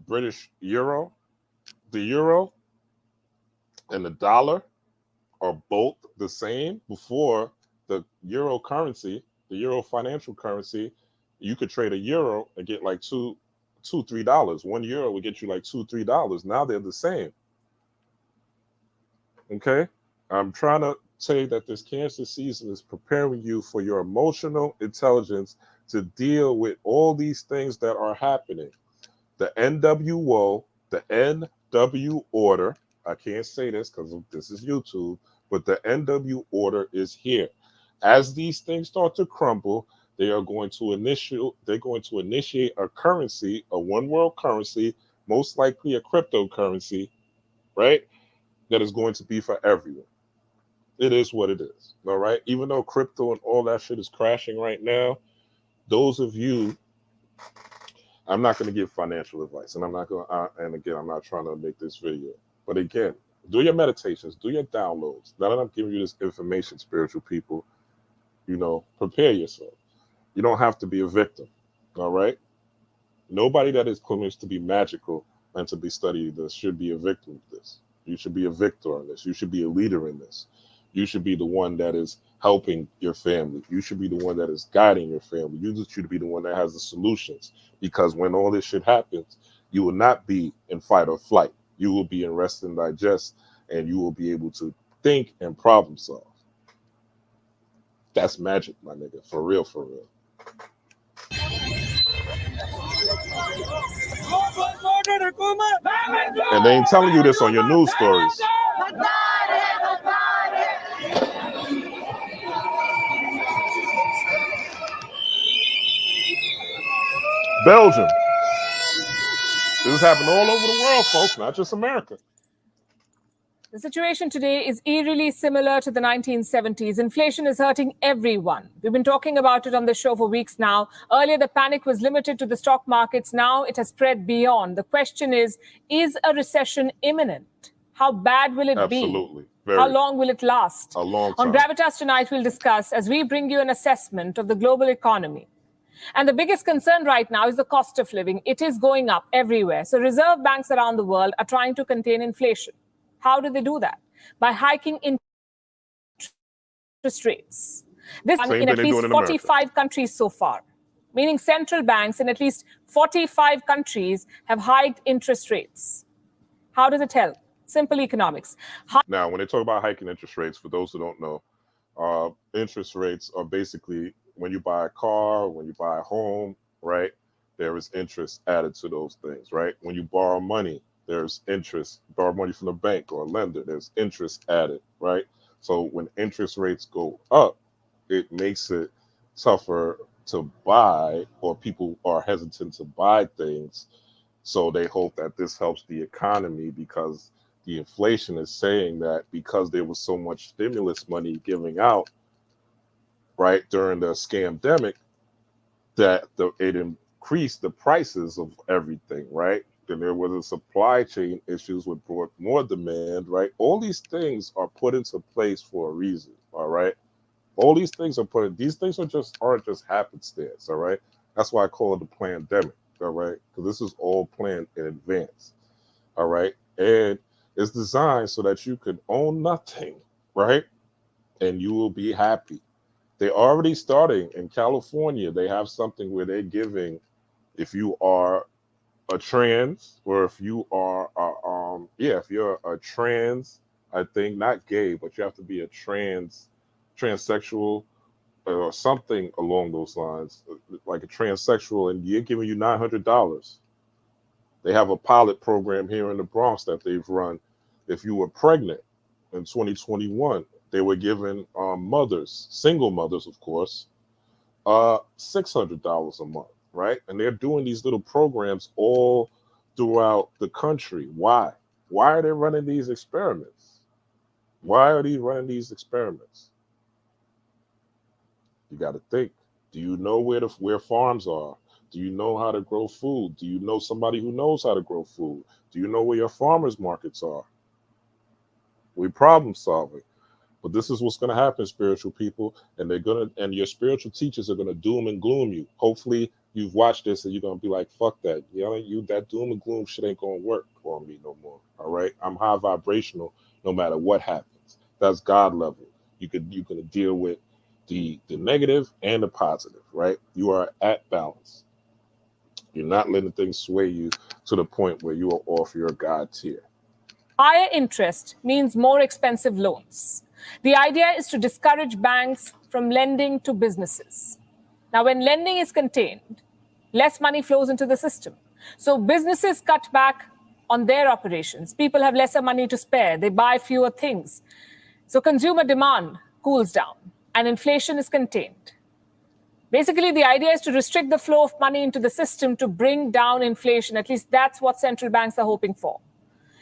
British euro, the euro and the dollar are both the same? Before the euro currency, the euro financial currency, you could trade a euro and get like $2-3. 1 euro would get you like $2-3. Now they're the same. Okay, I'm trying to say that this Cancer season is preparing you for your emotional intelligence to deal with all these things that are happening. The NWO, the NW order. I can't say this because this is YouTube, but the NW order is here. As these things start to crumble, they're going to initiate a currency, a one world currency, most likely a cryptocurrency, right? That is going to be for everyone. It is what it is. All right. Even though crypto and all that shit is crashing right now, those of you, I'm not going to give financial advice, and I'm not going to, and again, I'm not trying to make this video, but again, do your meditations, do your downloads. Now that I'm giving you this information, spiritual people, prepare yourself. You don't have to be a victim. All right. Nobody that is claiming to be magical and to be studying this should be a victim of this. You should be a victor in this. You should be a leader in this. You should be the one that is helping your family. You should be the one that is guiding your family. You should be the one that has the solutions. Because when all this shit happens, you will not be in fight or flight. You will be in rest and digest, and you will be able to think and problem solve. That's magic, my nigga. For real, for real. And they ain't telling you this on your news stories. Belgium. This is happening all over the world, folks, not just America. The situation today is eerily similar to the 1970s. Inflation is hurting everyone. We've been talking about it on the show for weeks now. Earlier, the panic was limited to the stock markets. Now it has spread beyond. The question is a recession imminent? How bad will it Absolutely. be? Very. How long will it last? A long time. On Gravitas tonight, we'll discuss as we bring you an assessment of the global economy. And the biggest concern right now is the cost of living. It is going up everywhere. So reserve banks around the world are trying to contain inflation. How do they do that? By hiking interest rates. This in at least 45 countries so far, meaning central banks in at least 45 countries have hiked interest rates. How does it help? Simple economics. Now, when they talk about hiking interest rates, for those who don't know, interest rates are basically when you buy a car, when you buy a home, right? There is interest added to those things, right? When you borrow money, there's interest. Borrow money from a bank or a lender, there's interest added, right? So when interest rates go up, it makes it tougher to buy, or people are hesitant to buy things. So they hope that this helps the economy, because the inflation is saying that because there was so much stimulus money giving out, right, during the scamdemic, that it increased the prices of everything, right? Then there was a supply chain issues which brought more demand, right? All these things are put into place for a reason, all right? All these things are these things aren't just happenstance, all right? That's why I call it the pandemic, all right? Because this is all planned in advance, all right? And it's designed so that you can own nothing, right? And you will be happy. They're already starting in California. They have something where they're giving, if you are a trans, or if you are, if you're a trans, I think not gay, but you have to be a transsexual, or something along those lines, like a transsexual, and you're giving you $900. They have a pilot program here in the Bronx that they've run. If you were pregnant in 2021, they were giving mothers, single mothers, of course, $600 a month, right? And they're doing these little programs all throughout the country. Why? Why are they running these experiments? Why are they running these experiments? You got to think. Do you know where farms are? Do you know how to grow food? Do you know somebody who knows how to grow food? Do you know where your farmers markets are? We're problem solving. But this is what's going to happen, spiritual people, and your spiritual teachers are going to doom and gloom you. Hopefully, you've watched this and you're going to be like, "Fuck that! That doom and gloom shit ain't going to work for me no more." All right, I'm high vibrational, no matter what happens. That's God level. You can deal with the negative and the positive, right? You are at balance. You're not letting things sway you to the point where you are off your God tier. Higher interest means more expensive loans. The idea is to discourage banks from lending to businesses. Now, when lending is contained, less money flows into the system. So businesses cut back on their operations. People have lesser money to spare. They buy fewer things. So consumer demand cools down and inflation is contained. Basically, the idea is to restrict the flow of money into the system to bring down inflation. At least that's what central banks are hoping for.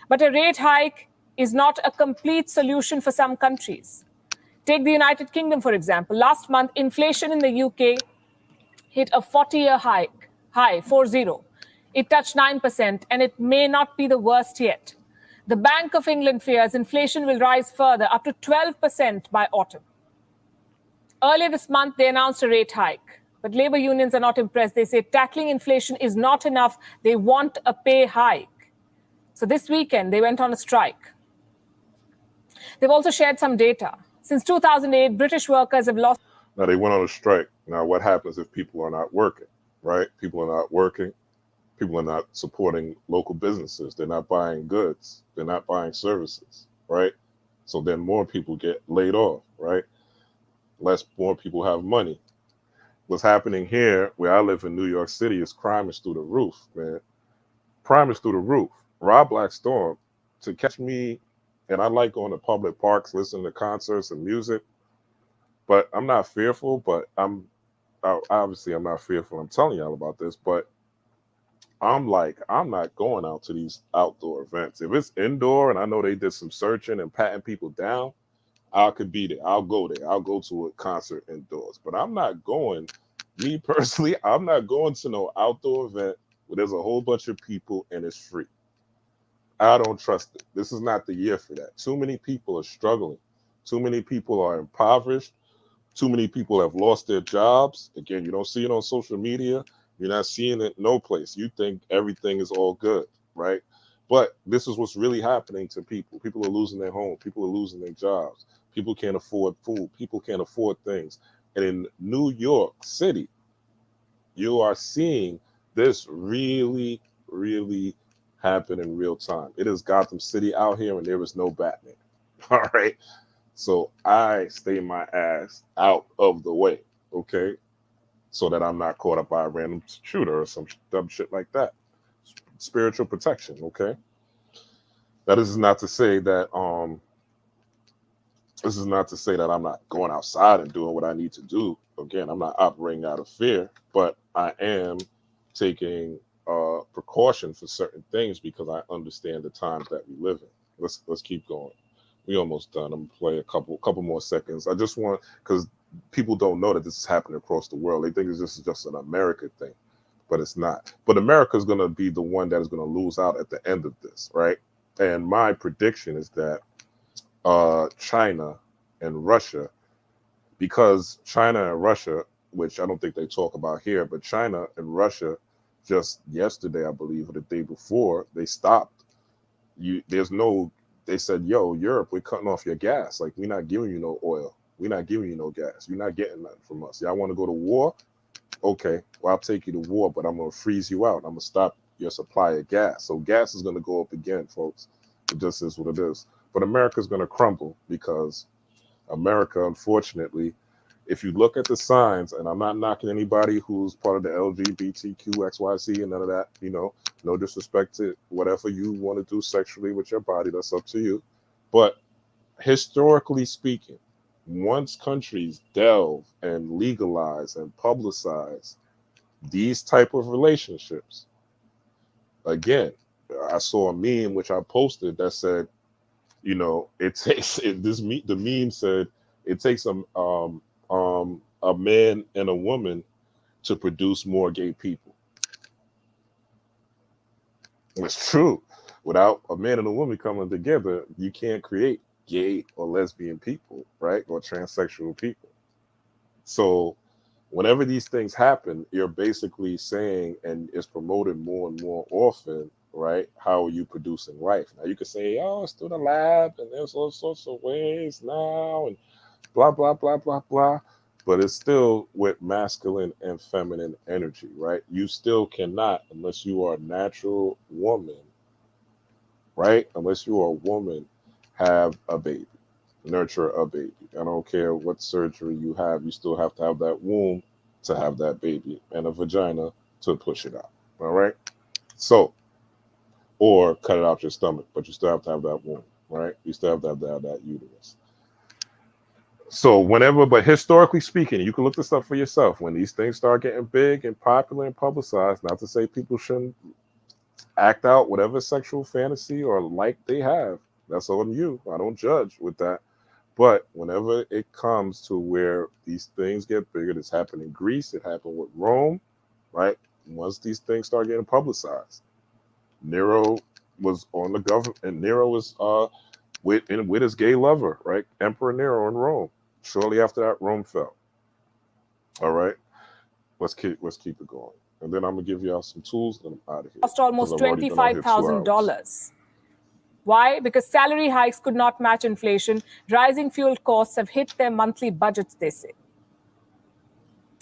But a rate hike is not a complete solution for some countries. Take the United Kingdom, for example. Last month, inflation in the UK hit a 40-year high, 40. It touched 9%, and it may not be the worst yet. The Bank of England fears inflation will rise further, up to 12% by autumn. Earlier this month, they announced a rate hike, but labor unions are not impressed. They say tackling inflation is not enough. They want a pay hike. So this weekend, they went on a strike. They've also shared some data. Since 2008, British workers have lost. Now, they went on a strike. Now, what happens if people are not working, right? People are not working. People are not supporting local businesses. They're not buying goods. They're not buying services, right? So then more people get laid off, right? More people have money. What's happening here, where I live in New York City, is crime is through the roof, man. Crime is through the roof. Rob Black Storm, to catch me, and I like going to public parks, listening to concerts and music, but I'm not fearful. But obviously I'm not fearful. I'm telling y'all about this, but I'm like, I'm not going out to these outdoor events. If it's indoor and I know they did some searching and patting people down, I could be there. I'll go there. I'll go to a concert indoors. But I'm not going, me personally, I'm not going to no outdoor event where there's a whole bunch of people and it's free. I don't trust it. This is not the year for that. Too many people are struggling. Too many people are impoverished. Too many people have lost their jobs. Again, you don't see it on social media. You're not seeing it no place. You think everything is all good, right? But this is what's really happening to people. People are losing their home. People are losing their jobs. People can't afford food. People can't afford things. And in New York City, you are seeing this really, really happen in real time. It is Gotham City out here, and there is no Batman. All right. So I stay my ass out of the way, okay? So that I'm not caught up by a random shooter or some dumb shit like that. Spiritual protection, okay? That is not to say that this is not to say that I'm not going outside and doing what I need to do. Again, I'm not operating out of fear, but I am taking precaution for certain things because I understand the times that we live in. Let's keep going. We almost done. I'm gonna play a couple more seconds. I just want, because people don't know that this is happening across the world. They think this is just an America thing, but it's not. But America is gonna be the one that is gonna lose out at the end of this, right? And my prediction is that China and Russia, because China and Russia, which I don't think they talk about here, but China and Russia just yesterday, I believe, or the day before, they stopped. There's no, they said, yo, Europe, we're cutting off your gas. Like, we're not giving you no oil. We're not giving you no gas. You're not getting nothing from us. Y'all want to go to war? Okay, well, I'll take you to war, but I'm going to freeze you out. I'm going to stop your supply of gas. So gas is going to go up again, folks. It just is what it is. But America's going to crumble because America, unfortunately, if you look at the signs, and I'm not knocking anybody who's part of the LGBTQXYZ and none of that, no disrespect to whatever you want to do sexually with your body, that's up to you. But historically speaking, once countries delve and legalize and publicize these type of relationships, again, I saw a meme which I posted that said, it takes the meme said it takes a man and a woman to produce more gay people. It's true. Without a man and a woman coming together, you can't create gay or lesbian people, right? Or transsexual people. So whenever these things happen, you're basically saying, and it's promoted more and more often, right? How are you producing life? Now you could say, oh, it's through the lab and there's all sorts of ways now and blah, blah, blah, blah, blah. But it's still with masculine and feminine energy, right? You still cannot, unless you are a natural woman, right? Unless you are a woman, have a baby, nurture a baby. I don't care what surgery you have, you still have to have that womb to have that baby and a vagina to push it out, all right? So, or cut it out your stomach, but you still have to have that womb, right? You still have to have that uterus. So whenever, but historically speaking, you can look this up for yourself. When these things start getting big and popular and publicized, not to say people shouldn't act out whatever sexual fantasy or like they have. That's on you. I don't judge with that. But whenever it comes to where these things get bigger, this happened in Greece, it happened with Rome, right? Once these things start getting publicized, Nero was on the government, and Nero was with his gay lover, right? Emperor Nero in Rome. Shortly after that, Rome fell. All right, let's keep it going, and then I'm gonna give y'all some tools, and I'm out of here. Cost almost $25,000. Why? Because salary hikes could not match inflation. Rising fuel costs have hit their monthly budgets, they say.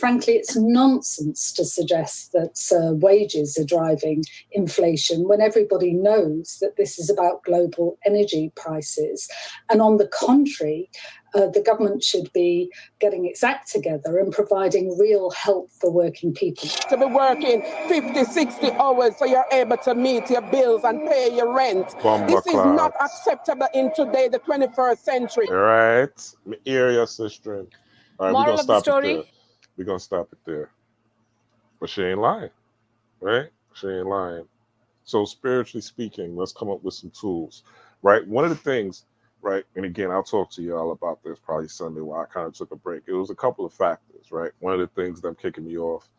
frankly, it's nonsense to suggest that wages are driving inflation when everybody knows that this is about global energy prices. And on the contrary, the government should be getting its act together and providing real help for working people. To be working 50, 60 hours so you're able to meet your bills and pay your rent. This is not acceptable in today, the 21st century. Right. Me hear your sister. All right, Moral of the story. We're going to stop it there. But she ain't lying, right? She ain't lying. So spiritually speaking, let's come up with some tools, right? One of the things, right, and again, I'll talk to y'all about this probably Sunday while I kind of took a break. It was a couple of factors, right? One of the things that kicking me off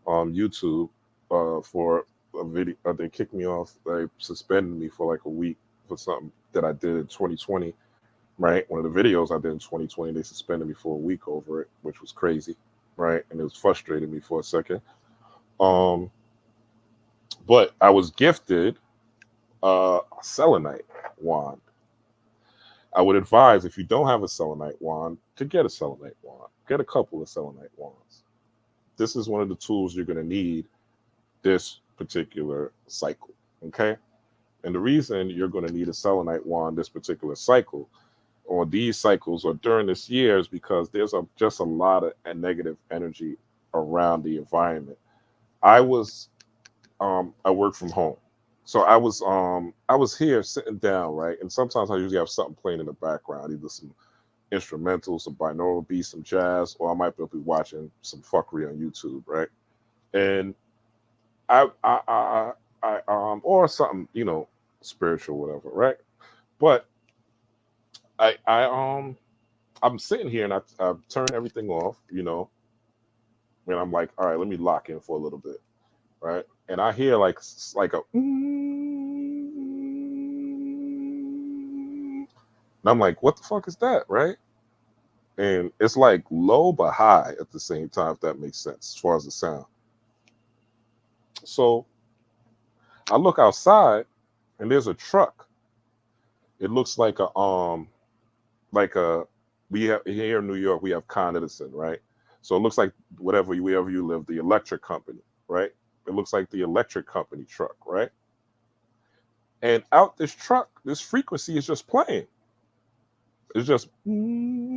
on YouTube for a video, they kicked me off, they suspended me for like a week for something that I did in 2020, right? One of the videos I did in 2020, they suspended me for a week over it, which was crazy, right? And it was frustrating me for a second. But I was gifted a selenite wand. I would advise, if you don't have a selenite wand, to get a selenite wand. Get a couple of selenite wands. This is one of the tools you're going to need this particular cycle, okay? And the reason you're going to need a selenite wand this particular cycle, or these cycles, or during this year, is because there's just a lot of negative energy around the environment. I work from home. So I was here sitting down, right? And sometimes I usually have something playing in the background, either some instrumentals, some binaural beats, some jazz, or I might be watching some fuckery on YouTube, right? And or something, you know, spiritual, whatever, right? But I'm sitting here and I've turned everything off, you know, and I'm like, all right, let me lock in for a little bit, right? And I hear like a, and I'm like, what the fuck is that, right? And it's like low but high at the same time, if that makes sense, as far as the sound. So I look outside and there's a truck. It looks like we have here in New York, we have Con Edison, right? So it looks like wherever you live, the electric company, right? It looks like the electric company truck, right? And out this truck, this frequency is just playing. It's just, and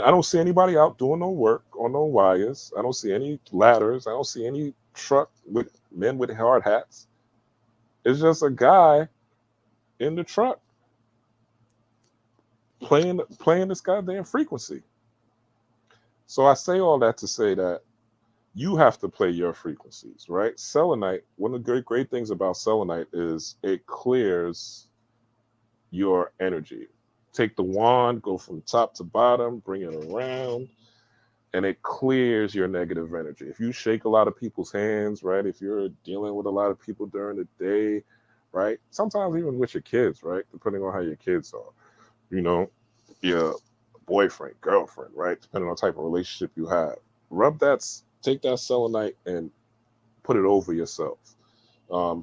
I don't see anybody out doing no work on no wires. I don't see any ladders. I don't see any truck with men with hard hats. It's just a guy in the truck playing this goddamn frequency. So I say all that to say that you have to play your frequencies, right? Selenite, one of the great things about selenite is it clears your energy. Take the wand, go from top to bottom, bring it around, and it clears your negative energy. If you shake a lot of people's hands, right? If you're dealing with a lot of people during the day, right? Sometimes even with your kids, right? Depending on how your kids are, you know, your boyfriend, girlfriend, right? Depending on the type of relationship you have. Take that selenite and put it over yourself.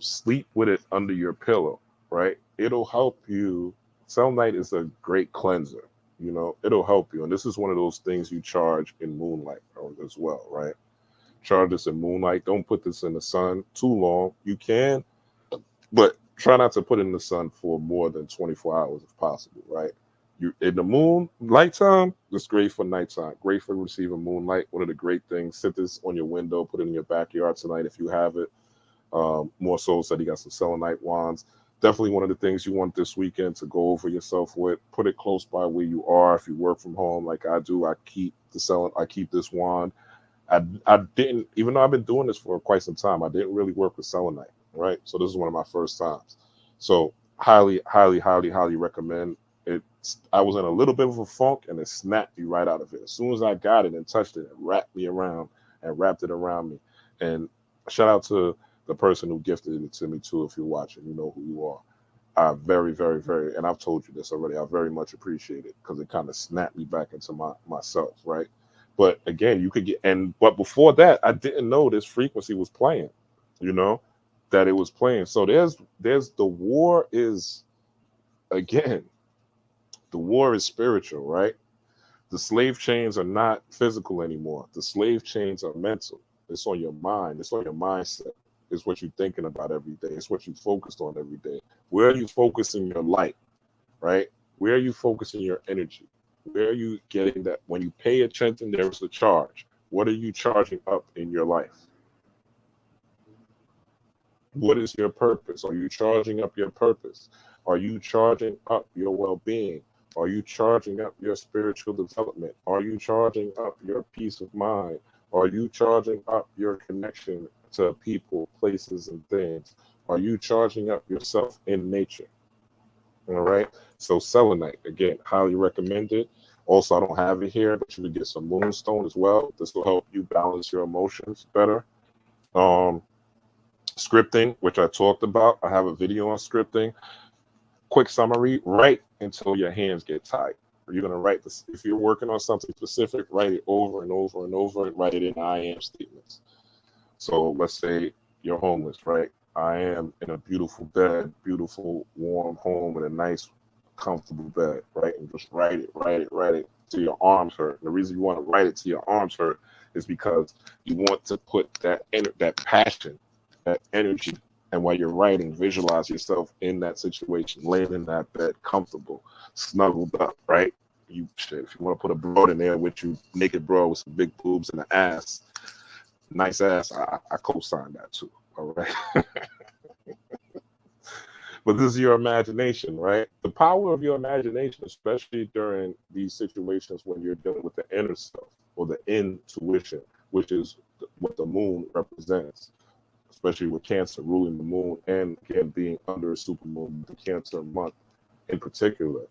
Sleep with it under your pillow, right? It'll help you. Selenite is a great cleanser, you know, it'll help you. And this is one of those things you charge in moonlight as well, right? Charge this in moonlight. Don't put this in the sun too long. You can, but try not to put it in the sun for more than 24 hours if possible, right? You in the moonlight time, it's great for nighttime, great for receiving moonlight. One of the great things, sit this on your window, put it in your backyard tonight if you have it. More so said he got some selenite wands. Definitely one of the things you want this weekend to go over yourself with. Put it close by where you are. If you work from home like I do, I keep this wand. I didn't, even though I've been doing this for quite some time, I didn't really work with selenite, right? So this is one of my first times. So highly, highly, highly, highly recommend it. I was in a little bit of a funk and it snapped me right out of it. As soon as I got it and touched it, it wrapped it around me. And shout out to the person who gifted it to me too. If you're watching, you know who you are. I very, very, very, and I've told you this already, I very much appreciate it because it kind of snapped me back into myself, right? But again, you could get, but before that, I didn't know this frequency was playing, you know, that it was playing. So there's the war is, again, the war is spiritual, right? The slave chains are not physical anymore. The slave chains are mental. It's on your mind. It's on your mindset. It's what you're thinking about every day. It's what you focused on every day. Where are you focusing your light, right? Where are you focusing your energy? Where are you getting that? When you pay attention, there's a charge. What are you charging up in your life? What is your purpose? Are you charging up your purpose? Are you charging up your well-being? Are you charging up your spiritual development? Are you charging up your peace of mind? Are you charging up your connection to people, places, and things? Are you charging up yourself in nature? All right. So selenite, again, highly recommended. Also, I don't have it here, but you can get some moonstone as well. This will help you balance your emotions better. Scripting, which I talked about. I have a video on scripting. Quick summary, write until your hands get tired. You're going to write this. If you're working on something specific, write it over and over and over and write it in I am statements. So let's say you're homeless, right? I am in a beautiful bed, beautiful, warm home with a nice, comfortable bed, right? And just write it till your arms hurt. And the reason you want to write it till your arms hurt is because you want to put that passion, that energy. And while you're writing, visualize yourself in that situation, laying in that bed, comfortable, snuggled up, right? If you want to put a broad in there with you, naked broad with some big boobs and an ass, nice ass, I co-sign that too, all right? But this is your imagination, right? The power of your imagination, especially during these situations when you're dealing with the inner self or the intuition, which is what the moon represents, especially with Cancer ruling the moon and again being under a supermoon, the Cancer month in particular,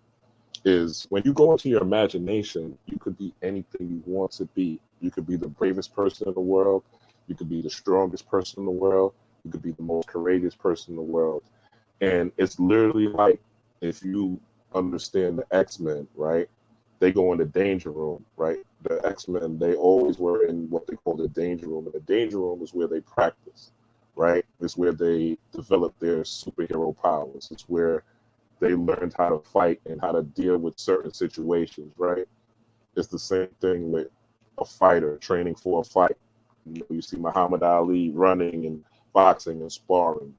is when you go into your imagination, you could be anything you want to be. You could be the bravest person in the world. You could be the strongest person in the world. You could be the most courageous person in the world. And it's literally like if you understand the X-Men, right? They go in the danger room, right? The X-Men, they always were in what they call the danger room. And the danger room is where they practice, right? It's where they develop their superhero powers. It's where they learned how to fight and how to deal with certain situations, right? It's the same thing with a fighter training for a fight. You see Muhammad Ali running and boxing and sparring,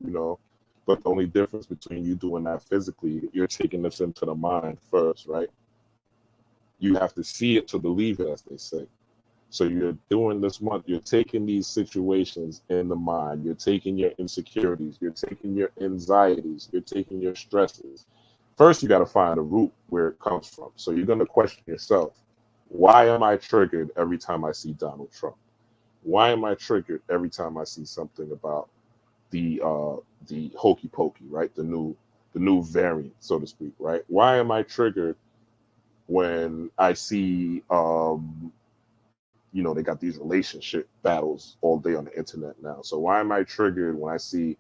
but the only difference between you doing that physically, you're taking this into the mind first, right? You have to see it to believe it, as they say. So you're doing this month, you're taking these situations in the mind, you're taking your insecurities, you're taking your anxieties, you're taking your stresses. First, you got to find a root where it comes from. So you're going to question yourself. Why am I triggered every time I see Donald Trump? Why am I triggered every time I see something about the hokey pokey, right? The new variant, so to speak, right? Why am I triggered when I see they got these relationship battles all day on the internet now? So why am I triggered when I see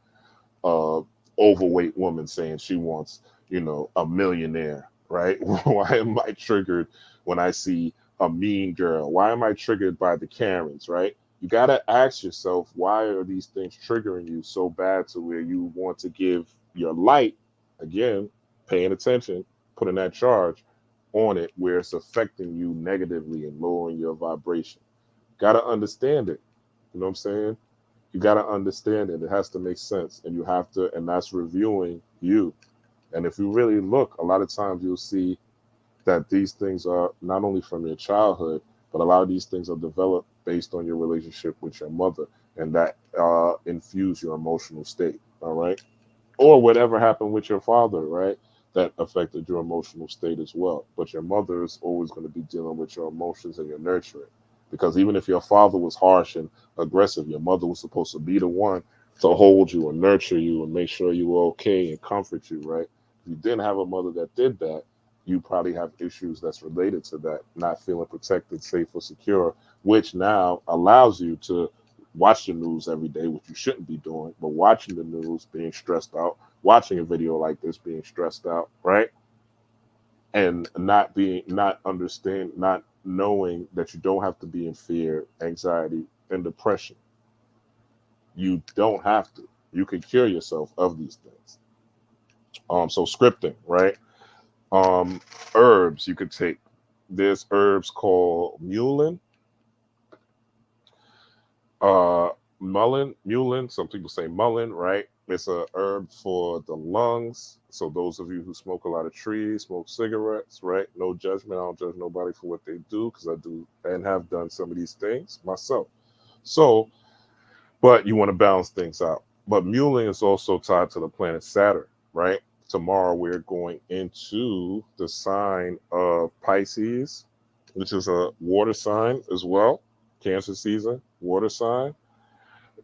overweight woman saying she wants, a millionaire, right? Why am I triggered when I see a mean girl? Why am I triggered by the Karens, right? You got to ask yourself, why are these things triggering you so bad to where you want to give your light, again, paying attention, putting that charge on it where it's affecting you negatively and lowering your vibration? Got to understand it. You know what I'm saying? You got to understand it. It has to make sense. And you have to, and that's reviewing you. And if you really look, a lot of times you'll see that these things are not only from your childhood, but a lot of these things are developed based on your relationship with your mother, and that infuse your emotional state, all right? Or whatever happened with your father, right? That affected your emotional state as well. But your mother is always going to be dealing with your emotions and your nurturing. Because even if your father was harsh and aggressive, your mother was supposed to be the one to hold you and nurture you and make sure you were okay and comfort you, right? If you didn't have a mother that did that, you probably have issues that's related to that, not feeling protected, safe, or secure, which now allows you to watch the news every day, which you shouldn't be doing, but watching the news, being stressed out, watching a video like this, being stressed out, right? And not knowing that you don't have to be in fear, anxiety, and depression. You don't have to. You can cure yourself of these things. So scripting, right? Herbs you could take. There's herbs called mullein, mullein. Some people say mullein, right? It's a herb for the lungs. So those of you who smoke a lot of trees, smoke cigarettes, right? No judgment. I don't judge nobody for what they do because I do and have done some of these things myself. So, but you want to balance things out. But mullein is also tied to the planet Saturn, right? Tomorrow we're going into the sign of Pisces, which is a water sign as well. Cancer season, water sign.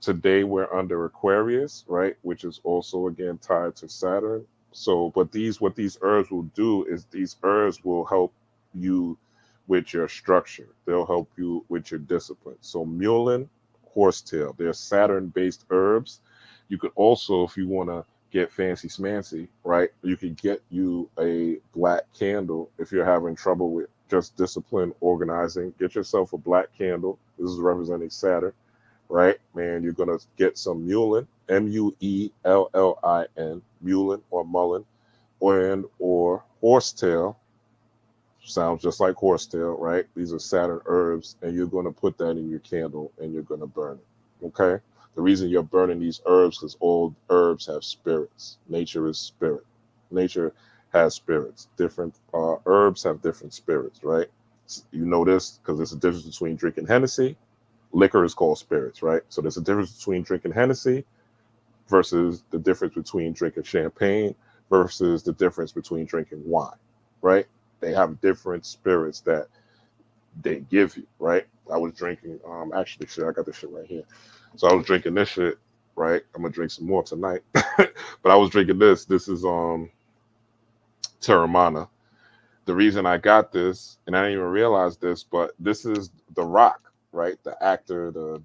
Today we're under Aquarius, right? Which is also again tied to Saturn. So, but what these herbs will do is these herbs will help you with your structure. They'll help you with your discipline. So mullein, horsetail, they're Saturn-based herbs. You could also, if you want to get fancy smancy, right? You could get you a black candle if you're having trouble with just discipline, organizing. Get yourself a black candle. This is representing Saturn, right? Man, you're gonna get some mullein, Muellin, mullein or mullein, or horsetail. Sounds just like horsetail, right? These are Saturn herbs, and you're gonna put that in your candle and you're gonna burn it. Okay. The reason you're burning these herbs because all herbs have spirits. Nature is spirit. Nature has spirits. Different herbs have different spirits, right? You know this because there's a difference between drinking Hennessy. Liquor is called spirits, right? So there's a difference between drinking Hennessy versus the difference between drinking champagne versus the difference between drinking wine, right? They have different spirits that they give you, right? I was drinking, actually, shit, I got this shit right here. So I was drinking this shit, right? I'm gonna drink some more tonight, but I was drinking this. This is Terramana. The reason I got this, and I didn't even realize this, but this is The Rock, right? The actor, the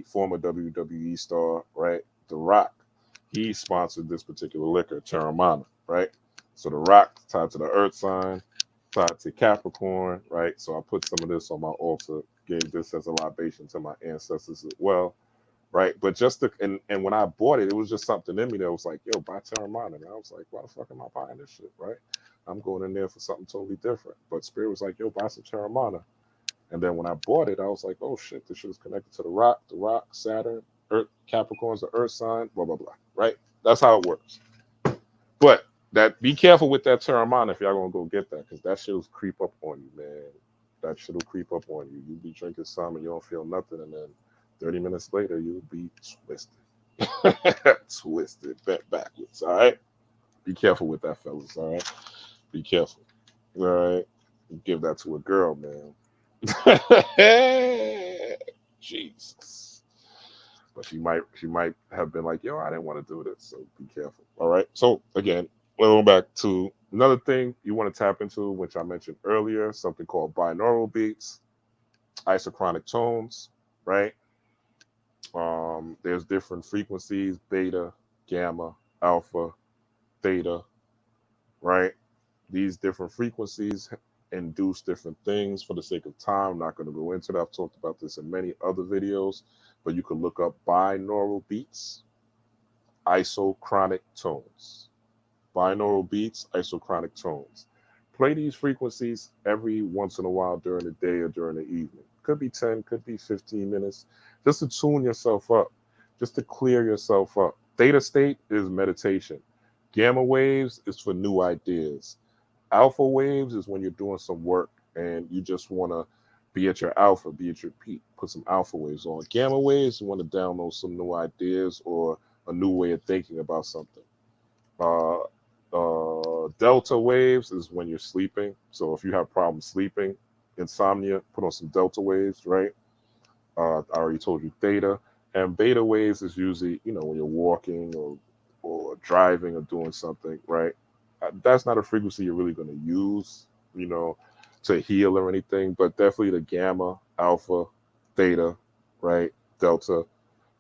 former WWE star, right? The Rock. He sponsored this particular liquor, Terramana, right? So The Rock tied to the Earth sign, tied to Capricorn, right? So I put some of this on my altar, gave this as a libation to my ancestors as well, right? But just and when I bought it, it was just something in me that was like, yo, buy Terramana. And I was like, why the fuck am I buying this shit, right? I'm going in there for something totally different. But Spirit was like, yo, buy some Terramana. And then when I bought it, I was like, oh shit, this shit is connected to the rock, Saturn, Earth, Capricorn's the Earth sign, blah, blah, blah, right? That's how it works. But be careful with that Terramana if y'all gonna go get that, because that shit will creep up on you, man. That shit will creep up on you. You be drinking some and you don't feel nothing, and then 30 minutes later, you'll be twisted. Twisted, bent backwards, all right? Be careful with that, fellas, all right? Be careful, all right? Give that to a girl, man. Jesus. But she might have been like, yo, I didn't want to do this, so be careful, all right? So, again, going back to another thing you want to tap into, which I mentioned earlier, something called binaural beats, isochronic tones, right? There's different frequencies, beta, gamma, alpha, theta, right? These different frequencies induce different things. For the sake of time, I'm not going to go into that. I've talked about this in many other videos, but you can look up binaural beats, isochronic tones. Binaural beats, isochronic tones. Play these frequencies every once in a while during the day or during the evening. Could be 10, could be 15 minutes, just to tune yourself up, just to clear yourself up. Theta state is meditation. Gamma waves is for new ideas. Alpha waves is when you're doing some work and you just want to be at your alpha, be at your peak, put some alpha waves on. Gamma waves, you want to download some new ideas or a new way of thinking about something. Delta waves is when you're sleeping. So if you have problems sleeping, insomnia, put on some delta waves, right? I already told you theta. And beta waves is usually, when you're walking or driving or doing something, right? That's not a frequency you're really going to use, to heal or anything, but definitely the gamma, alpha, theta, right? Delta,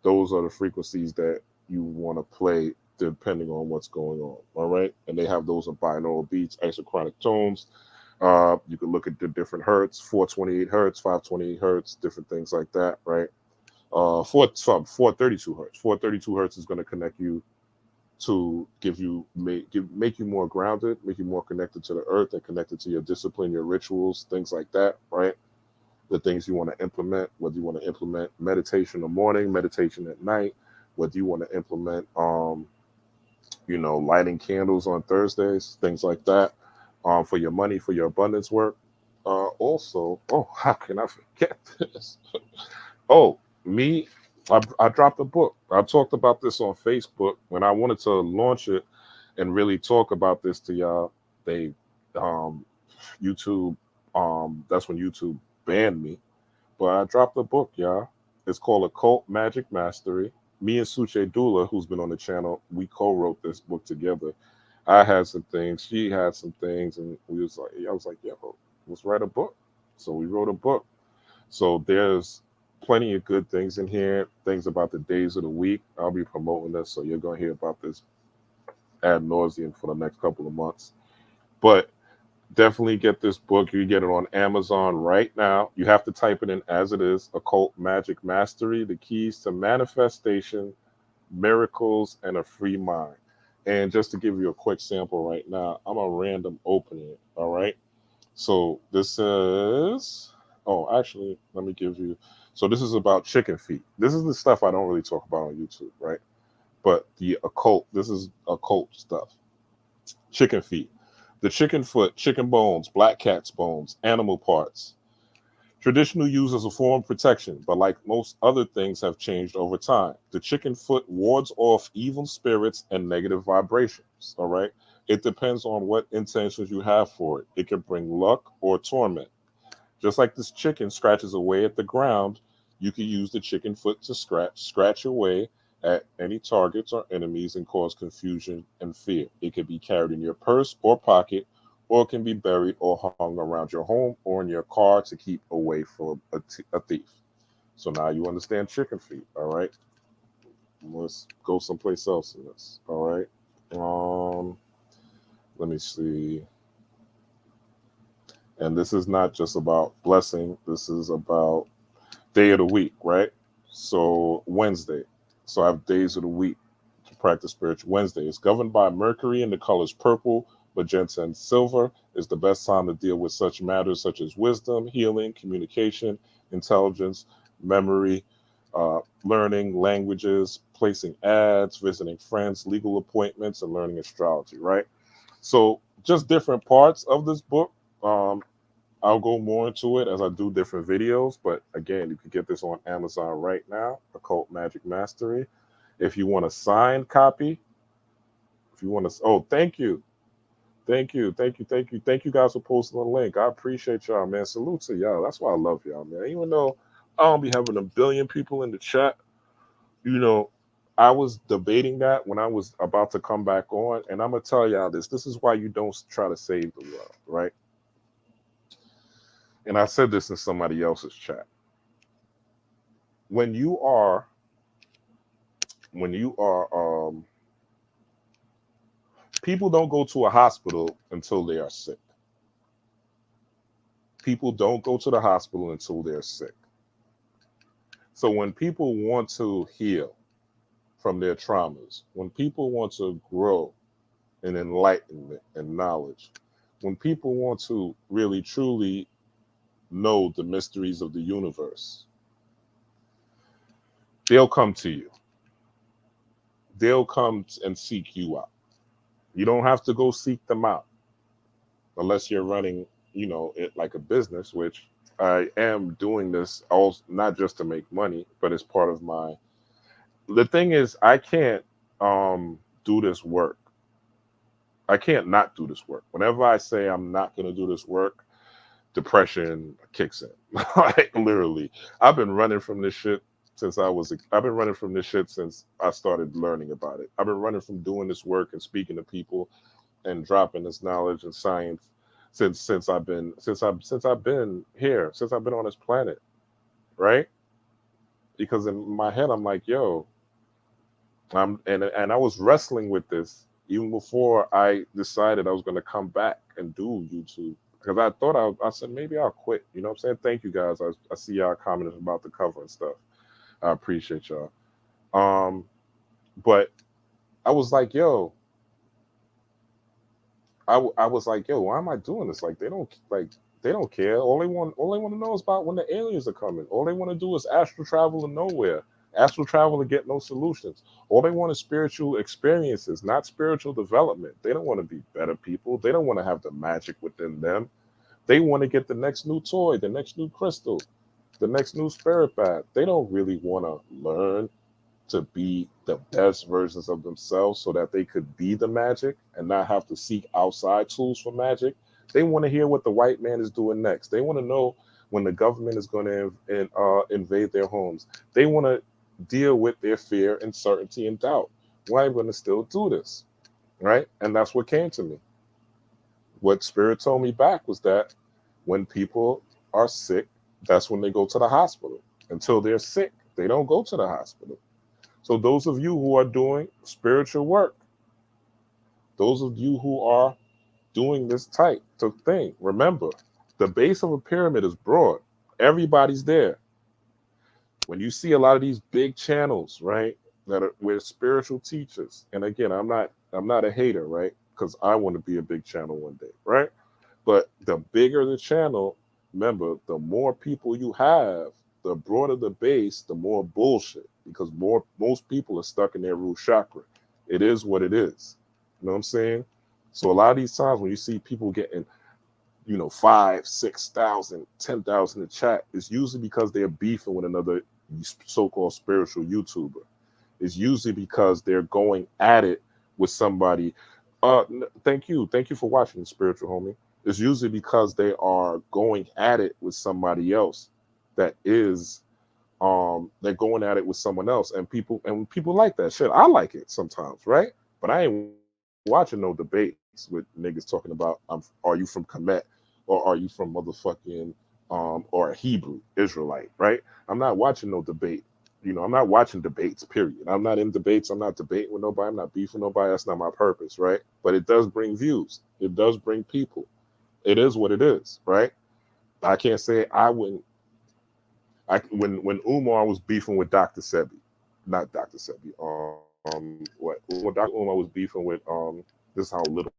those are the frequencies that you want to play depending on what's going on, all right? And they have those in binaural beats, isochronic tones. You can look at the different hertz, 428 hertz, 528 hertz, different things like that, right? 432 hertz. 432 hertz is going to connect you to make you more grounded, make you more connected to the earth and connected to your discipline, your rituals, things like that, right? The things you want to implement, whether you want to implement meditation in the morning, meditation at night, whether you want to implement lighting candles on Thursdays, things like that, for your money, for your abundance work. Also, oh, how can I forget this? Oh, me, I dropped a book. I talked about this on Facebook when I wanted to launch it and really talk about this to y'all. They, YouTube, that's when YouTube banned me. But I dropped a book, y'all. It's called Occult Magic Mastery. Me and Suche Dula, who's been on the channel, we co-wrote this book together. I had some things, she had some things, and I was like, yo, let's write a book. So we wrote a book. So there's plenty of good things in here, things about the days of the week. I'll be promoting this, so you're going to hear about this ad nauseum for the next couple of months. But definitely get this book. You get it on Amazon right now. You have to type it in as it is, Occult Magic Mastery, the keys to manifestation, miracles, and a free mind. And just to give you a quick sample right now, I'm a random opening it, all right? So this is, actually, let me give you, so this is about chicken feet. This is the stuff I don't really talk about on YouTube, right? But the occult, this is occult stuff. Chicken feet. The chicken foot, chicken bones, black cat's bones, animal parts. Traditional use as a form of protection, but like most other things have changed over time. The chicken foot wards off evil spirits and negative vibrations, all right? It depends on what intentions you have for it. It can bring luck or torment. Just like this chicken scratches away at the ground, you can use the chicken foot to scratch away at any targets or enemies and cause confusion and fear. It can be carried in your purse or pocket, or it can be buried or hung around your home or in your car to keep away from a thief. So now you understand chicken feet, all right? Let's go someplace else in this, all right? Let me see. And this is not just about blessing. This is about day of the week, right? So Wednesday. So I have days of the week to practice spiritual. Wednesday is governed by Mercury and the colors purple, magenta, and silver. Is the best time to deal with such matters such as wisdom, healing, communication, intelligence, memory, learning languages, placing ads, visiting friends, legal appointments, and learning astrology, right? So just different parts of this book. I'll go more into it as I do different videos, but again, you can get this on Amazon right now, Occult Magic Mastery. If you want a signed copy, if you want to, thank you guys for posting the link. I appreciate y'all, man. Salute to y'all. That's why I love y'all, man. Even though I don't be having a billion people in the chat, I was debating that when I was about to come back on, and I'm gonna tell y'all this is why you don't try to save the world, right? And I said this in somebody else's chat. When you are people don't go to a hospital until they are sick. People don't go to the hospital until they're sick. So when people want to heal from their traumas, when people want to grow in enlightenment and knowledge, when people want to really truly know the mysteries of the universe, they'll come to you. They'll come and seek you out. You don't have to go seek them out unless you're running, it like a business, which I am doing this also not just to make money, but it's part of the thing is, I can't do this work. I can't not do this work. Whenever I say I'm not going to do this work, depression kicks in. Like literally, I've been running from this shit since I started learning about it. I've been running from doing this work and speaking to people and dropping this knowledge and science since I've been here, since I've been on this planet, right? Because in my head I'm like, yo, and I was wrestling with this even before I decided I was going to come back and do YouTube, because I thought I said maybe I'll quit. You know what I'm saying? Thank you guys. I see y'all commenting about the cover and stuff. I appreciate y'all. But I was like, yo, I was like, yo, why am I doing this? Like, they don't care. All they want to know is about when the aliens are coming. All they want to do is astral travel to nowhere, astral travel to get no solutions. All they want is spiritual experiences, not spiritual development. They don't want to be better people. They don't want to have the magic within them. They want to get the next new toy, the next new crystal, the next new spirit bat. They don't really want to learn to be the best versions of themselves so that they could be the magic and not have to seek outside tools for magic. They want to hear what the white man is doing next. They want to know when the government is going to invade their homes. They want to deal with their fear, uncertainty, and doubt. Why am I going to still do this? Right? And that's what came to me. What Spirit told me back was that when people are sick, that's when they go to the hospital. Until they're sick, they don't go to the hospital. So those of you who are doing spiritual work, those of you who are doing this type of thing, remember, the base of a pyramid is broad. Everybody's there. When you see a lot of these big channels, right, that are with spiritual teachers, and again, I'm not a hater, right, because I want to be a big channel one day, right? But the bigger the channel, remember, the more people you have, the broader the base, the more bullshit, because most people are stuck in their root chakra. It is what it is. You know what I'm saying? So a lot of these times when you see people getting, 5, 6,000, 10,000 in chat, it's usually because they're beefing with another so-called spiritual YouTuber. It's usually because they're going at it with somebody. Thank you for watching, spiritual homie. It's usually because they are going at it with somebody else that is they're going at it with someone else, and people like that shit. I like it sometimes, right? But I ain't watching no debates with niggas talking about are you from Kemet or are you from motherfucking or a Hebrew Israelite, right? I'm not watching no debate. I'm not watching debates, period. I'm not in debates. I'm not debating with nobody. I'm not beefing nobody. That's not my purpose, right? But it does bring views. It does bring people. It is what it is, right? I can't say I wouldn't. When Umar was beefing with Dr. Sebi, not Dr. Sebi, when Dr. Umar was beefing with this is how little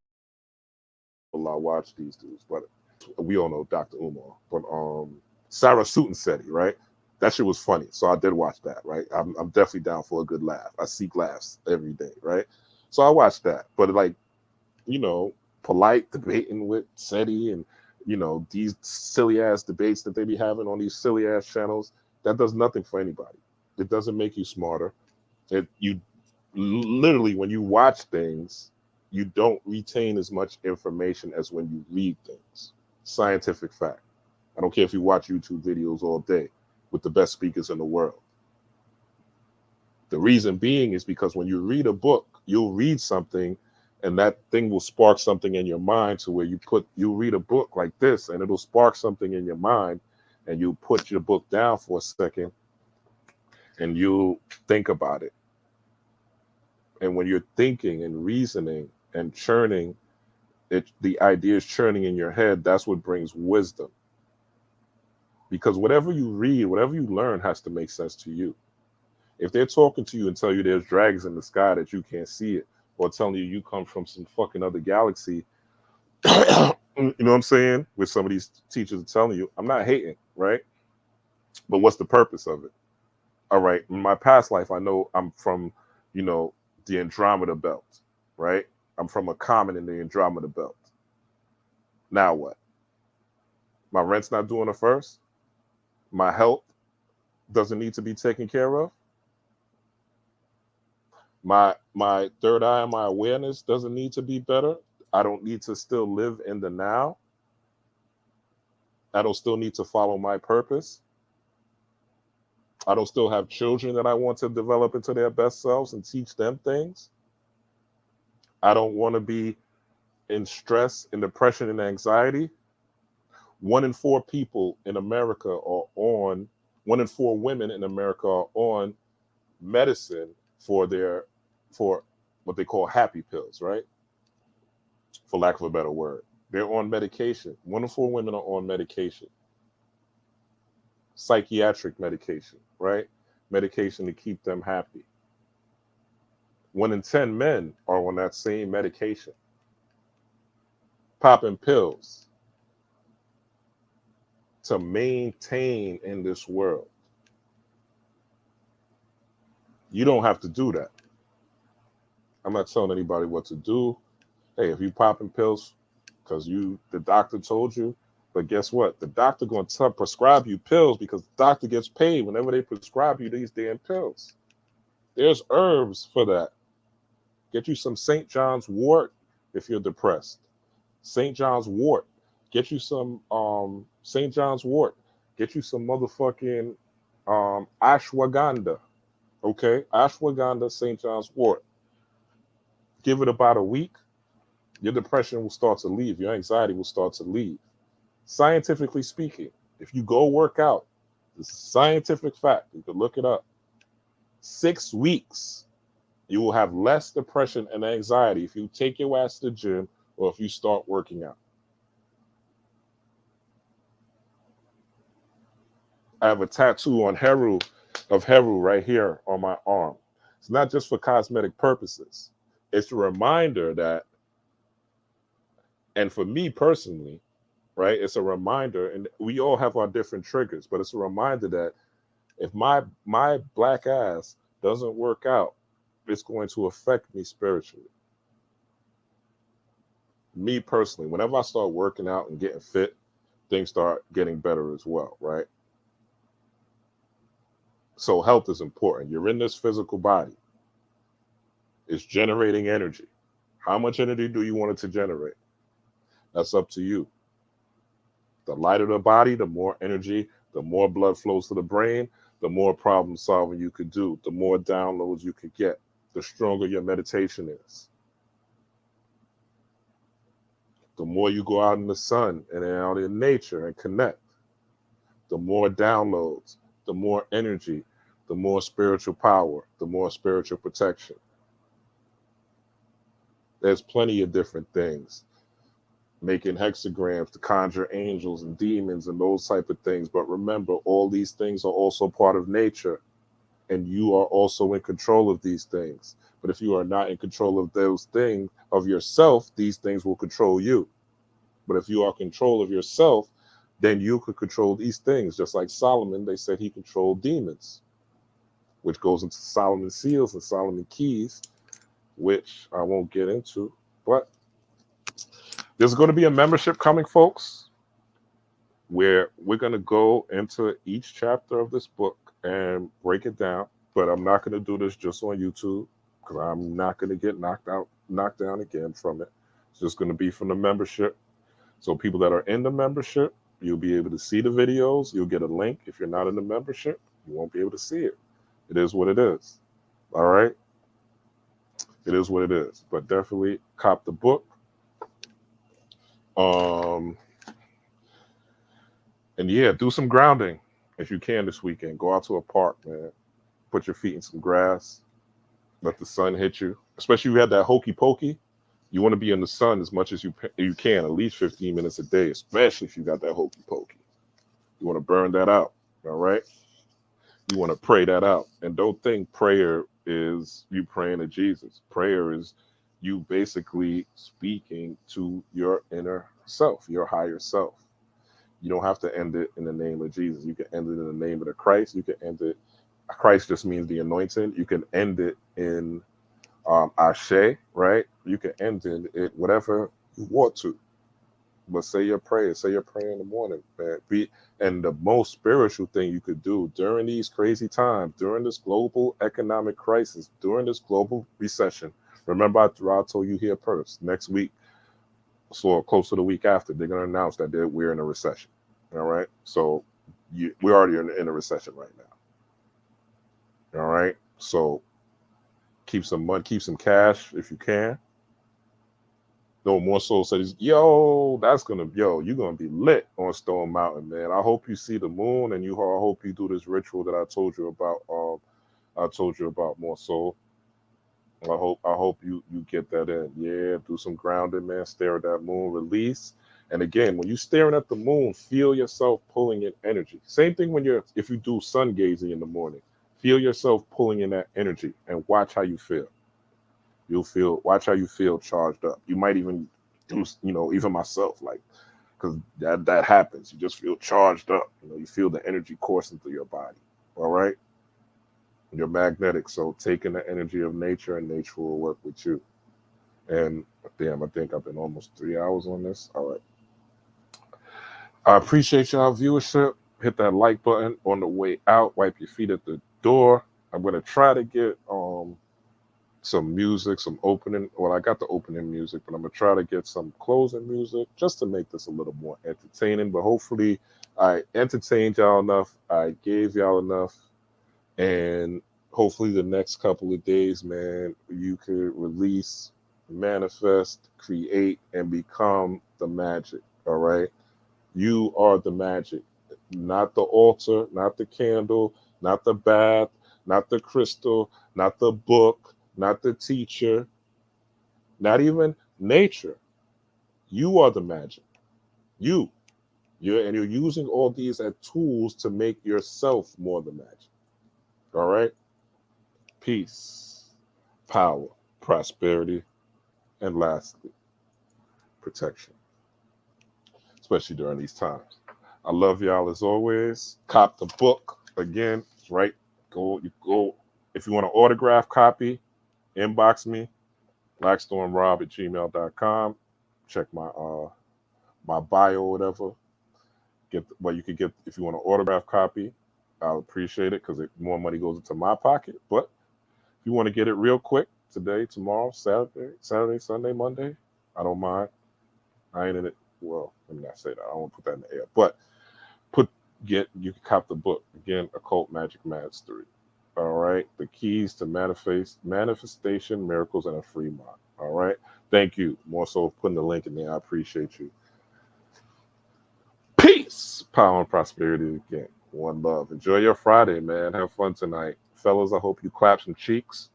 I watch these dudes, but we all know Dr. Umar, but Sarah Sutin said it, right? That shit was funny, so I did watch that, right? I'm definitely down for a good laugh. I seek laughs every day, right? So I watched that, but like, polite debating with SETI and these silly ass debates that they be having on these silly ass channels, that does nothing for anybody. It doesn't make you smarter. You literally, when you watch things, you don't retain as much information as when you read things. Scientific fact. I don't care if you watch YouTube videos all day with the best speakers in the world. The reason being is because when you read a book, you'll read something and that thing will spark something in your mind to where you read a book like this and it'll spark something in your mind and you put your book down for a second and you think about it. And when you're thinking and reasoning and churning, the ideas churning in your head, that's what brings wisdom. Because whatever you read, whatever you learn has to make sense to you. If they're talking to you and tell you there's dragons in the sky that you can't see it, or telling you come from some fucking other galaxy, you know what I'm saying? With some of these teachers are telling you, I'm not hating, right? But what's the purpose of it? All right, in my past life, I know I'm from, the Andromeda Belt, right? I'm from a comet in the Andromeda Belt. Now what? My rent's not doing it first? My health doesn't need to be taken care of? My third eye and my awareness doesn't need to be better? I don't need to still live in the now? I don't still need to follow my purpose? I don't still have children that I want to develop into their best selves and teach them things? I don't want to be in stress and depression and anxiety? 1 in 4 people in America are on, 1 in 4 women in America are on medicine for what they call happy pills, right? For lack of a better word. They're on medication. 1 in 4 women are on medication. Psychiatric medication, right? Medication to keep them happy. 1 in 10 men are on that same medication, popping pills to maintain in this world. You don't have to do that. I'm not telling anybody what to do. Hey, if you popping pills because the doctor told you, but guess what? The doctor going to prescribe you pills because the doctor gets paid whenever they prescribe you these damn pills. There's herbs for that. Get you some St. John's wort if you're depressed. St. John's wort. Get you some St. John's wort. Get you some motherfucking ashwagandha. Okay? Ashwagandha, St. John's wort. Give it about a week. Your depression will start to leave. Your anxiety will start to leave. Scientifically speaking, if you go work out, it's a scientific fact. You can look it up. 6 weeks, you will have less depression and anxiety if you take your ass to the gym or if you start working out. I have a tattoo of Heru right here on my arm. It's not just for cosmetic purposes. It's a reminder that, and for me personally, right, it's a reminder, and we all have our different triggers, but it's a reminder that if my black ass doesn't work out, it's going to affect me spiritually. Me personally, whenever I start working out and getting fit, things start getting better as well, right? So health is important. You're in this physical body. It's generating energy. How much energy do you want it to generate? That's up to you. The lighter the body, the more energy, the more blood flows to the brain, the more problem solving you could do, the more downloads you could get, the stronger your meditation is. The more you go out in the sun and out in nature and connect, the more downloads, the more energy, the more spiritual power, the more spiritual protection. There's plenty of different things. Making hexagrams to conjure angels and demons and those type of things. But remember, all these things are also part of nature, and you are also in control of these things. But if you are not in control of those things, of yourself, these things will control you. But if you are in control of yourself, then you could control these things. Just like Solomon, they said he controlled demons, which goes into Solomon seals and Solomon keys, which I won't get into. But there's going to be a membership coming, folks, where we're going to go into each chapter of this book and break it down. But I'm not going to do this just on YouTube because I'm not going to get knocked down again from it. It's just going to be from the membership. So people that are in the membership, you'll be able to see the videos. You'll get a link. If you're not in the membership, you won't be able to see it. It is what it is. All right? It is what it is. But definitely cop the book. And yeah, do some grounding if you can this weekend. Go out to a park, man. Put your feet in some grass. Let the sun hit you. Especially if you have that hokey pokey. You want to be in the sun as much as you can, at least 15 minutes a day, especially if you got that hokey pokey. You want to burn that out, all right? You want to pray that out. And don't think prayer is you praying to Jesus. Prayer is you basically speaking to your inner self, your higher self. You don't have to end it in the name of Jesus. You can end it in the name of the Christ. You can end it. Christ just means the anointing. You can end it in Ashe, right? You can end it whatever you want to. But say your prayer. Say your prayer in the morning, man. And the most spiritual thing you could do during these crazy times, during this global economic crisis, during this global recession. Remember, I told you here first. Next week, so close to the week after, they're going to announce that we're in a recession. All right? So we're already in a recession right now. All right? So keep some money, keep some cash if you can. No more so says, you're gonna be lit on Stone Mountain, man. I hope you see the moon, and I hope you do this ritual that I told you about. More so. I hope you get that in. Yeah, do some grounding, man. Stare at that moon, release. And again, when you're staring at the moon, feel yourself pulling in energy. Same thing if you do sun gazing in the morning. Feel yourself pulling in that energy and watch how you feel. You'll feel, watch how you feel charged up. You might even do, you know, even myself, like, because that happens. You just feel charged up. You know, you feel the energy coursing through your body. All right. You're magnetic. So taking the energy of nature, and nature will work with you. And damn, I think I've been almost 3 hours on this. All right. I appreciate y'all viewership. Hit that like button on the way out. Wipe your feet at the door. I'm gonna try to get some music, some opening. Well, I got the opening music, but I'm gonna try to get some closing music just to make this a little more entertaining. But hopefully, I entertained y'all enough. I gave y'all enough, and hopefully, the next couple of days, man, you could release, manifest, create, and become the magic. All right, you are the magic, not the altar, not the candle, not the bath, not the crystal, not the book, not the teacher, not even nature. You are the magic. You're using all these as tools to make yourself more the magic. All right? Peace, power, prosperity, and lastly, protection, especially during these times. I love y'all as always. Cop the book. Again, it's right. Go. If you want an autograph copy, inbox me, blackstormrob@gmail.com. Check my my bio or whatever. You could get, if you want an autograph copy, I'll appreciate it because more money goes into my pocket. But if you want to get it real quick, today, tomorrow, Saturday, Sunday, Monday, I don't mind. I ain't in it. Well, let me not say that. I don't want to put that in the air. But you can cop the book. Again, Occult Magic Mastery. All right. The keys to manifestation, miracles, and a free mind. All right. Thank you. More so putting the link in there. I appreciate you. Peace, power, and prosperity again. One love. Enjoy your Friday, man. Have fun tonight. Fellas, I hope you clap some cheeks.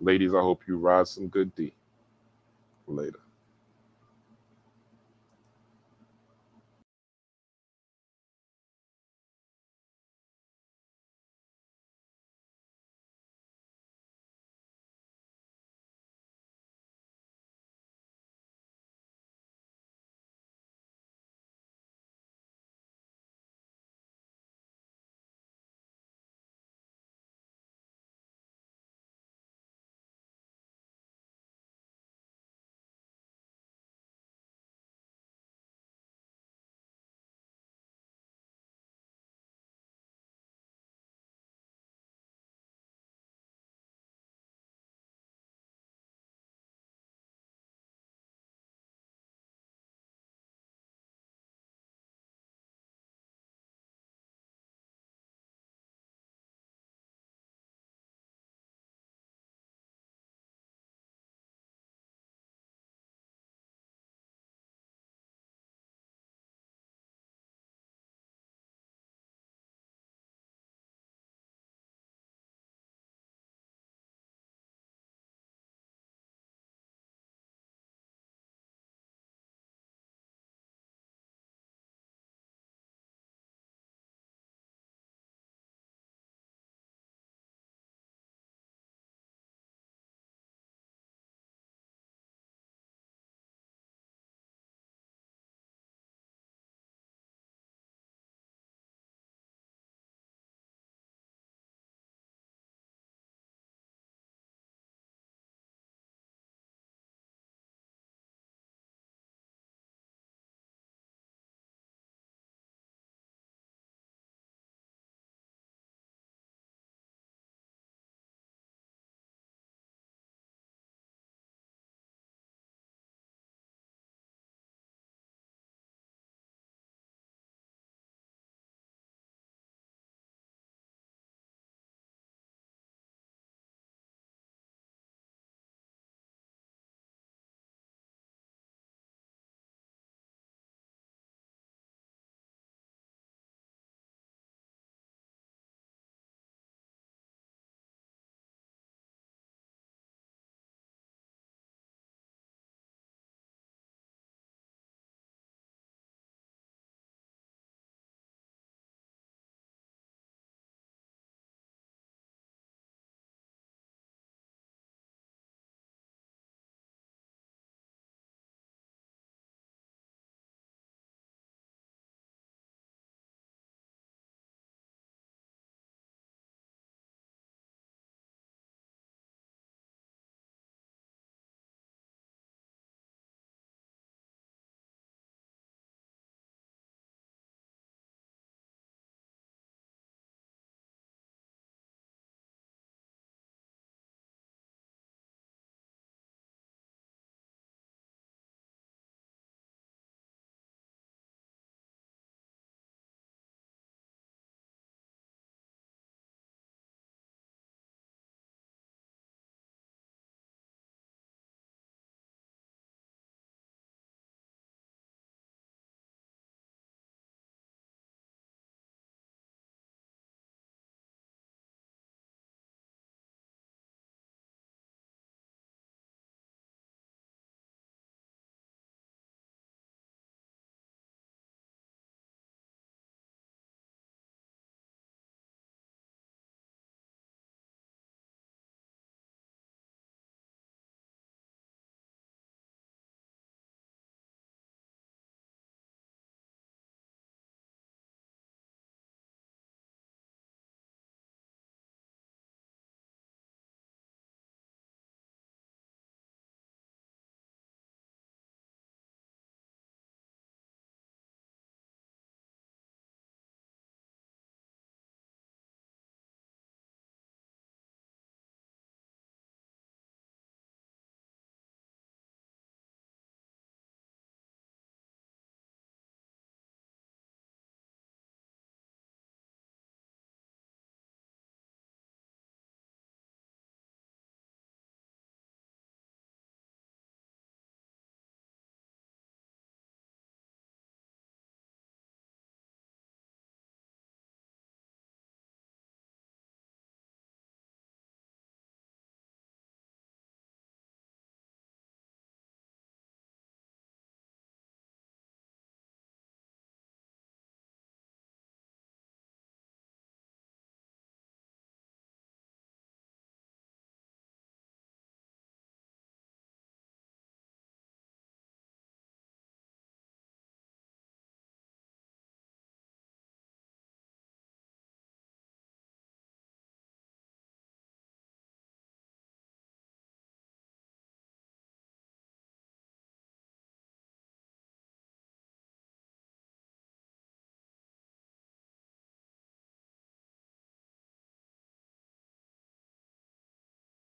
Ladies, I hope you ride some good D. Later.